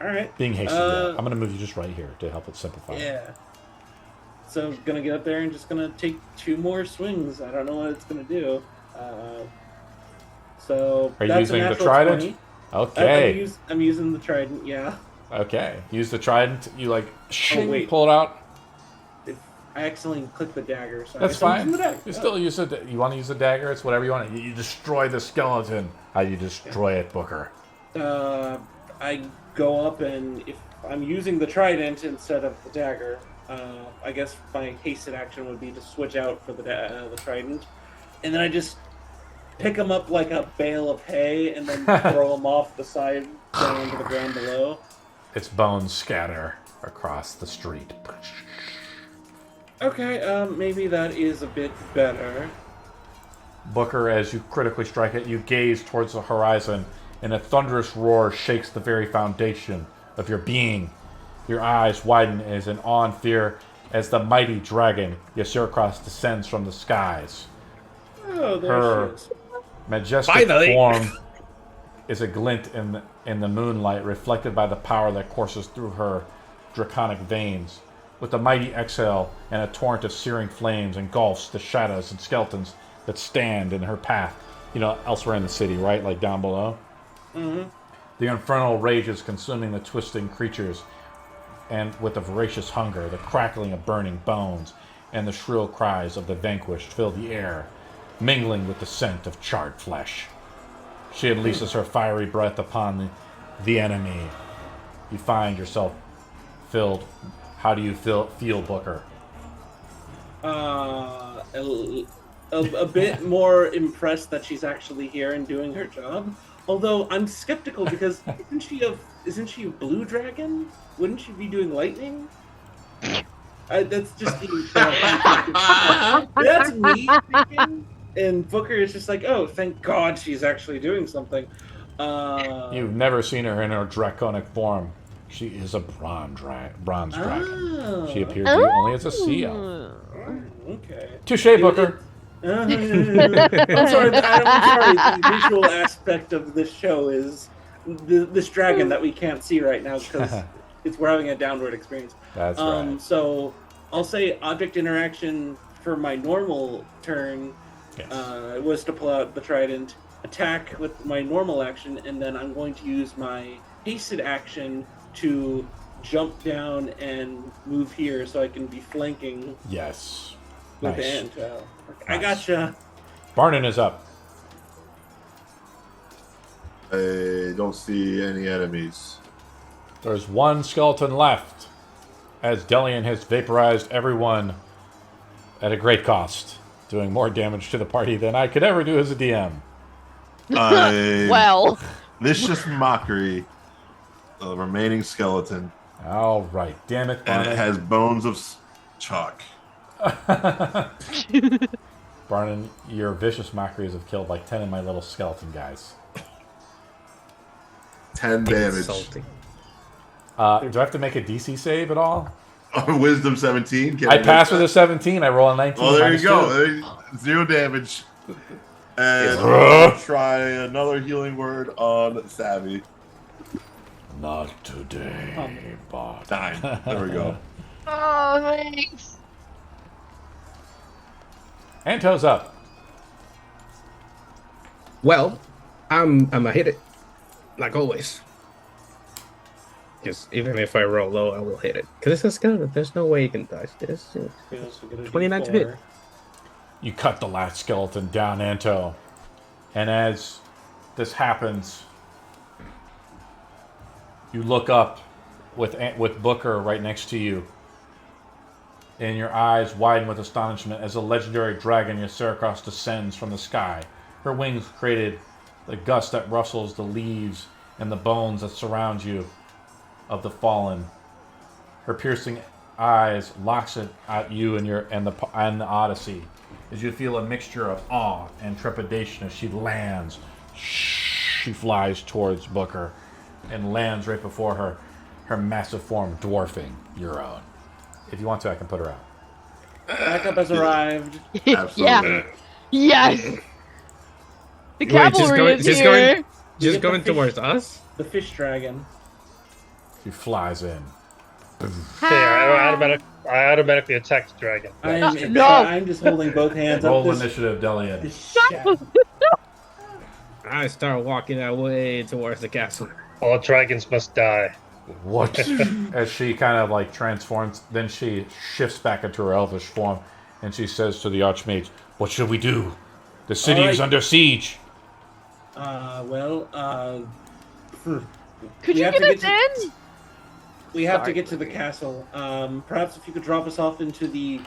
All right. Being hasty, Uh, yeah. I'm going to move you just right here to help it simplify. Yeah. So I'm gonna get up there and just gonna take 2 more swings. I don't know what it's gonna do. So Are you that's a using the natural trident? 20. Okay. I'm using the trident. Yeah. Okay. Use the trident. You shing, wait. pull it out. I accidentally clicked the dagger. So I That's guess I'm fine. using the dagger. You still use it. You want to use the dagger? It's whatever you want. You destroy the skeleton. How you destroy it, Booker? I go up and if I'm using the trident instead of the dagger, I guess my hasted action would be to switch out for the trident. and then I just pick him up like a bale of hay and then throw him off the side down to the ground below. Its bones scatter across the street. Okay, maybe that is a bit better. Booker, as you critically strike it, you gaze towards the horizon, and a thunderous roar shakes the very foundation of your being. Your eyes widen as in awe and fear as the mighty dragon Ysurikos descends from the skies. Oh, there Her she is. majestic Finally. form is a glint in the moonlight, reflected by the power that courses through her draconic veins. With a mighty exhale and a torrent of searing flames engulfs the shadows and skeletons that stand in her path. You know, elsewhere in the city, right? Like down below. Mm-hmm. The infernal rage is consuming the twisting creatures, and with a voracious hunger, the crackling of burning bones and the shrill cries of the vanquished fill the air, mingling with the scent of charred flesh. She unleashes her fiery breath upon the enemy. You find yourself filled. How do you feel, Booker? A bit more impressed that she's actually here and doing her job. Although I'm skeptical because isn't she a blue dragon? Wouldn't she be doing lightning? That's just that's me thinking. And Booker is just like, oh, thank God she's actually doing something. You've never seen her in her draconic form. She is a bronze dragon. She appears to you only as a sea elf. Okay. Touche, Booker. I'm sorry. The visual aspect of this show is this dragon that we can't see right now because we're having a downward experience. That's right. So I'll say object interaction for my normal turn was to pull out the trident, attack with my normal action, and then I'm going to use my hasted action to jump down and move here so I can be flanking Yes. with Nice. Anto. I gotcha. Barnon is up. I don't see any enemies. There's one skeleton left, as Delian has vaporized everyone at a great cost, doing more damage to the party than I could ever do as a DM. Well, Vicious mockery. The remaining skeleton, All right, damn it, and Barnon. it has bones of chalk. Barnon, your vicious mockeries have killed like 10 of my little skeleton guys. 10 damage. Insulting. Do I have to make a DC save at all? Wisdom 17. Can I make pass with that? a 17. I roll a 19. Oh, there you minus go. 2. 0 damage. And I'll try another healing word on Savvy. Not today, but 9. There we go. oh, thanks. Anto's up. Well, I'm gonna hit it, like always. Because even if I roll low, I will hit it. Because it's a skeleton. There's no way you can dodge this. 29 to hit. You cut the last skeleton down, Anto. And as this happens, you look up with Booker right next to you. And your eyes widen with astonishment as a legendary dragon Ysurikos descends from the sky. Her wings created the gust that rustles the leaves and the bones that surround you of the fallen. Her piercing eyes locks it at you and the Odyssey as you feel a mixture of awe and trepidation as she lands. She flies towards Booker and lands right before her, her massive form dwarfing your own. If you want to, I can put her out. Backup has arrived. Absolutely. Yeah. Yes. The Wait, cavalry is here. Just Get going the fish. towards us? The fish dragon. She flies in. I automatically attack the dragon. I'm just holding both hands Roll up. initiative, Delian. This shaft. I start walking that way towards the castle. All dragons must die. What? As she kind of like transforms, then she shifts back into her elvish form, and she says to the Archmage, "What should we do? The city is under siege." Could Could you get us in? We have to Sorry. get to the castle. Perhaps if you could drop us off into the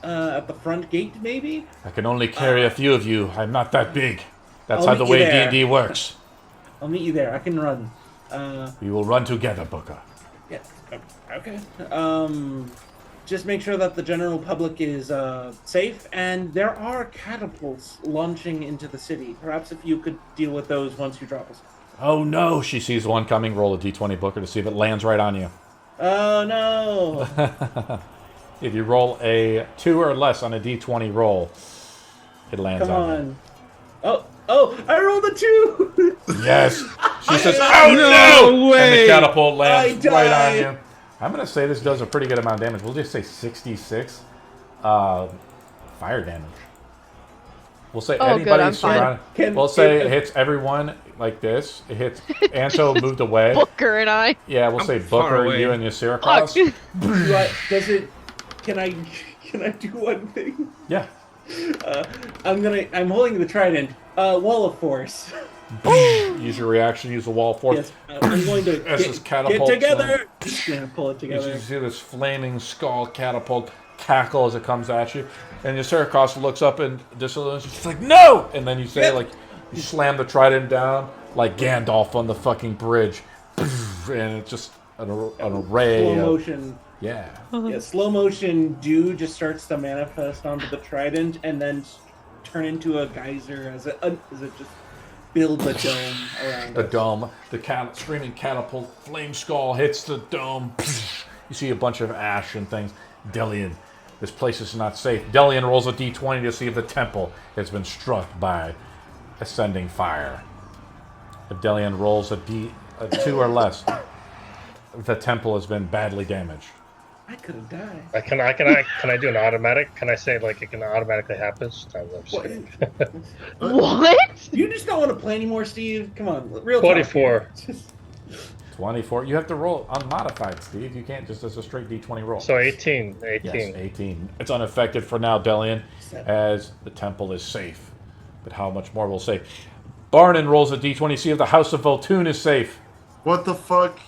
at the front gate, maybe? I can only carry a few of you. I'm not that big. That's I'll how the meet you way there. D&D works. I'll meet you there. I can run. We will run together, Booker. Yeah. Okay. Just make sure that the general public is safe, and there are catapults launching into the city. Perhaps if you could deal with those once you drop us. Oh no, she sees one coming. Roll a d20, Booker, to see if it lands right on you. Oh no! If you roll a 2 or less on a d20 roll, it lands Come on on. Oh! I rolled a 2. you. Yes. She says, "Oh No no!" way! And the catapult lands I right on died. you. I'm gonna say this does a pretty good amount of damage. We'll just say 66 fire damage. We'll say Oh, anybody good, I'm fine. surrounded. We'll say it hits everyone like this. It hits Anto moved away. Booker and I. Yeah, we'll I'm say far Booker, away. you and your Fuck. Syracuse. Does it? Can I do one thing? Yeah. I'm holding the trident. Wall of force. Use your reaction. Use the wall force. Yes, I'm going to As this get catapult together. Yeah, pull it You together. see this flaming skull catapult cackle as it comes at you, and your Syracuse looks up and disillusions. She's like, "No!" And then you say, Yeah. like, you slam the trident down like Gandalf on the fucking bridge, and it's just an array Slow of motion. yeah. Yeah, slow motion. Dew just starts to manifest onto the trident, and then turn into a geyser as it just builds a dome around The it. dome, the screaming catapult, flame skull hits the dome. You see a bunch of ash and things. Delian, this place is not safe. Delian rolls a d20 to see if the temple has been struck by ascending fire. If Delian rolls a 2 or less, the temple has been badly damaged. I could have died. Can I do an automatic? Can I say like it can automatically happen? What? What? You just don't want to play anymore, Steve? Come on, real 24. talk. 24. You have to roll unmodified, Steve. You can't just as a straight d20 roll. So 18. 18. Yes, 18. It's unaffected for now, Delian, as the temple is safe. But how much more will save? Barnon rolls a d20, see if the House of Voltune is safe. What the fuck?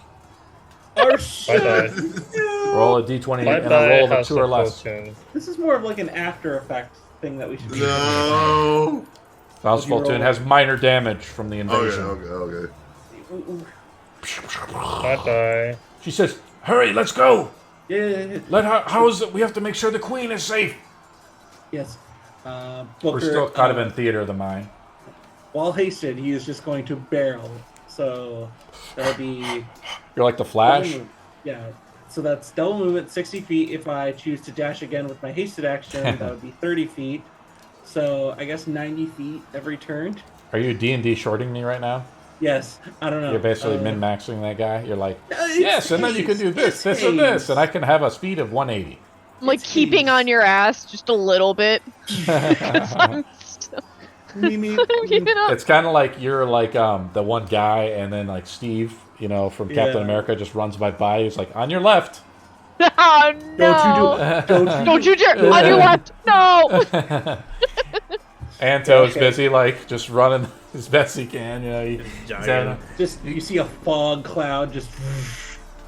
Our shit. Bye-bye. Roll a d20 and a Bye-bye, roll of a House 2 or of less. Fortune. This is more of like an after effect thing that we should be doing. No. The House of Would you Voltune roll? has minor damage from the invasion. Okay. Bye-bye. She says, "Hurry, let's go! Yeah. How is it? We have to make sure the queen is safe." Yes. We're Booker, still kind of in theater of the mind. While hasted, he is just going to barrel. So that'll be. You're like the Flash. Yeah. So that's double movement, 60 feet. If I choose to dash again with my hasted action, that would be 30 feet. So I guess 90 feet every turn. Are you D&D shorting me right now? Yes. I don't know. You're basically min-maxing that guy. You're like, it's yes, and then you can do this, haste. this, and this, and I can have a speed of 180. I'm like It's keeping haste. on your ass just a little bit. 'Cause I'm still keeping up. It's kind of like you're like the one guy, and then like Steve, from Captain Yeah. America, just runs by. He's like, on your left. Oh no! Don't you dare! On your left! No! Anto's Okay. busy, like, just running as best he can. Giant. Just you see a fog cloud just.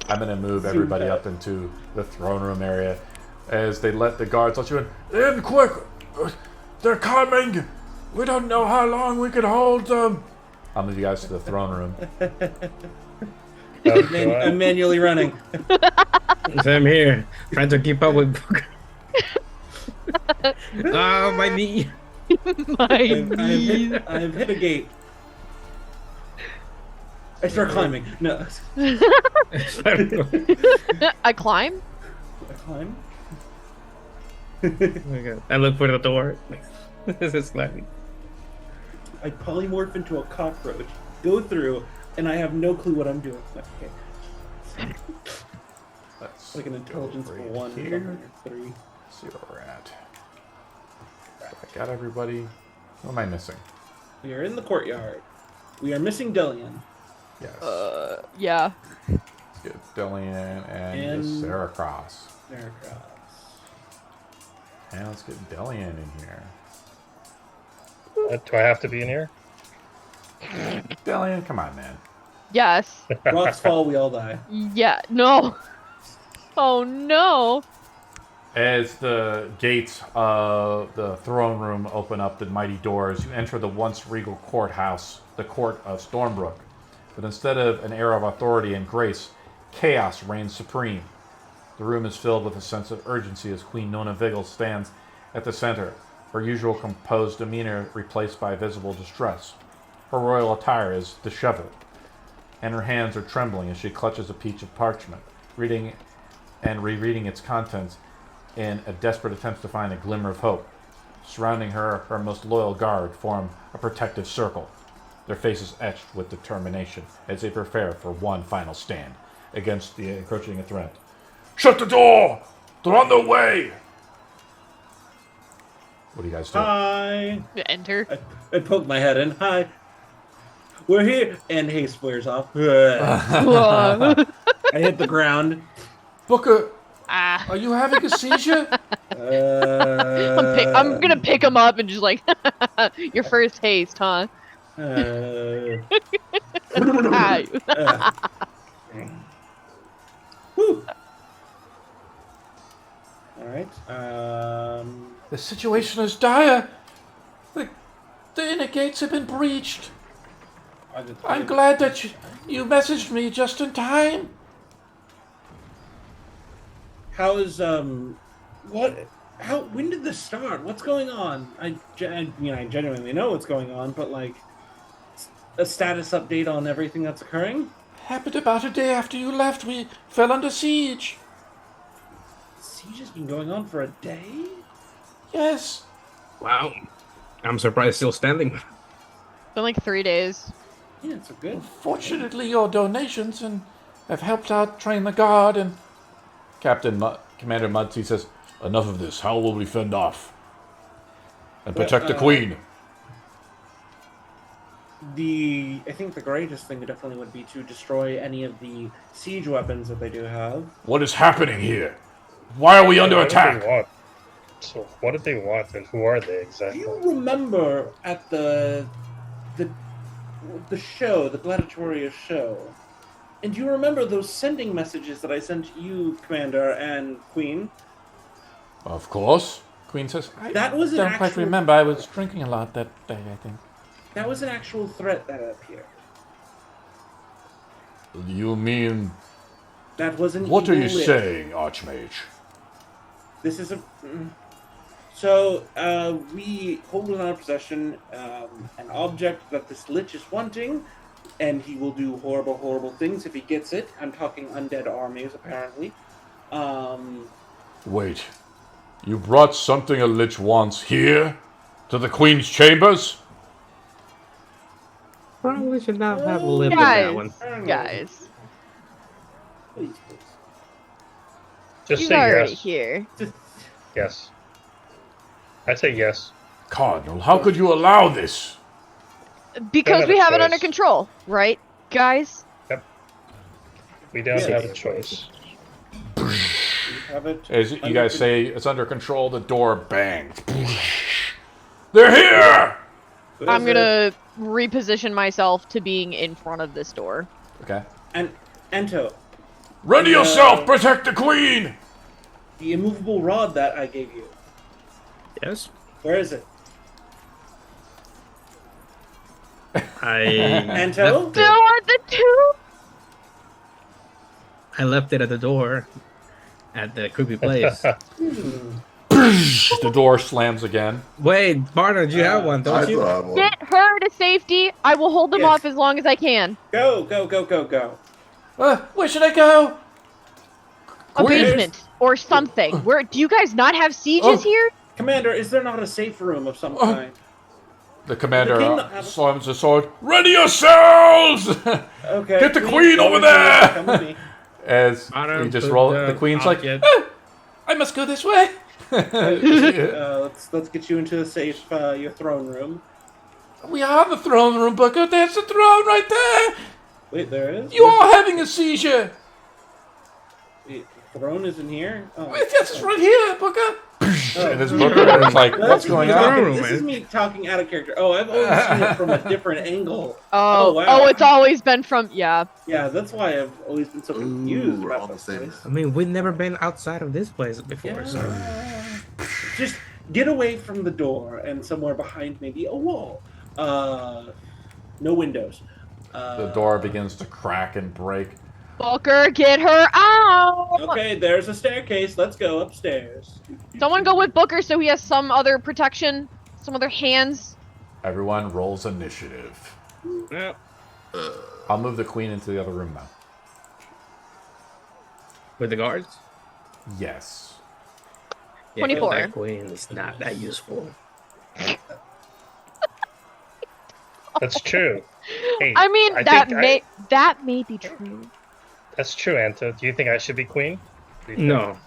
I'm going to move everybody out. up into the throne room area as they let the guards let you in. Quick! They're coming! We don't know how long we can hold them. I'll move you guys to the throne room. I'm manually running. So I'm here, trying to keep up with Booker. Oh, my knee. I've hit a gate. I start climbing. No. I climb? I climb. Oh my God. I look for the door. This is slapping. I polymorph into a cockroach, go through, and I have no clue what I'm doing. Okay. Let's Like an intelligence go of right 1, here. 3. See where we're at. I got everybody. What am I missing? We are in the courtyard. We are missing Delian. Yes. Yeah. Let's get Delian and the And- Syracuse. There it goes. And let's get Delian in here. Do I have to be in here? Delian, come on, man. Yes. Rocks fall, we all die. Yeah. No. Oh no. As the gates of the throne room open up the mighty doors, you enter the once regal courthouse, the court of Stormbrook. But instead of an air of authority and grace, chaos reigns supreme. The room is filled with a sense of urgency as Queen Nona Vigil stands at the center, her usual composed demeanor replaced by visible distress. Her royal attire is disheveled, and her hands are trembling as she clutches a peach of parchment, reading and rereading its contents in a desperate attempt to find a glimmer of hope. Surrounding her, her most loyal guard form a protective circle, their faces etched with determination as they prepare for one final stand against the encroaching threat. Shut the door! They're on their way! What do you guys do? Hi. Enter. I poke my head in. Hi. We're here. And haste wears off. Whoa. I hit the ground. Booker, Ah. are you having a seizure? I'm gonna pick him up and just like, your first haste, huh? Ah. Whew. All right. The situation is dire. The inner gates have been breached. I'm glad that you messaged me just in time. How is what? How? When did this start? What's going on? I genuinely know what's going on, but like a status update on everything that's occurring. Happened about a day after you left. We fell under siege. Siege has been going on for a day. Yes. Wow. I'm surprised it's still standing. Been like 3 days. Yeah, it's a good. Fortunately, your donations have helped out train the guard and... Commander Mudsey says, enough of this. How will we fend off? And protect the queen. I think the greatest thing definitely would be to destroy any of the siege weapons that they do have. What is happening here? Why are we under What do attack? they want? So what do they want, and who are they Do exactly? you remember at the show, the Gladiatoria show? And do you remember those sending messages that I sent to you, Commander and Queen? Of course. Queen says, I That was an don't quite actual- remember. I was drinking a lot that day, I think. That was an actual threat that appeared. You mean... That was an What are you evil lich. saying, Archmage? This is a... So, we hold in our possession an object that this lich is wanting, and he will do horrible, horrible things if he gets it. I'm talking undead armies, apparently. Wait. You brought something a lich wants here? To the Queen's chambers? Probably should not have lived with that one. Guys, Please, please. Just he's say already yes. here. Yes. I'd say yes. Cardinal, how could you allow this? Because have we a have it under choice. control, right, guys? We don't Yes. have a choice. You have it. As you under guys con- say, it's under control, the door bangs. They're here! Who I'm is it? gonna reposition myself to being in front of this door. Okay. And Anto, Ready yourself! Protect the Queen! the immovable rod that I gave you. Yes. Where is it? I Anto? left Still it. want the two? I left it at the door at the creepy place. The door slams again. Wait, Barnard, you have one, I don't you? still have one. Get her to safety. I will hold them Yes. off as long as I can. Go, go, go, go, go. Where should I go? A Queen. basement or something. Where do you guys not have sieges Oh. here? Commander, is there not a safe room of some Oh. kind? The commander The king not have- slams his sword. Ready yourselves! Okay. Get the please, queen go over with me, there! Come with me. As I don't we just put roll, the the queen's like, object- "Ah, I must go this way. Let's get you into the safe, your throne room. We are in the throne room, Booker. There's the throne right there. Wait, there is? You are having a seizure. Wait, the throne is in here? Oh, Yes, it's right here, Booker. And this Booker is like, what's going on? This is me talking out of character. Oh, I've always seen it from a different angle. Oh, wow. oh, it's always been from Yeah, that's why I've always been so confused we're about all the this same. place. I mean, we've never been outside of this place before, Yeah. so Just get away from the door and somewhere behind maybe a wall. No windows. The door begins to crack and break. Booker, get her out! Okay, there's a staircase. Let's go upstairs. Someone go with Booker so he has some other protection, some other hands. Everyone rolls initiative. yeah. I'll move the queen into the other room now. With the guards. Yes. Yeah, 24. That queen is not that useful. That's true. Hey, I mean, I that think that may be true. That's true, Anto. Do you think I should be queen? No.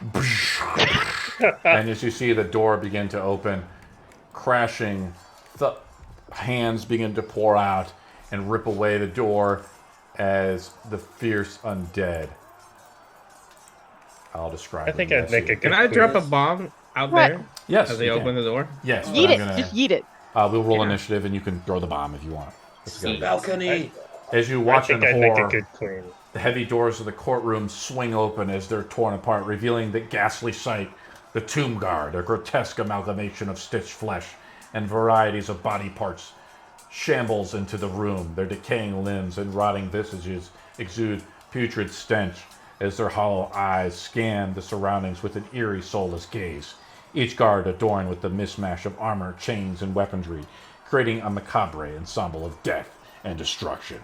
And as you see the door begin to open, crashing, the hands begin to pour out and rip away the door as the fierce undead. I'll describe I think them I'd as make you- a good Can I drop a queen. bomb out What? there Yes, as they you open can. the door? Yes. but Yeet I'm it, gonna- just yeet it. We'll roll Yeah. initiative and you can throw the bomb if you want. That's a good idea. Balcony. As you I watch in think I'd make a horror, good queen. the heavy doors of the courtroom swing open as they're torn apart, revealing the ghastly sight, the tomb guard, a grotesque amalgamation of stitched flesh and varieties of body parts, shambles into the room. Their decaying limbs and rotting visages exude putrid stench as their hollow eyes scan the surroundings with an eerie, soulless gaze. Each guard adorned with the mismatch of armor, chains, and weaponry, creating a macabre ensemble of death and destruction.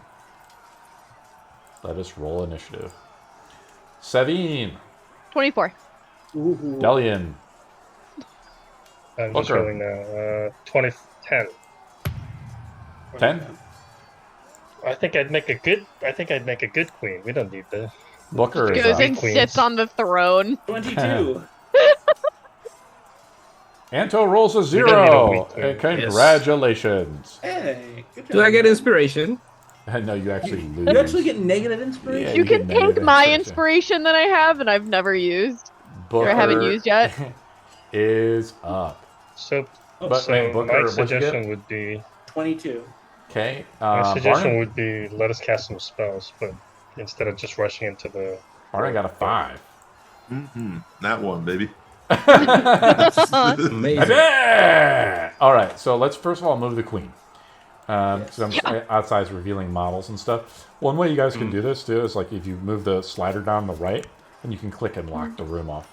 Let us roll initiative. Sevine, 24. Ooh. Delian, I'm just Booker. rolling now. 10. 10. I think I'd make a good queen. We don't need the. Booker is Goes up. and Queens. sits on the throne. 22. Anto rolls a don't need a 0. weak queen. Congratulations. Hey, good job. Do I get inspiration? No, you actually lose. You actually get negative inspiration? Yeah, You get can negative take my inspiration. inspiration that I have and I've never used. Or I haven't Booker used yet. is up. So, But so wait, Booker, my what'd you suggestion get? would be $22. Okay. my suggestion Barney, would be let us cast some spells, but instead of just rushing into the. Barney got a 5. That one, baby. Amazing. All right, so let's first of all move the queen. So I'm outside's revealing models and stuff. One way you guys can do this too is like if you move the slider down the right, and you can click and lock the room off.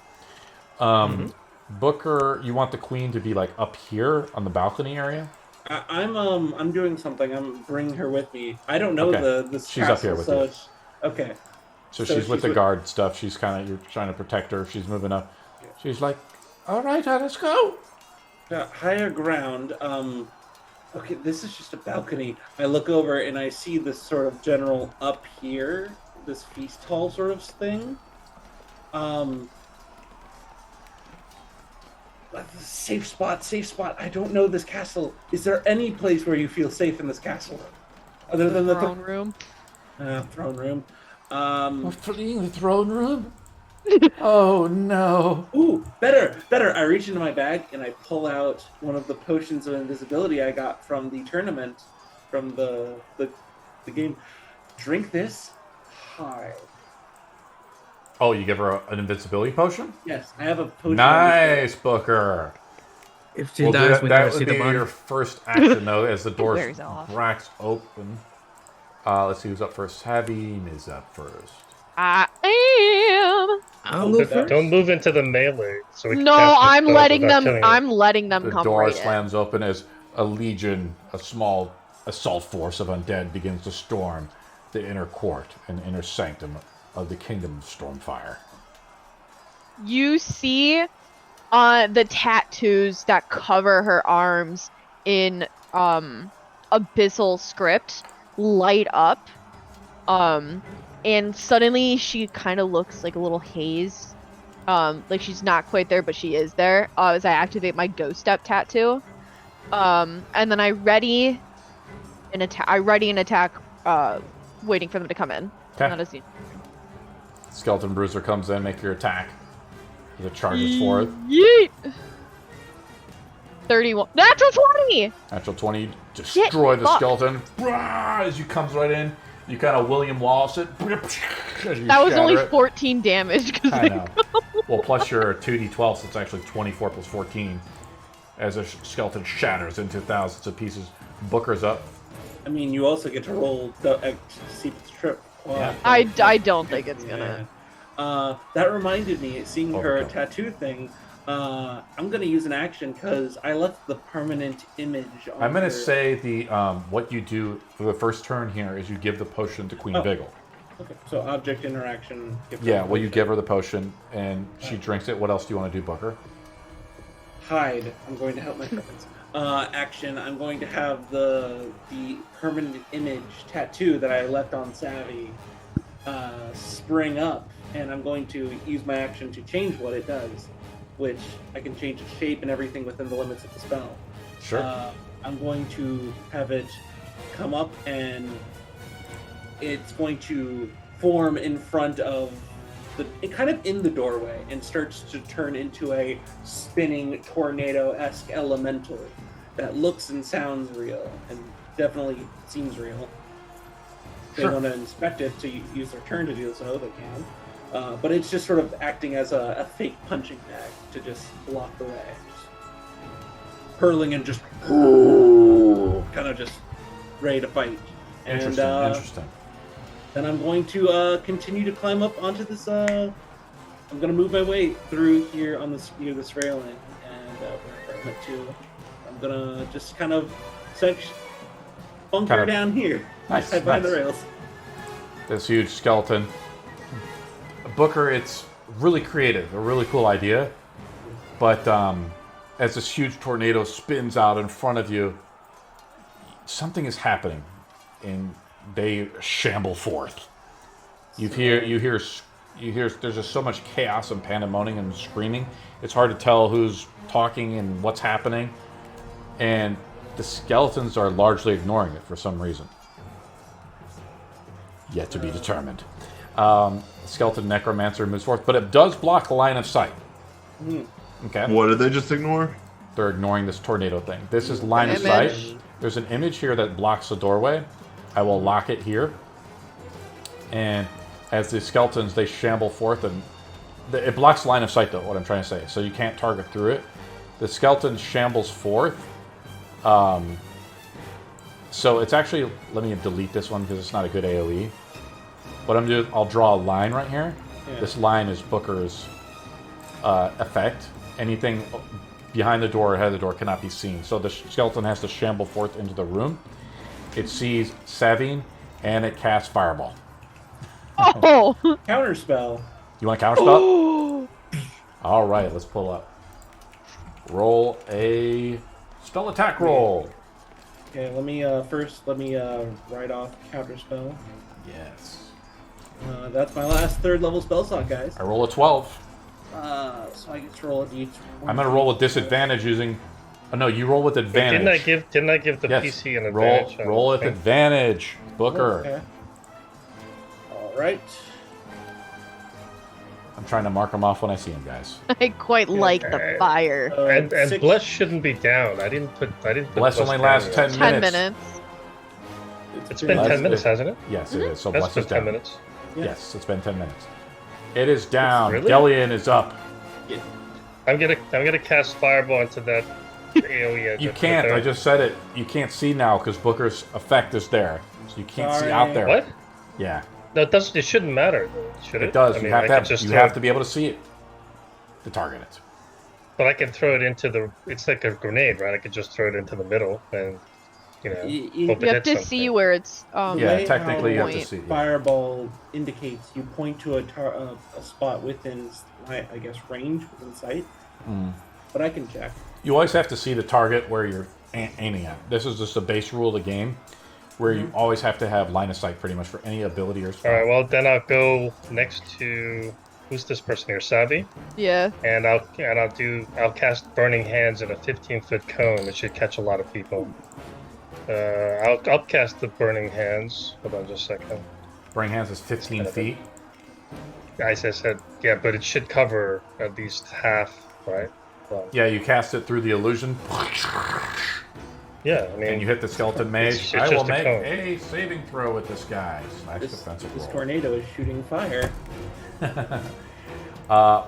Booker, you want the queen to be like up here on the balcony area? I'm doing something. I'm bringing her with me. I don't know Okay. the She's up here with so you. it's- Okay. So So she's with she's the with- guard stuff. She's kind of, you're trying to protect her. She's moving up. She's like, all right, let's go. Higher ground. Okay, this is just a balcony. I look over and I see this sort of general up here, this feast hall sort of thing. Safe spot, safe spot. I don't know this castle. Is there any place where you feel safe in this castle? Other than the Throne room. throne room. We're fleeing the throne room? Oh, no. Ooh, better. I reach into my bag and I pull out one of the potions of invisibility I got from the tournament, from the game. Drink this hard. Oh, you give her an invincibility potion? Yes, I have a potion. Nice, Booker. If she We'll do dies, that. we That never would see be the body. your first action, though, as the door Wears off. cracks open. Let's see who's up first. Haveen is up first. I am. I'll move first. Don't move into the melee. So we can No, cast the I'm spell letting without them. killing it. I'm letting them The come door right in. slams open as a legion, a small assault force of undead begins to storm the inner court and inner sanctum of the kingdom of Stormfire. You see the tattoos that cover her arms in abyssal script light up, and suddenly she kind of looks like a little haze, like she's not quite there but she is there, as I activate my ghost step tattoo, and then I ready an attack, waiting for them to come in. Okay. Not a scene. Skeleton Bruiser comes in, make your attack. As it charges forth. Yeet! 31. Natural 20! Natural 20, destroy the fuck. skeleton. As you comes right in, you kind of William Wallace it. That was only 14 damage. I know. Well, plus your 2d12, so it's actually 24 plus 14. As a skeleton shatters into thousands of pieces. Booker's up. I mean, you also get to roll to see if it's trip. Yeah. I don't think it's gonna. That reminded me, seeing her Overkill. tattoo thing. I'm gonna use an action because I left the permanent image on I'm going to her. say the what you do for the first turn here is you give the potion to Queen Vigil. Okay, so object interaction. give her Yeah, the well, you potion. give her the potion, and she drinks it. What else do you want to do, Booker? Hide. I'm going to help my friends. Action. I'm going to have the permanent image tattoo that I left on Savvy spring up, and I'm going to use my action to change what it does, which I can change its shape and everything within the limits of the spell. Sure. I'm going to have it come up, and it's going to form in front of kind of in the doorway, and starts to turn into a spinning tornado-esque elemental that looks and sounds real, and definitely seems real. If they Sure. want to inspect it to use their turn to do so, they can. But it's just sort of acting as a fake punching bag to just block the way. Just hurling and just kind of just ready to fight. And Interesting. then I'm going to continue to climb up onto this. I'm going to move my way through here on this near this railing, and where I'm at too. I'm going to just kind of bunker Kind of- down here. Nice, Right behind nice. the rails. This huge skeleton. Booker, it's really creative, a really cool idea. But as this huge tornado spins out in front of you, something is happening, and they shamble forth. You hear. There's just so much chaos and pandemonium and screaming. It's hard to tell who's talking and what's happening, and the skeletons are largely ignoring it for some reason. Yet to be determined. Skeleton Necromancer moves forth, but it does block the line of sight. Okay? What did they just ignore? They're ignoring this tornado thing. This is line of Image. sight. There's an image here that blocks the doorway. I will lock it here. And as the skeletons, they shamble forth, and it blocks line of sight, though, what I'm trying to say. So you can't target through it. The skeleton shambles forth. So it's actually, let me delete this one because it's not a good AoE. What I'm doing, I'll draw a line right here. Yeah. This line is Booker's effect. Anything behind the door or ahead of the door cannot be seen. So the skeleton has to shamble forth into the room. It sees Savine, and it casts Fireball. Oh! Counterspell. You want to counterspell? All right, let's pull up. Roll a spell attack roll. Okay, let me write off counterspell. Yes. That's my last third level spell slot, guys. I roll a 12. So I get to roll a d20. I'm going to roll with disadvantage using... Oh, no, you roll with advantage. Didn't I give the Yes. PC an advantage? Roll with advantage, Booker. Okay. All right. I'm trying to mark them off when I see them, guys. I quite like the fire. And Six- bless shouldn't be down. I didn't put Bless only down lasts yet. 10 10 minutes. minutes. It's been Bless 10 minutes, is- hasn't it? Yes, it is. So That's bless been is 10 down. minutes. Yes, it's been 10 minutes. It is down. Really? Delian is up. I'm gonna cast Fireball into that AoE. You can't. I just said it. You can't see now because Booker's effect is there. So you can't see Sorry. out there. What? Yeah, No, it doesn't. It shouldn't matter, though, should it? it does. I mean, you have I to could have, just you throw have it- to be able to see it to target it. But I can throw it into the. It's like a grenade, right? I could just throw it into the middle and, You hope You it have hits to something. see where it's. Yeah, way technically you how have to point. see. Yeah. Fireball indicates you point to a spot within, I guess, range within sight. Mm. But I can check. You always have to see the target where you're aiming at. This is just a base rule of the game, where you always have to have line of sight pretty much for any ability or spell. All right. Well, then I'll go next to who's this person here, Savi, Yeah. and I'll cast Burning Hands in a 15-foot cone. It should catch a lot of people. I'll cast the Burning Hands. Hold on just a second. Burning Hands is 15 feet. As I said, yeah, but it should cover at least half, right? Well, Yeah, you cast it through the illusion, yeah, I mean, and you hit the skeleton mage. it's I will just a make cone. a saving throw with this guy. Slash This defensive roll. tornado is shooting fire. and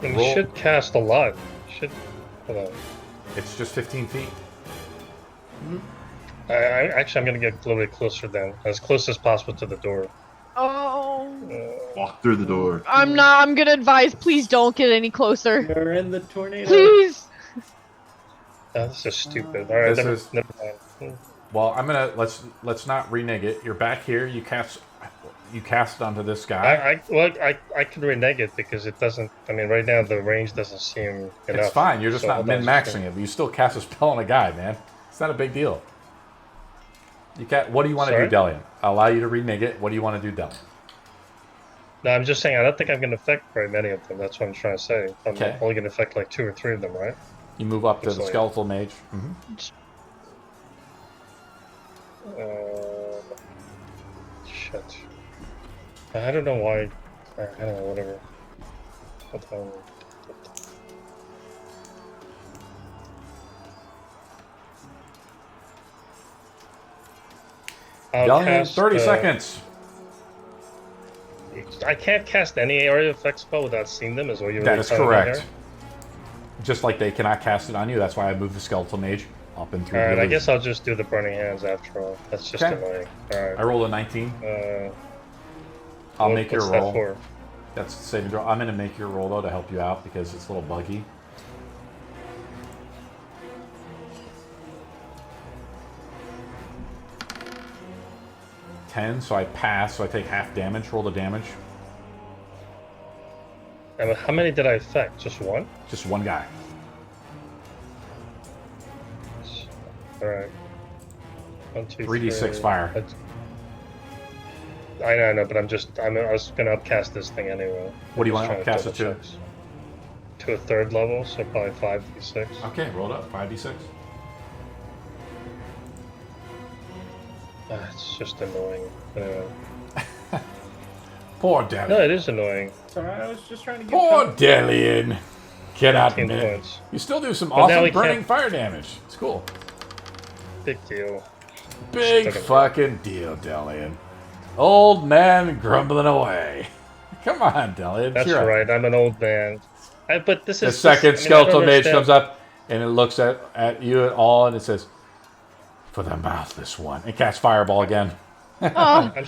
you Roll. should cast a lot. Should hold on. It's just 15 feet. Actually, I'm gonna get a little bit closer then, as close as possible to the door. Oh. Walk through the door. I'm not. I'm gonna advise. Please don't get any closer. You're in the tornado. Please. Oh, this is stupid. All right, This never is- mind. Well, I'm gonna let's not renege it. You're back here. You cast onto this guy. I can renege it because it doesn't. I mean, right now the range doesn't seem enough. It's fine. You're just so not hold on min just a maxing it, but you still cast a spell on a guy, man. It's not a big deal. What do you want to Sorry? do, Delian? I'll allow you to renege it. What do you want to do, Delian? No, I'm just saying I don't think I'm going to affect very many of them. That's what I'm trying to say. I'm Okay. only going to affect like 2 or 3 of them, right? You move up to Looks the like- skeletal mage. Shit. I don't know why. I don't know. Whatever. Hold on. I'll Delian, cast, 30 seconds. I can't cast any area effect spell without seeing them, is what you're That really is telling me correct. here? Just like they cannot cast it on you. That's why I moved the skeletal mage up and through the Alright, I illusion. guess I'll just do the burning hands after all. That's just Okay. annoying. I Alright. rolled a 19. I'll What- make your what's that roll. for? That's the saving throw. I'm going to make your roll, though, to help you out because it's a little buggy. $10, so I pass, so I take half damage. Roll the damage. I mean, how many did I affect? Just one? Just one guy. Alright. 1, 2, 3d6 3. fire. I know, but I was gonna upcast this thing anyway. What do you I'm want just to upcast trying it to? double check. To a 3rd level, so probably 5d6. Okay, roll it up. 5d6. It's just annoying. Anyway. Poor No, Delian. it is annoying. Sorry, I was just trying to get. Poor covered. Delian. Cannot 15 admit it. points. You still do some But now awesome we burning can't- fire damage. It's cool. Big deal. Big Stuck in- fucking deal, Delian. Old man grumbling away. Come on, Delian. That's cheer up. right, I'm an old man. But this The is... second I don't skeletal mage understand. comes up and it looks at you at all and it says, "For the mouthless one," and casts fireball again. Oh. I'm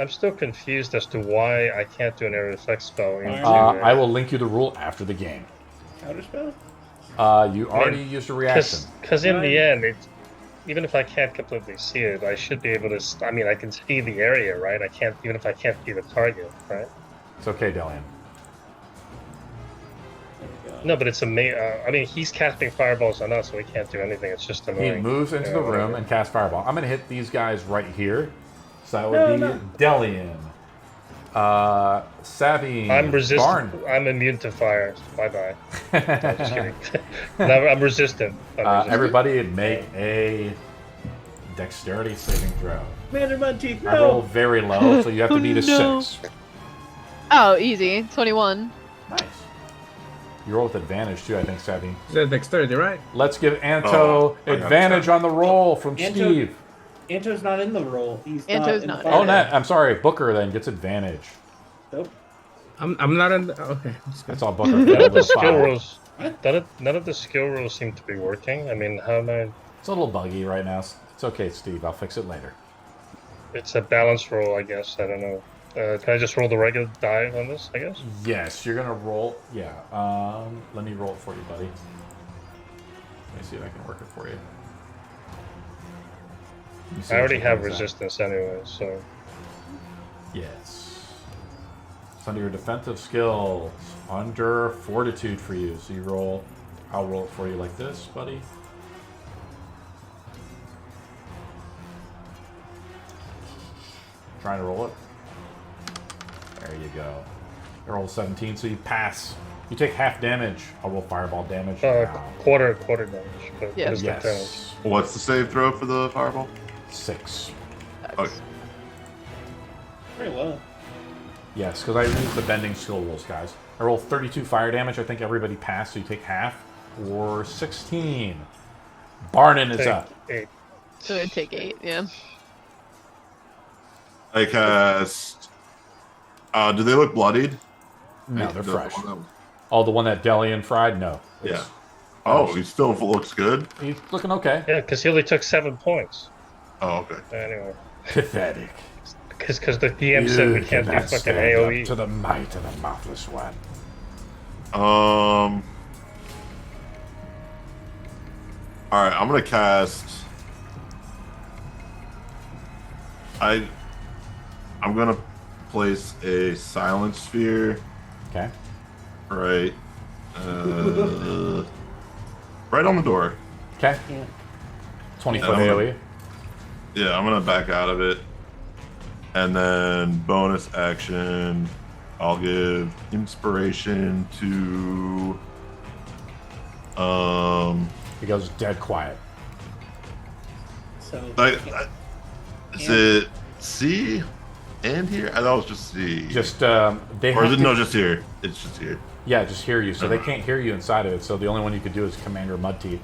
still confused as to why I can't do an area effect spell. Into, I will link you the rule after the game. Counterspell? You already used a reaction. Because in the end, even if I can't completely see it, I should be able to. I mean, I can see the area, right? I can't, even if I can't see the target, right? It's okay, Delian. No, but it's I mean, he's casting fireballs on us, so we can't do anything. It's just He annoying. moves into Yeah, the room whatever. and casts fireball. I'm going to hit these guys right here. So that would be Delian. Savvy. I'm resistant. Barn. I'm immune to fire. Bye bye. No, just kidding. No, I'm resistant. Everybody make a dexterity saving throw. Man, my teeth. I roll very low, so you have to beat a No. 6. Oh, easy. 21. Nice. You roll with advantage too, I think, Savvy. Is that dexterity, right? Let's give Anto Oh, I got advantage 10. on the roll from Anto- Steve. Anto's not in the roll. He's Anto's not. not. In the Oh, fire. Nat, I'm sorry. Booker then gets advantage. Nope. I'm not in the... Okay. That's all Booker. None of the skill Five. rules. None of the skill rules seem to be working. I mean, how am I? It's a little buggy right now. It's okay, Steve. I'll fix it later. It's a balance roll, I guess. I don't know. Can I just roll the regular die on this? I guess. Yes, you're gonna roll. Yeah. Let me roll it for you, buddy. Let me see if I can work it for you. Let me see I what already your have roll is at. resistance anyway, so Yes. It's under your defensive skills. Under fortitude for you. So you roll. I'll roll it for you like this, buddy. Trying to roll it. There you go. I roll 17, so you pass. You take half damage. I'll roll fireball damage. now. quarter damage. But Yeah. what is the damage? Yes. What's the save throw for the fireball? 6. Okay. Very well. Yes, because I used the bending skill rules, guys. I roll 32 fire damage. I think everybody passed, so you take half. for 16. Barnon is Take up. 8. So it'd take 8, yeah. I cast. Do they look bloodied? No, they're The fresh. one that- Oh, the one that Delian fried? No. Yeah. Oh, he still looks good. He's looking okay. Yeah, because he only took 7 points. Oh, okay. Anyway, Pathetic. because the DM said we can't do cannot fucking stand AOE. up to the might of the mouthless one. All right, I'm gonna cast. I'm gonna place a silent sphere Okay. right, right on the door. Okay. Yeah. 20-foot Yeah. AoE. Yeah, I'm gonna back out of it, and then bonus action, I'll give inspiration to. He goes dead quiet. So Is it C and here? I thought it was just C. Just they or is have it to, no, just here? It's just here. yeah, just hear you. So they can't hear you inside of it. So the only one you could do is Commander Mudteeth.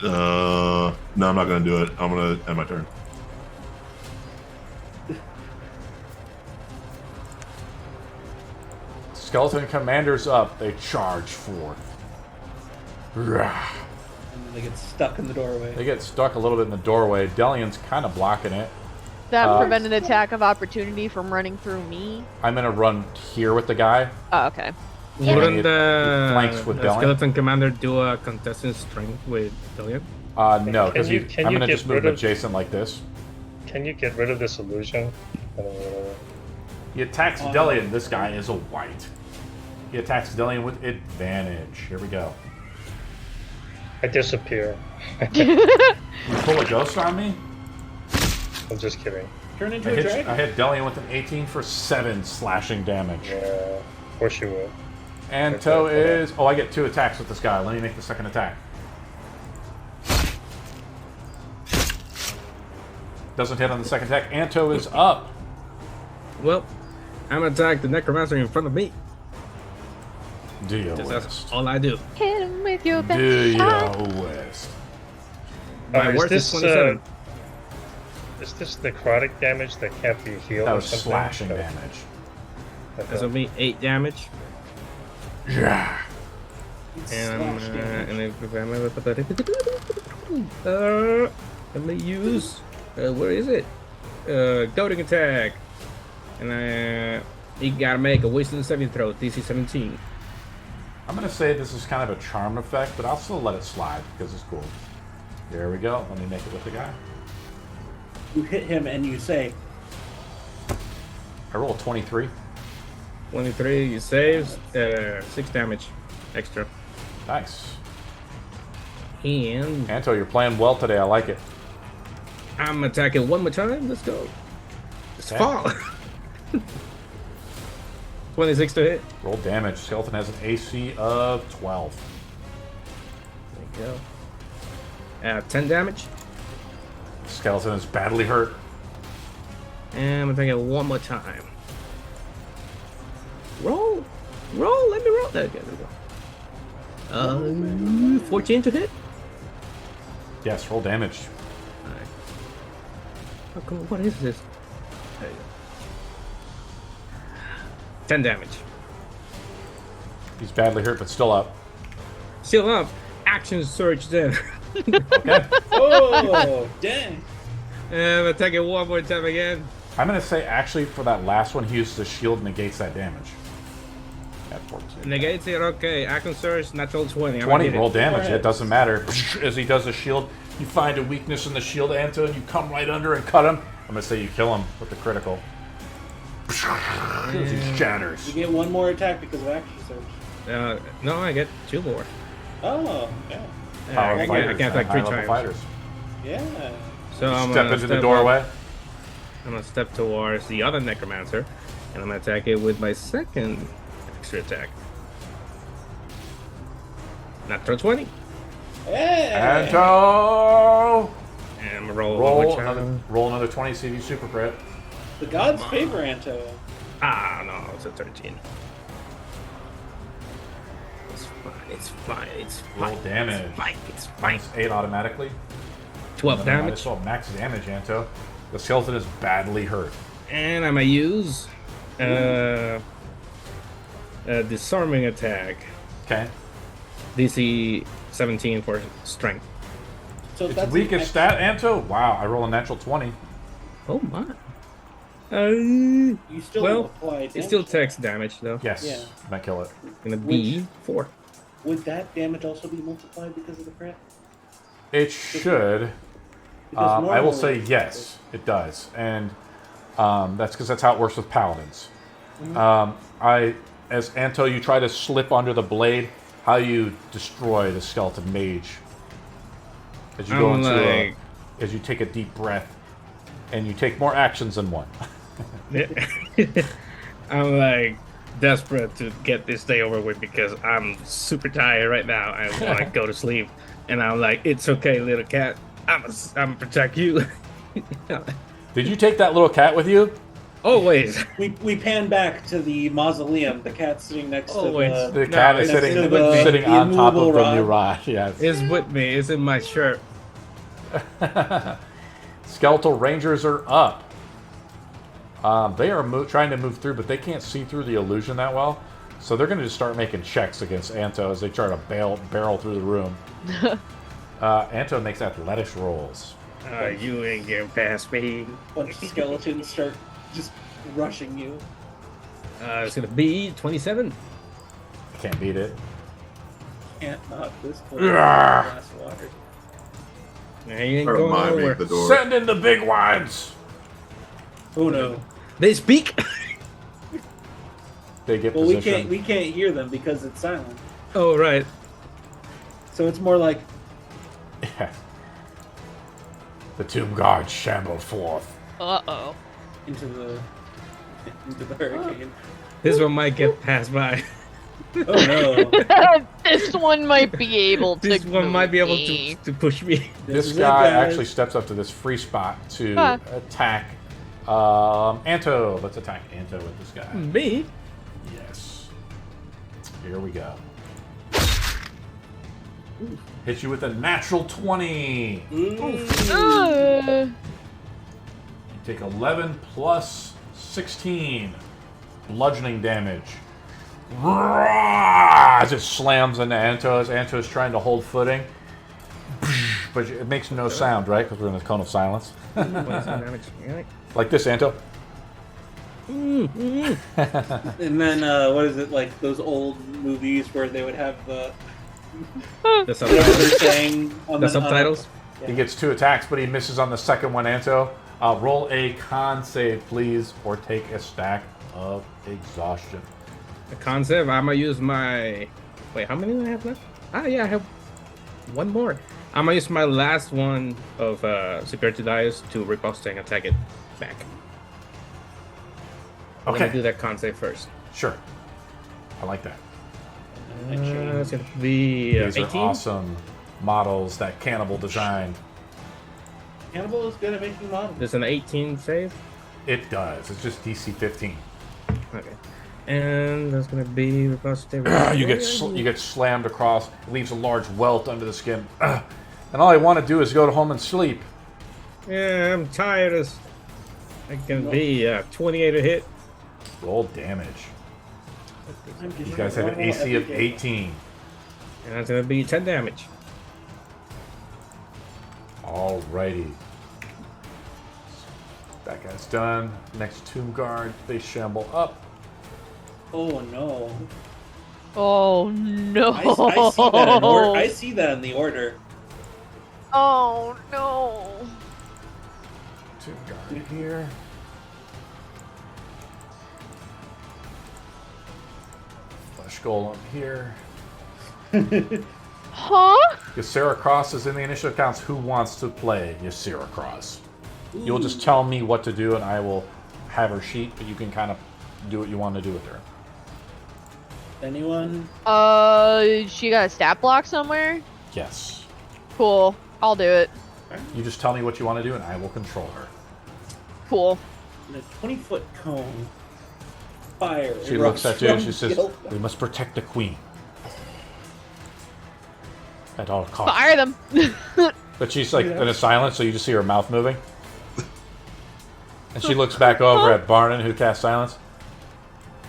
No, I'm not gonna do it. I'm gonna end my turn. Skeleton Commander's up. They charge forth. Rah. and then they get stuck in the doorway. They get stuck a little bit in the doorway. Delian's kind of blocking it. That prevent an attack of opportunity from running through me. I'm gonna run here with the guy. Oh, okay. Wouldn't He flanks with the Delian? skeleton commander do a contested strength with Delian? No, because Can I'm you gonna get just move rid of- adjacent like this. Can you get rid of this illusion? He attacks Delian. This guy is a white. He attacks Delian with advantage. Here we go. I disappear. You pull a ghost on me? I'm just kidding. Turn into I a hit dragon. Delian with an 18 for 7 slashing damage. Yeah, of course you will. Anto is... Oh, I get 2 attacks with this guy. Let me make the second attack. Doesn't hit on the second attack. Anto is up. Well, I'm gonna attack the necromancer in front of me. Do your Because worst. that's all I do. Hit him with your best Do shot. your worst. My is worst is this 27. is this necrotic damage that can't be healed? That or was something? slashing Okay. damage. That's on me 8 damage. Yeah. And Slash damage. let me use where is it? Goading attack. And you gotta make a wisdom saving throw, DC 17. I'm going to say this is kind of a charm effect, but I'll still let it slide because it's cool. There we go. Let me make it with the guy. You hit him and you say, I roll a 23. 23, he saves 6 damage extra. Nice. And Anto, you're playing well today. I like it. I'm attacking one more time. Let's go. It's Okay. fall. 26 to hit. Roll damage. Skeleton has an AC of 12. There you go. 10 damage. Skeleton is badly hurt. And I'm attacking one more time. Roll. Roll. Let me roll. There we go. 14 to hit. Yes, roll damage. Alright. Oh, come on. What is this? There you go. 10 damage. He's badly hurt, but still up. Still up. Action surge then. Okay. "Oh, dang!" And I'm attacking one more time again. I'm going to say, actually, for that last one, he uses the shield, negates that damage. At 14. Negates it. Okay. Action surge. Natural 20. 20, roll damage. damage. It doesn't matter. As he does the shield, you find a weakness in the shield, Anto, and you come right under and cut him. I'm going to say you kill him with the critical. As he shatters. You get one more attack because of action surge. No, I get 2 more. Oh, yeah. Power I fighters, can't man. like 3 High-level times. fighters. Yeah. So I'm Step gonna into the step doorway. up. I'm gonna step towards the other necromancer, and I'm gonna attack it with my second extra attack. Natural 20. Hey! Anto! And I'm gonna roll one more time. Roll another 20, see if you super crit. The gods favor Anto. Ah, no, it's a 13. It's fine. It's fine. It's Roll fine. damage. It's fine. It's fine. Minus 8 automatically. 12 And then damage. minus 12 max damage, Anto. The skeleton is badly hurt. And I'm gonna use a disarming attack. Okay. DC 17 for strength. So Its that's weakest stat, Anto? Wow, I roll a natural 20. Oh my. You still well, apply it damage. still takes damage though. Yes, Yeah. might kill it. Gonna be 4. Would that damage also be multiplied because of the crit? It should. Because I will normally- say yes, it does. And that's because that's how it works with paladins. As Anto, you try to slip under the blade, how you destroy the skeleton mage. As you go into as you take a deep breath, and you take more actions than one. I'm like desperate to get this day over with because I'm super tired right now. I want to go to sleep, and I'm like, "It's okay, little cat. I'm gonna protect you." Did you take that little cat with you? Always. We pan back to the mausoleum. The cat sitting next Always. to The cat is it's sitting, next to the sitting on top of immovable the new rod. rod. Yes. It's with me. It's in my shirt. Skeletal Rangers are up. They are trying to move through, but they can't see through the illusion that well. So they're going to just start making checks against Anto as they try to barrel through the room. Anto makes athletics rolls. You ain't getting past me. bunch of skeletons start just rushing you. It's gonna be 27. Can't beat it. Can't knock this close. Ugh. Glass of water. You ain't Or going remind me nowhere. at the door. Send in the big ones! Oh no. They speak. They get Well, positioned. we can't hear them because it's silent. Oh right. So it's more like The tomb guards shamble forth. Uh-oh. into the hurricane. This one might get passed by. Oh no. This one might be able to. This one might be able me. to push me. This is it, guy guys. actually steps up to this free spot to Huh. attack Anto. Let's attack Anto with this guy. Me? Yes. Here we go. Hit you with a natural 20. You take 11 plus 16 bludgeoning damage. As it slams into Anto, as Anto is trying to hold footing. But it makes no sound, right? Because we're in the cone of silence. Like this, Anto. And then what is it, like those old movies where they would have the The whatever they're subtitles. saying on The subtitles. He gets 2 attacks, but he misses on the second one, Anto. Roll a con save, please, or take a stack of exhaustion. The concept. I'm gonna use my. Wait, how many do I have left? Ah, yeah, I have one more. I'm gonna use my last one of security dice to riposte and attack it back. I'm gonna do Okay, that concept first. sure. I like that. It's gonna be These 18. are awesome models that Cannibal designed. Cannibal is good at making models. There's an 18 save. It does. It's just DC 15. Okay. And that's gonna be riposte. You get slammed across. It leaves a large welt under the skin. And all I want to do is go home and sleep. Yeah, I'm tired as. It can be 28 a hit. Roll damage. You guys have an AC of 18. And that's gonna be 10 damage. Alrighty. That guy's done. Next tomb guard. They shamble up. Oh no. Oh no. I see that in the order. Oh no. Tomb guard here. Flesh golem here. Huh? Ysera Cross is in the initiative counts. Who wants to play Ysera Cross? You'll just tell me what to do and I will have her sheet, but you can kind of do what you want to do with her. Anyone? She got a stat block somewhere? Yes. Cool. I'll do it. You just tell me what you want to do and I will control her. Cool. In a 20-foot cone. Fire. She erupts looks at you and from she says, Gil- "We must protect the queen." At all costs. Fire them. But she's like in a silence, so you just see her mouth moving. And she looks back over at Barnon, who casts silence.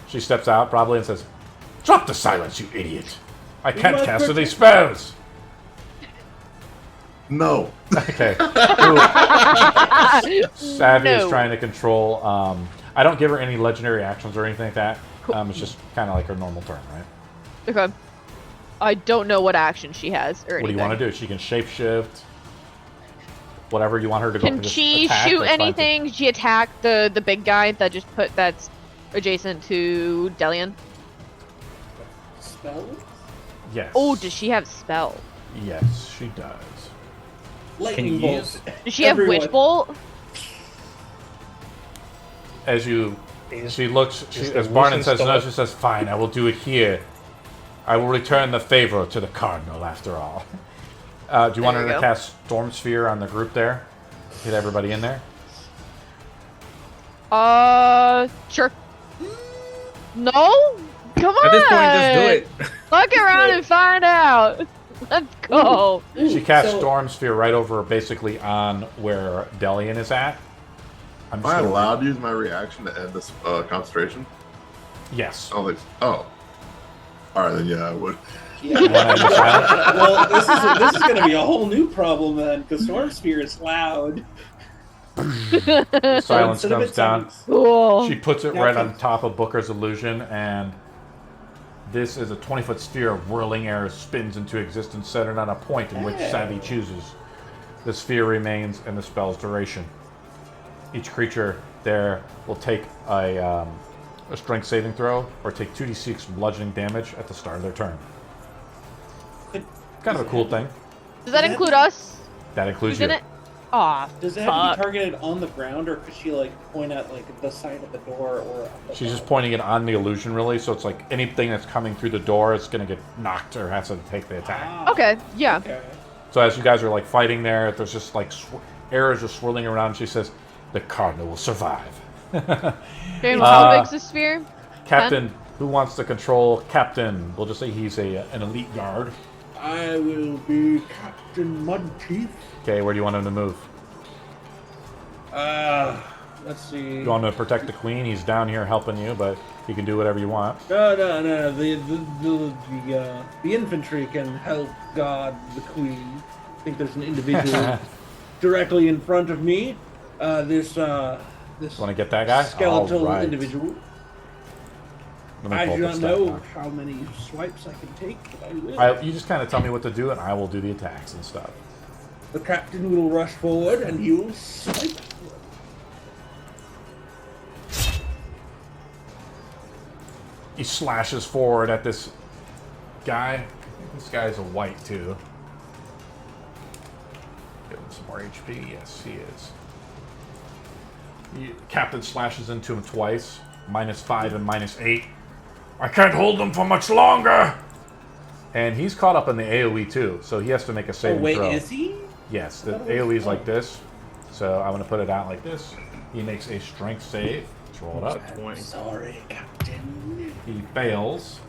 She steps out probably and says, "Drop the silence, you idiot! I can't cast any spells." No. Okay. Savvy is trying to control. I don't give her any legendary actions or anything like that. It's just kind of like her normal turn, right? Okay. I don't know what action she has or anything. What do you want to do? She can shapeshift. Whatever you want her to go. Can she shoot anything? She attack the big guy that's adjacent to Delian? Spells? Yes. Oh, does she have spell? Yes, she does. Lightning you bolts. Does she have Witch Bolt? She looks. As Barnon says no, she says, "Fine, I will do it here. I will return the favor to the Cardinal after all." Do you want her to cast Storm Sphere on the group there? Get everybody in there? Sure. No? Come on! At this point, just do it. Look around and find out. Let's go. She casts Storm Sphere right over, basically on where Delian is at. Am I allowed to use my reaction to end this concentration? Yes. Oh, all right, then yeah, I would. Yeah. Well, this is going to be a whole new problem then, because Storm Sphere is loud. Silence comes down. Cool. She puts it right on top of Booker's illusion, and this is a 20-foot sphere of whirling air spins into existence, centered on a point in which Savvy chooses. The sphere remains in the spell's duration. Each creature there will take a strength saving throw or take 2d6 bludgeoning damage at the start of their turn. Kind of a cool thing. Does that include us? That includes you. Aw, Does it have to be targeted on the ground, or could she like point at like the side of the door, or? She's just pointing it on the illusion, really. So it's like anything that's coming through the door is going to get knocked or has to take the attack. Okay, yeah. Okay. So as you guys are like fighting there, there's just like air is just swirling around. She says, "The Cardinal will survive." Okay, how big's the sphere? Captain, who wants to control Captain? We'll just say he's an elite guard. I will be Captain Mudteeth. Okay, where do you want him to move? Let's see. You want him to protect the Queen? He's down here helping you, but he can do whatever you want. No. The infantry can help guard the Queen. I think there's an individual directly in front of me. This Want to get that guy? skeletal All right. individual. Let me I pull do up not the stat know now. how many swipes I can take, but I will. You just kind of tell me what to do, and I will do the attacks and stuff. The captain will rush forward, and he will swipe. He slashes forward at this guy. This guy's a white, too. Give him some more HP. Yes, he is. Captain slashes into him twice. -5 and -8. I can't hold them for much longer! And he's caught up in the AoE, too, so he has to make a saving throw. Is he? Yes, the AoE is like this. So I'm going to put it out like this. He makes a strength save. Let's roll it up. I'm sorry, Captain. He fails.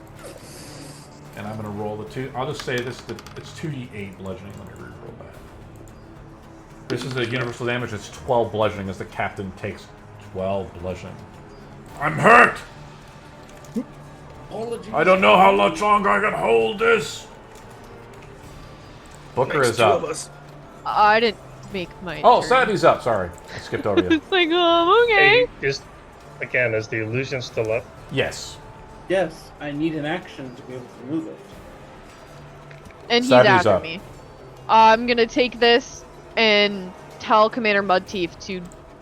And I'm going to roll the 2. I'll just say this, it's 2d8 bludgeoning. Let me re-roll that. This is the universal damage. It's 12 bludgeoning as the captain takes 12 bludgeoning. I'm hurt! Apologies. I don't know how much longer I can hold this. Booker is up. I didn't make my Oh, turn. Savvy's up. Sorry. I skipped over you. It's like, okay. Hey, is the illusion still up? Yes. Yes, I need an action to be able to move it. And he's Savvy's after up. me. I'm gonna take this and tell Commander Mudteeth to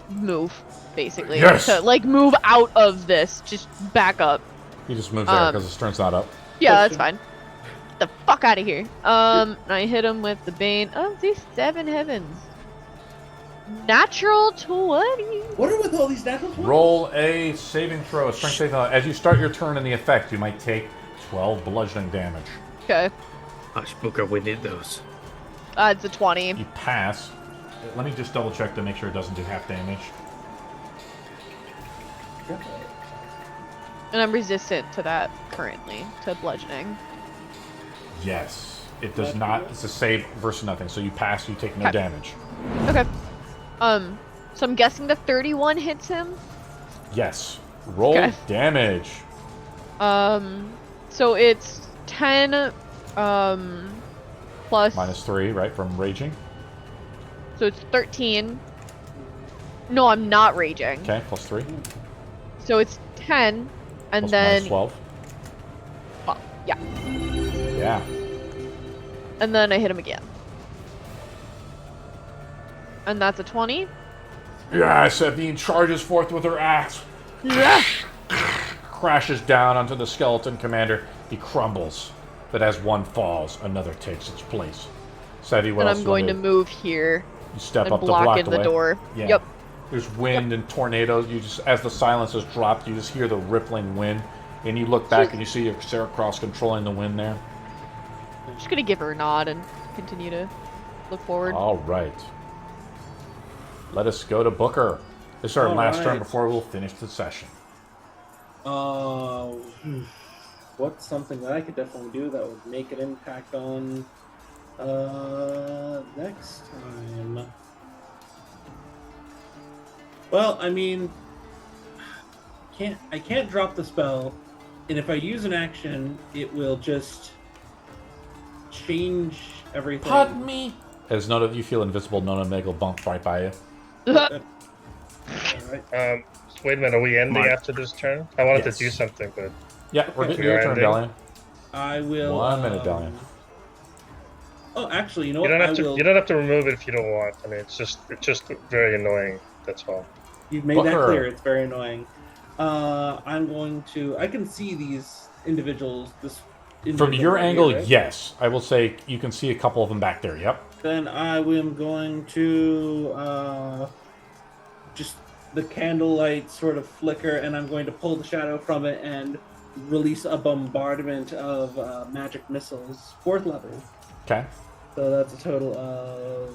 move, basically. Yes! To, like, move out of this. Just back up. He just moves there because his turn's not up. Yeah, that's fine. Get the fuck out of here. And I hit him with the Bane of the Seven Heavens. Natural 20. What are with all these natural 20s? Roll a saving throw, a strength saving throw. As you start your turn in the effect, you might take 12 bludgeoning damage. Okay. Hush, Booker, we need those. It's a 20. You pass. Let me just double check to make sure it doesn't do half damage. And I'm resistant to that currently, to bludgeoning. Yes. It does not. It's a save versus nothing. So you pass, you take no Okay. damage. Okay. So I'm guessing the 31 hits him. Yes. Roll Okay. damage. So it's 10, plus. -3, right, from raging. So it's 13. No, I'm not raging. Okay, +3. So it's 10, and Plus then -12. well, yeah, Yeah. and then I hit him again, and that's a 20. Yeah, Sabine charges forth with her axe. Yeah. Crashes down onto the skeleton commander. He crumbles. But as one falls, another takes its place. Sevi, what And else I'm do you wanna going to do? move here You step and up to block block in the the way. door. Yeah. Yep. There's wind and tornadoes. You just, as the silence has dropped, you just hear the rippling wind, and you look back and you see your Sarah Cross controlling the wind there. I'm just gonna give her a nod and continue to look forward. All right. Let us go to Booker. This is our All last turn right. before we'll finish the session. What's something that I could definitely do that would make an impact on next time? Well, I mean, I can't drop the spell, and if I use an action, it will just change everything. Pardon me. As none of you feel invisible, Nona Meg will bump right by you. Alright. Wait a minute, are we ending Mark. after this turn? I wanted Yes. to do something, but Yeah, we're Okay. getting your turn, Ending. Delian. I will. 1 minute, Delian. Oh, actually, you know you what? don't have I to. will. You don't have to remove it if you don't want. I mean, it's just very annoying. That's all. You've made that Booker. clear. It's very annoying. I'm going to. I can see these individuals. This From individual your right angle, here, right? yes. I will say you can see a couple of them back there. Yep. Then I am going to just the candlelight sort of flicker, and I'm going to pull the shadow from it and release a bombardment of magic missiles, 4th level. Okay. So that's a total of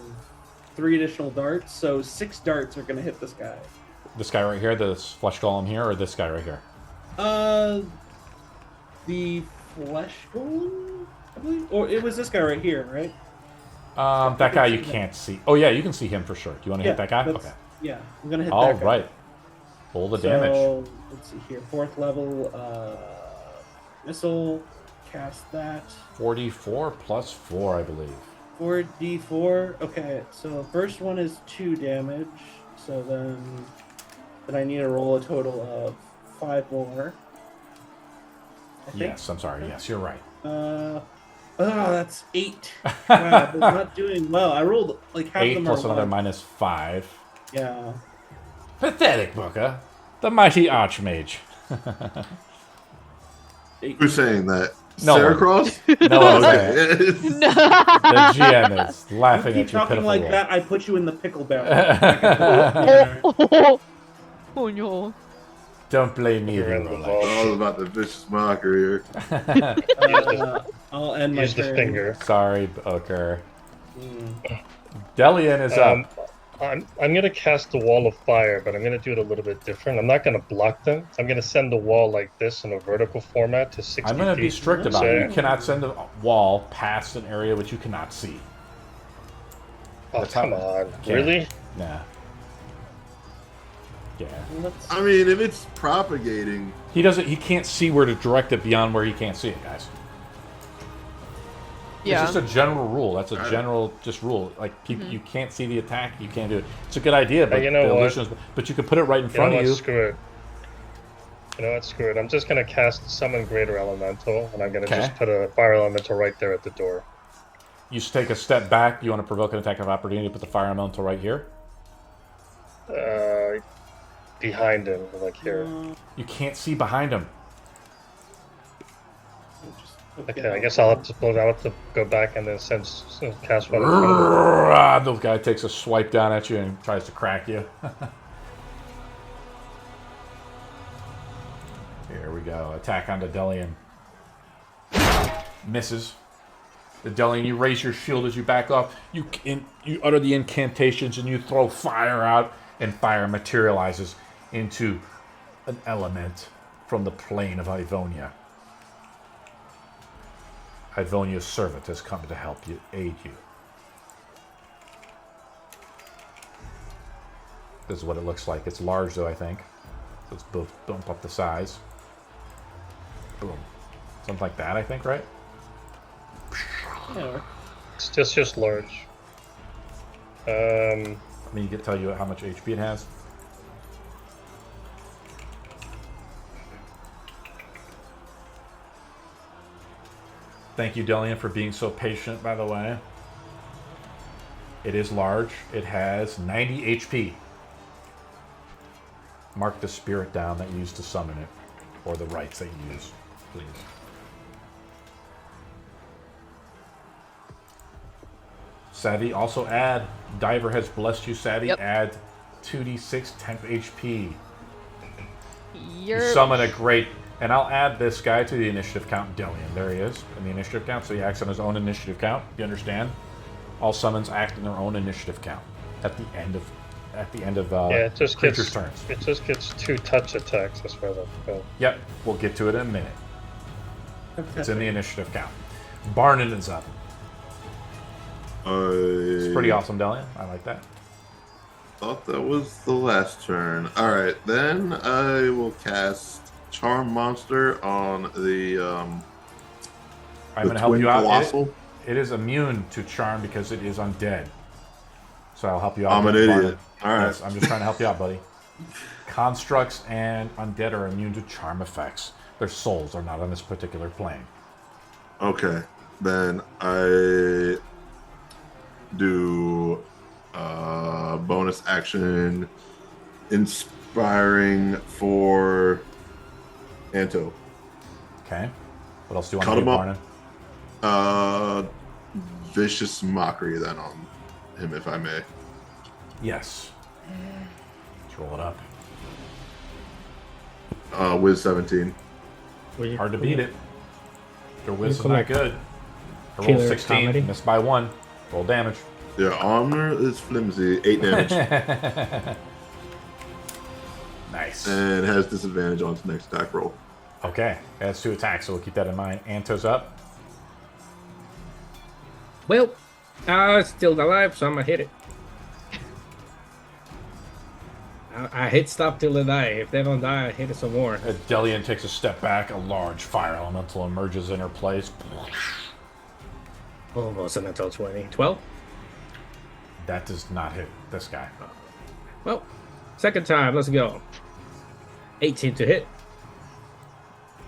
3 additional darts. So 6 darts are going to hit this guy. This guy right here, this flesh golem here, or this guy right here? The flesh golem, I believe, or it was this guy right here, right? That guy you can't see. Oh yeah, you can see him for sure. Do you want to hit that guy? that's- Okay. Yeah, I'm gonna hit All that guy. right. Roll the damage. So, let's see here. 4th level missile. Cast that. 44 plus 4, I believe. 4d4. Okay, so first one is 2 damage. So then I need to roll a total of 5 more. I think. Yes, I'm sorry. Yes, you're right. That's 8. Wow, I'm not doing well. I rolled like half of 8 them plus are another one. -5. Yeah. Pathetic, Booker. The mighty Archmage. Who's saying that? No Sarah one. Cross? No one's there. Okay. The GM is You laughing keep at your talking pitiful like roll. that, I put you in the pickle barrel. Oh no. Don't blame me if You're you in the roll ball. like All about the vicious mockery here. I'll end my Use the turn. finger. Sorry, Booker. Mm. Delian is up. I'm gonna cast the wall of fire, but I'm gonna do it a little bit different. I'm not gonna block them. I'm gonna send the wall like this in a vertical format to 60 I'm going to be feet. strict about it. You So- cannot send a wall past an area which you cannot see. Oh, That's how- come on. Yeah. Really? Nah. Yeah. Let's- I mean, if it's propagating, He doesn't. He can't see where to direct it beyond where he can't see it, guys. Yeah. It's just a general rule. That's a general just rule. Like people, you can't see the attack. You can't do it. It's a good idea, but you know the what? illusions. But you can put it right in You know front what? of you. Screw it. You know what? Screw it. I'm just gonna cast Summon Greater Elemental, and I'm gonna Okay. just put a Fire Elemental right there at the door. You just take a step back. You want to provoke an attack of opportunity. Put the fire elemental right here. Behind him, like here. You can't see behind him. Okay, I guess I'll have to go back and then cast one in front of him. The guy takes a swipe down at you and tries to crack you. Here we go. Attack onto Delian. Misses. The Delian, you raise your shield as you back off. You utter the incantations and you throw fire out, and fire materializes into an element from the plane of Ivonia. Ivonia's servant has come to help you, aid you. This is what it looks like. It's large, though, I think. So let's both bump up the size. Boom. Something like that, I think, right? Yeah. It's just large. I mean, you can tell you how much HP it has. Thank you, Delian, for being so patient, by the way. It is large. It has 90 HP. Mark the spirit down that you used to summon it. Or the rights that you use, please. Savvy, also add. Diver has blessed you, Savvy. Yep. Add 2d6 temp HP. You're... You summon a great... And I'll add this guy to the initiative count, Delian. There he is, in the initiative count. So he acts on his own initiative count. You understand? All summons act in their own initiative count at the end of it just creatures' gets turns. it just gets 2 touch attacks as far as I go. Yep, we'll get to it in a minute. It's in the initiative count. Barnon is up. It's pretty awesome, Delian. I like that. Thought that was the last turn. All right, then I will cast Charm Monster on the. I'm going to help you out. It is immune to charm because it is undead. So I'll help you out. I'm an idiot. All right. Yes, I'm just trying to help you out, buddy. Constructs and undead are immune to charm effects. Their souls are not on this particular plane. Okay, then I do bonus action inspiring for Anto. Okay. What else do you Cut want to do, him up. Barnon? Vicious mockery then on him, if I may. Yes. Let's roll it up. With 17. Hard to beat it. Your whiz is Cool. not good. I rolled Killer 16, comedy. missed by 1. Roll damage. Yeah, armor is flimsy. 8 damage. Nice. And has disadvantage on its next attack roll. Okay, that's 2 attacks, so we'll keep that in mind. Anto's up. Well, it's still alive, so I'm gonna hit it. I hit stop till they die. If they don't die, I hit it some more. Delian takes a step back. A large fire elemental emerges in her place. Almost an until 20. 12? That does not hit this guy. Well, second time. Let's go. 18 to hit.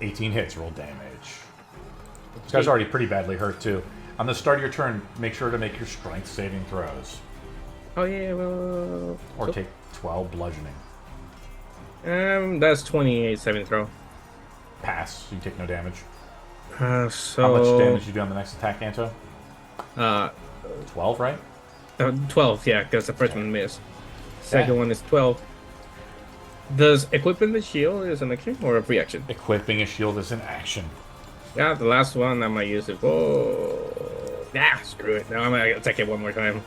18 hits, roll damage. This guy's already pretty badly hurt, too. On the start of your turn, make sure to make your strength saving throws. Oh, yeah, well... Or take 12 bludgeoning. That's 28 saving throw. Pass, so you take no damage. So... How much damage you do on the next attack, Anto? 12, right? 12, yeah, because the first one missed. Second one is 12. Does equipping the shield is an action or a free action? Equipping a shield is an action. Yeah, the last one I might use it. Oh, screw it. Now I'm gonna attack it one more time.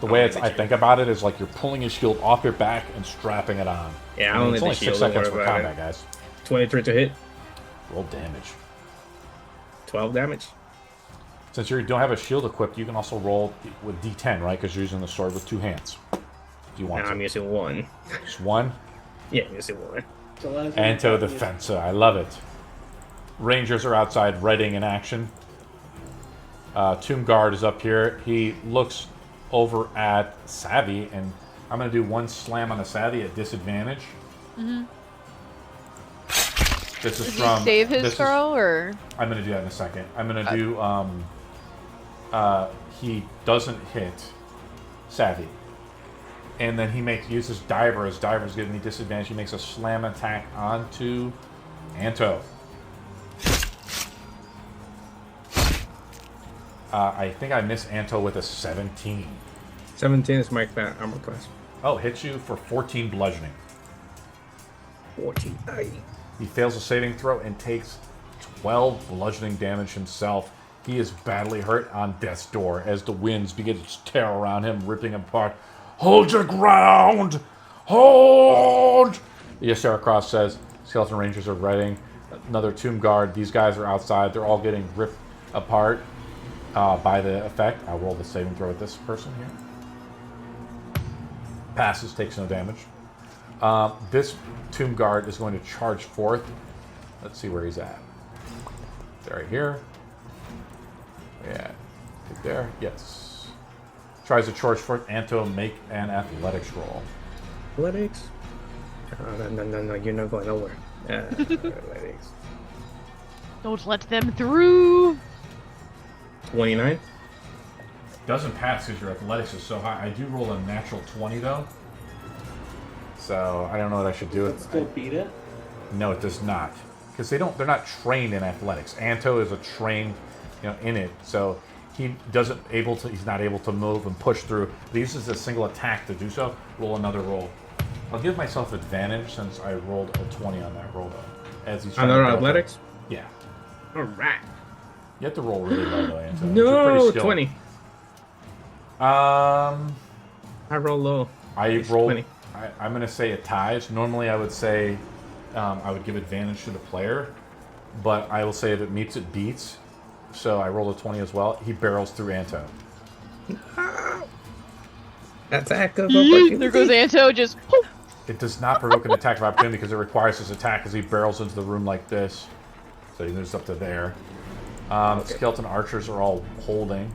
The way I think about it is like you're pulling his shield off your back and strapping it on. Yeah, I mean, only it's the only shield. 6 Don't seconds worry for about combat, it. guys. 23 to hit. Roll damage. 12 damage. Since you don't have a shield equipped, you can also roll with D10, right? Because you're using the sword with 2 hands. If you want Now to. I'm using one. Just 1. Yeah, I'm using one. Anto the Fencer. I love it. Rangers are outside, readying in action. Tomb Guard is up here. He looks over at Savvy, and I'm going to do 1 slam on the Savvy at disadvantage. Mm-hmm. This is Does from... he save his throw, or...? I'm going to do that in a second. I'm going to do... he doesn't hit Savvy. And then he uses Diver. As Diver's giving me disadvantage, he makes a slam attack onto Anto. I think I miss Anto with a 17. 17 is my armor class. Oh, hits you for 14 bludgeoning. 14. Aye. He fails a saving throw and takes 12 bludgeoning damage himself. He is badly hurt on death's door as the winds begin to tear around him, ripping him apart. Hold your ground! Hold! The Ysera Cross says, Skeleton Rangers are readying. Another Tomb Guard. These guys are outside. They're all getting ripped. apart by the effect. I'll roll the saving throw with this person here. Passes, takes no damage. This Tomb Guard is going to charge forth. Let's see where he's at. Right here. Yeah. Right there. Yes. Tries to charge forth. Anto, make an athletics roll. Athletics? Oh, no, you're not going nowhere. Athletics. Don't let them through. 29? Doesn't pass because your athletics is so high. I do roll a natural 20 though. So I don't know what I should do. Does it still beat it? No, it does not. Because they're not trained in athletics. Anto is a trained, in it. So he's not able to move and push through. But he uses a single attack to do so. Roll another roll. I'll give myself advantage since I rolled a 20 on that roll though. As he's trying Another to go athletics? through. Yeah. Alright. You have to roll really low though, Anto. No, 20. I roll low. rolled. 20. I'm going to say it ties. Normally, I would say I would give advantage to the player, but I will say if it meets, it beats. So I rolled a 20 as well. He barrels through Anto. Attack of opportunity. There goes Anto, just poof. It does not provoke an attack of opportunity because it requires his attack as he barrels into the room like this. So he moves up to there. Skeleton archers are all holding.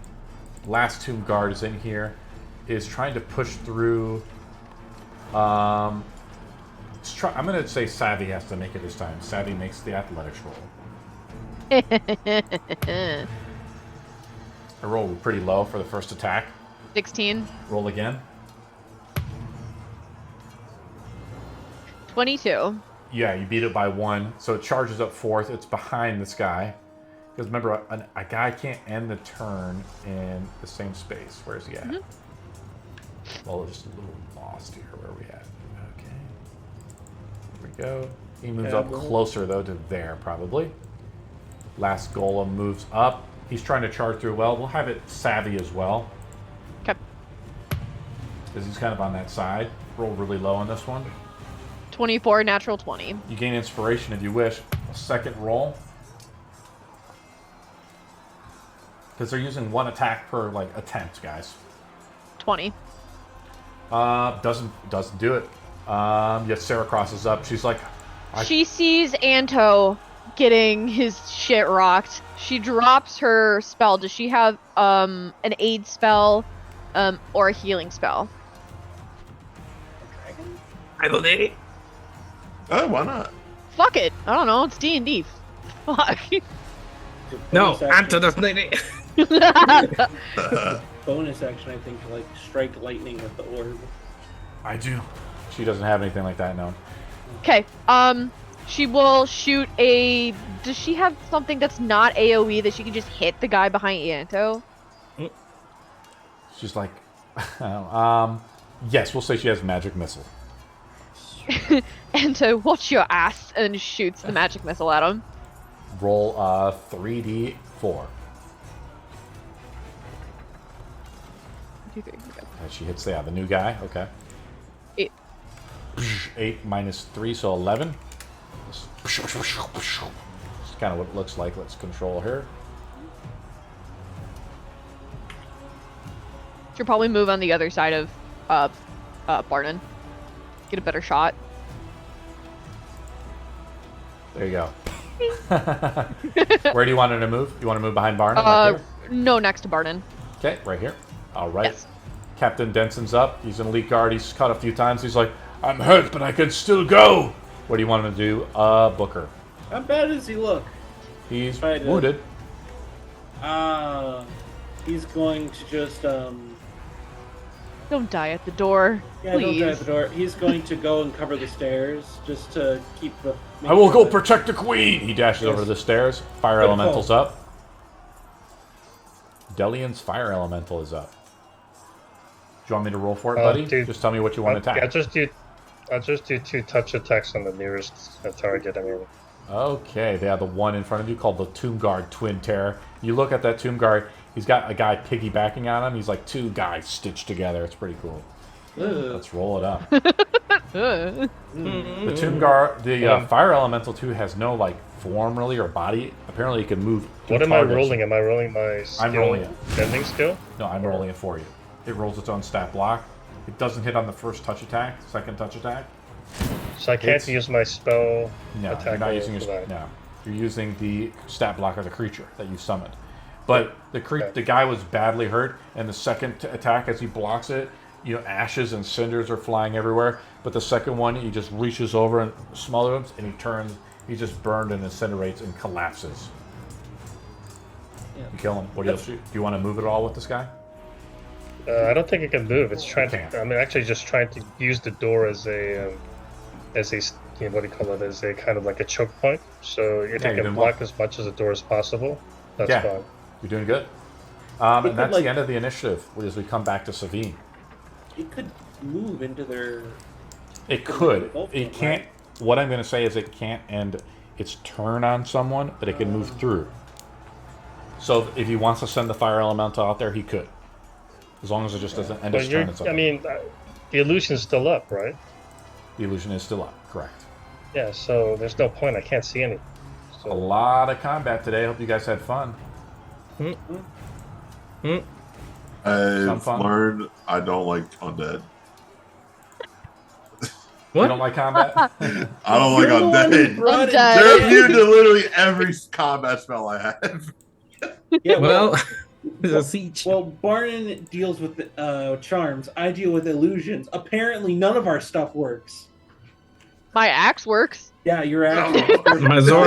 Last Tomb Guard is in here. Is trying to push through. I'm going to say Savvy has to make it this time. Savvy makes the athletics roll. I rolled pretty low for the first attack. 16. Roll again. 22. Yeah, you beat it by 1. So it charges up forth. It's behind this guy. Because remember, a guy can't end the turn in the same space. Where is he at? Mm-hmm. Well, just a little lost here. Where are we at? Okay. Here we go. He moves up closer, though, to there, probably. Last golem moves up. He's trying to charge through well. We'll have it Savvy as well. Okay. Because he's kind of on that side. Roll really low on this one. 24, natural 20. You gain inspiration if you wish. A second roll. Because they're using one attack per, attempt, guys. 20. Doesn't do it. Yet Sarah crosses up. She's like... She sees Anto getting his shit rocked. She drops her spell. Does she have an aid spell or a healing spell? I believe. Oh, why not? Fuck it. I don't know. It's D&D. Fuck. No, Anto doesn't need it. Bonus action, I think, to strike lightning with the orb. I do. She doesn't have anything like that, no. Okay. She will shoot a... Does she have something that's not AoE that she can just hit the guy behind Anto? She's like... yes, we'll say she has magic missile. Anto, watch your ass, and shoots the magic missile at him. Roll 3d4. 2, 3, She hits the new guy. Okay. 8. 8 minus 3, so 11. It's kind of what it looks like. Let's control her. She'll probably move on the other side of Barnon. Get a better shot. There you go. Where do you want her to move? You want to move behind Barnon? Right no, next to Barnon. okay, right here. All right. Yes. Captain Denson's up. He's an elite guard. He's cut a few times. He's like, I'm hurt, but I can still go. What do you want him to do? Booker. How bad does he look? He's Right, wounded. He's going to just Don't die at the door. yeah, please. don't die at the door. He's going to go and cover the stairs just to keep the. I will go protect the queen. He dashes over to the stairs. Fire Good elemental's call. up. Delian's fire elemental is up. Do you want me to roll for it, buddy? Just tell me what you want to attack. I'll just do 2 touch attacks on the nearest target. I mean. Okay, they have the one in front of you called the Tomb Guard Twin Terror. You look at that Tomb Guard, he's got a guy piggybacking on him. He's like 2 guys stitched together. It's pretty cool. Let's roll it up. Ugh. The Tomb Guard, the Fire Elemental 2 has no like form really or body. Apparently, it can move. What am I rolling? Am I rolling my skill? I'm rolling it. Bending skill? No, I'm rolling it for you. It rolls its own stat block. It doesn't hit on the first touch attack, second touch attack. So I can't use my spell. No, attack you're not roll using for your that. no. You're using the stat block of the creature that you summoned. But the Okay. the guy was badly hurt, and the second attack, as he blocks it, ashes and cinders are flying everywhere. But the second one, he just reaches over and smothers him, and he turns. He just burned and incinerates and collapses. Yeah. You kill him. What else? Do you want to move it all with this guy? I don't think it can move. It's trying It to. I'm actually just trying to use the door as a, what do you call it? As a kind of like a choke point. So if Yeah, you you're can doing block well. as much of the door as possible, that's Yeah. fine. You're doing good. It And could, that's like- the end of the initiative. As we come back to Savine. It could move into their. It could. Both It of them, can't. What I'm going to say is it can't end its turn on someone, but it can move through. So if he wants to send the fire elemental out there, he could, as long as it just doesn't end But its turn. I mean, the illusion's still up, right? The illusion is still up. Correct. Yeah. So there's no point. I can't see any. A So lot of combat today. Hope you guys had fun. I've fun. learned I don't like undead. You What? don't like combat? I don't like You're the one who undead. brought it Undead. They're down. immune to literally every combat spell I have. Yeah, Well, it's a siege. Well, Barnon deals with charms. I deal with illusions. Apparently, none of our stuff works. My axe works. Yeah, you're actually. My Zord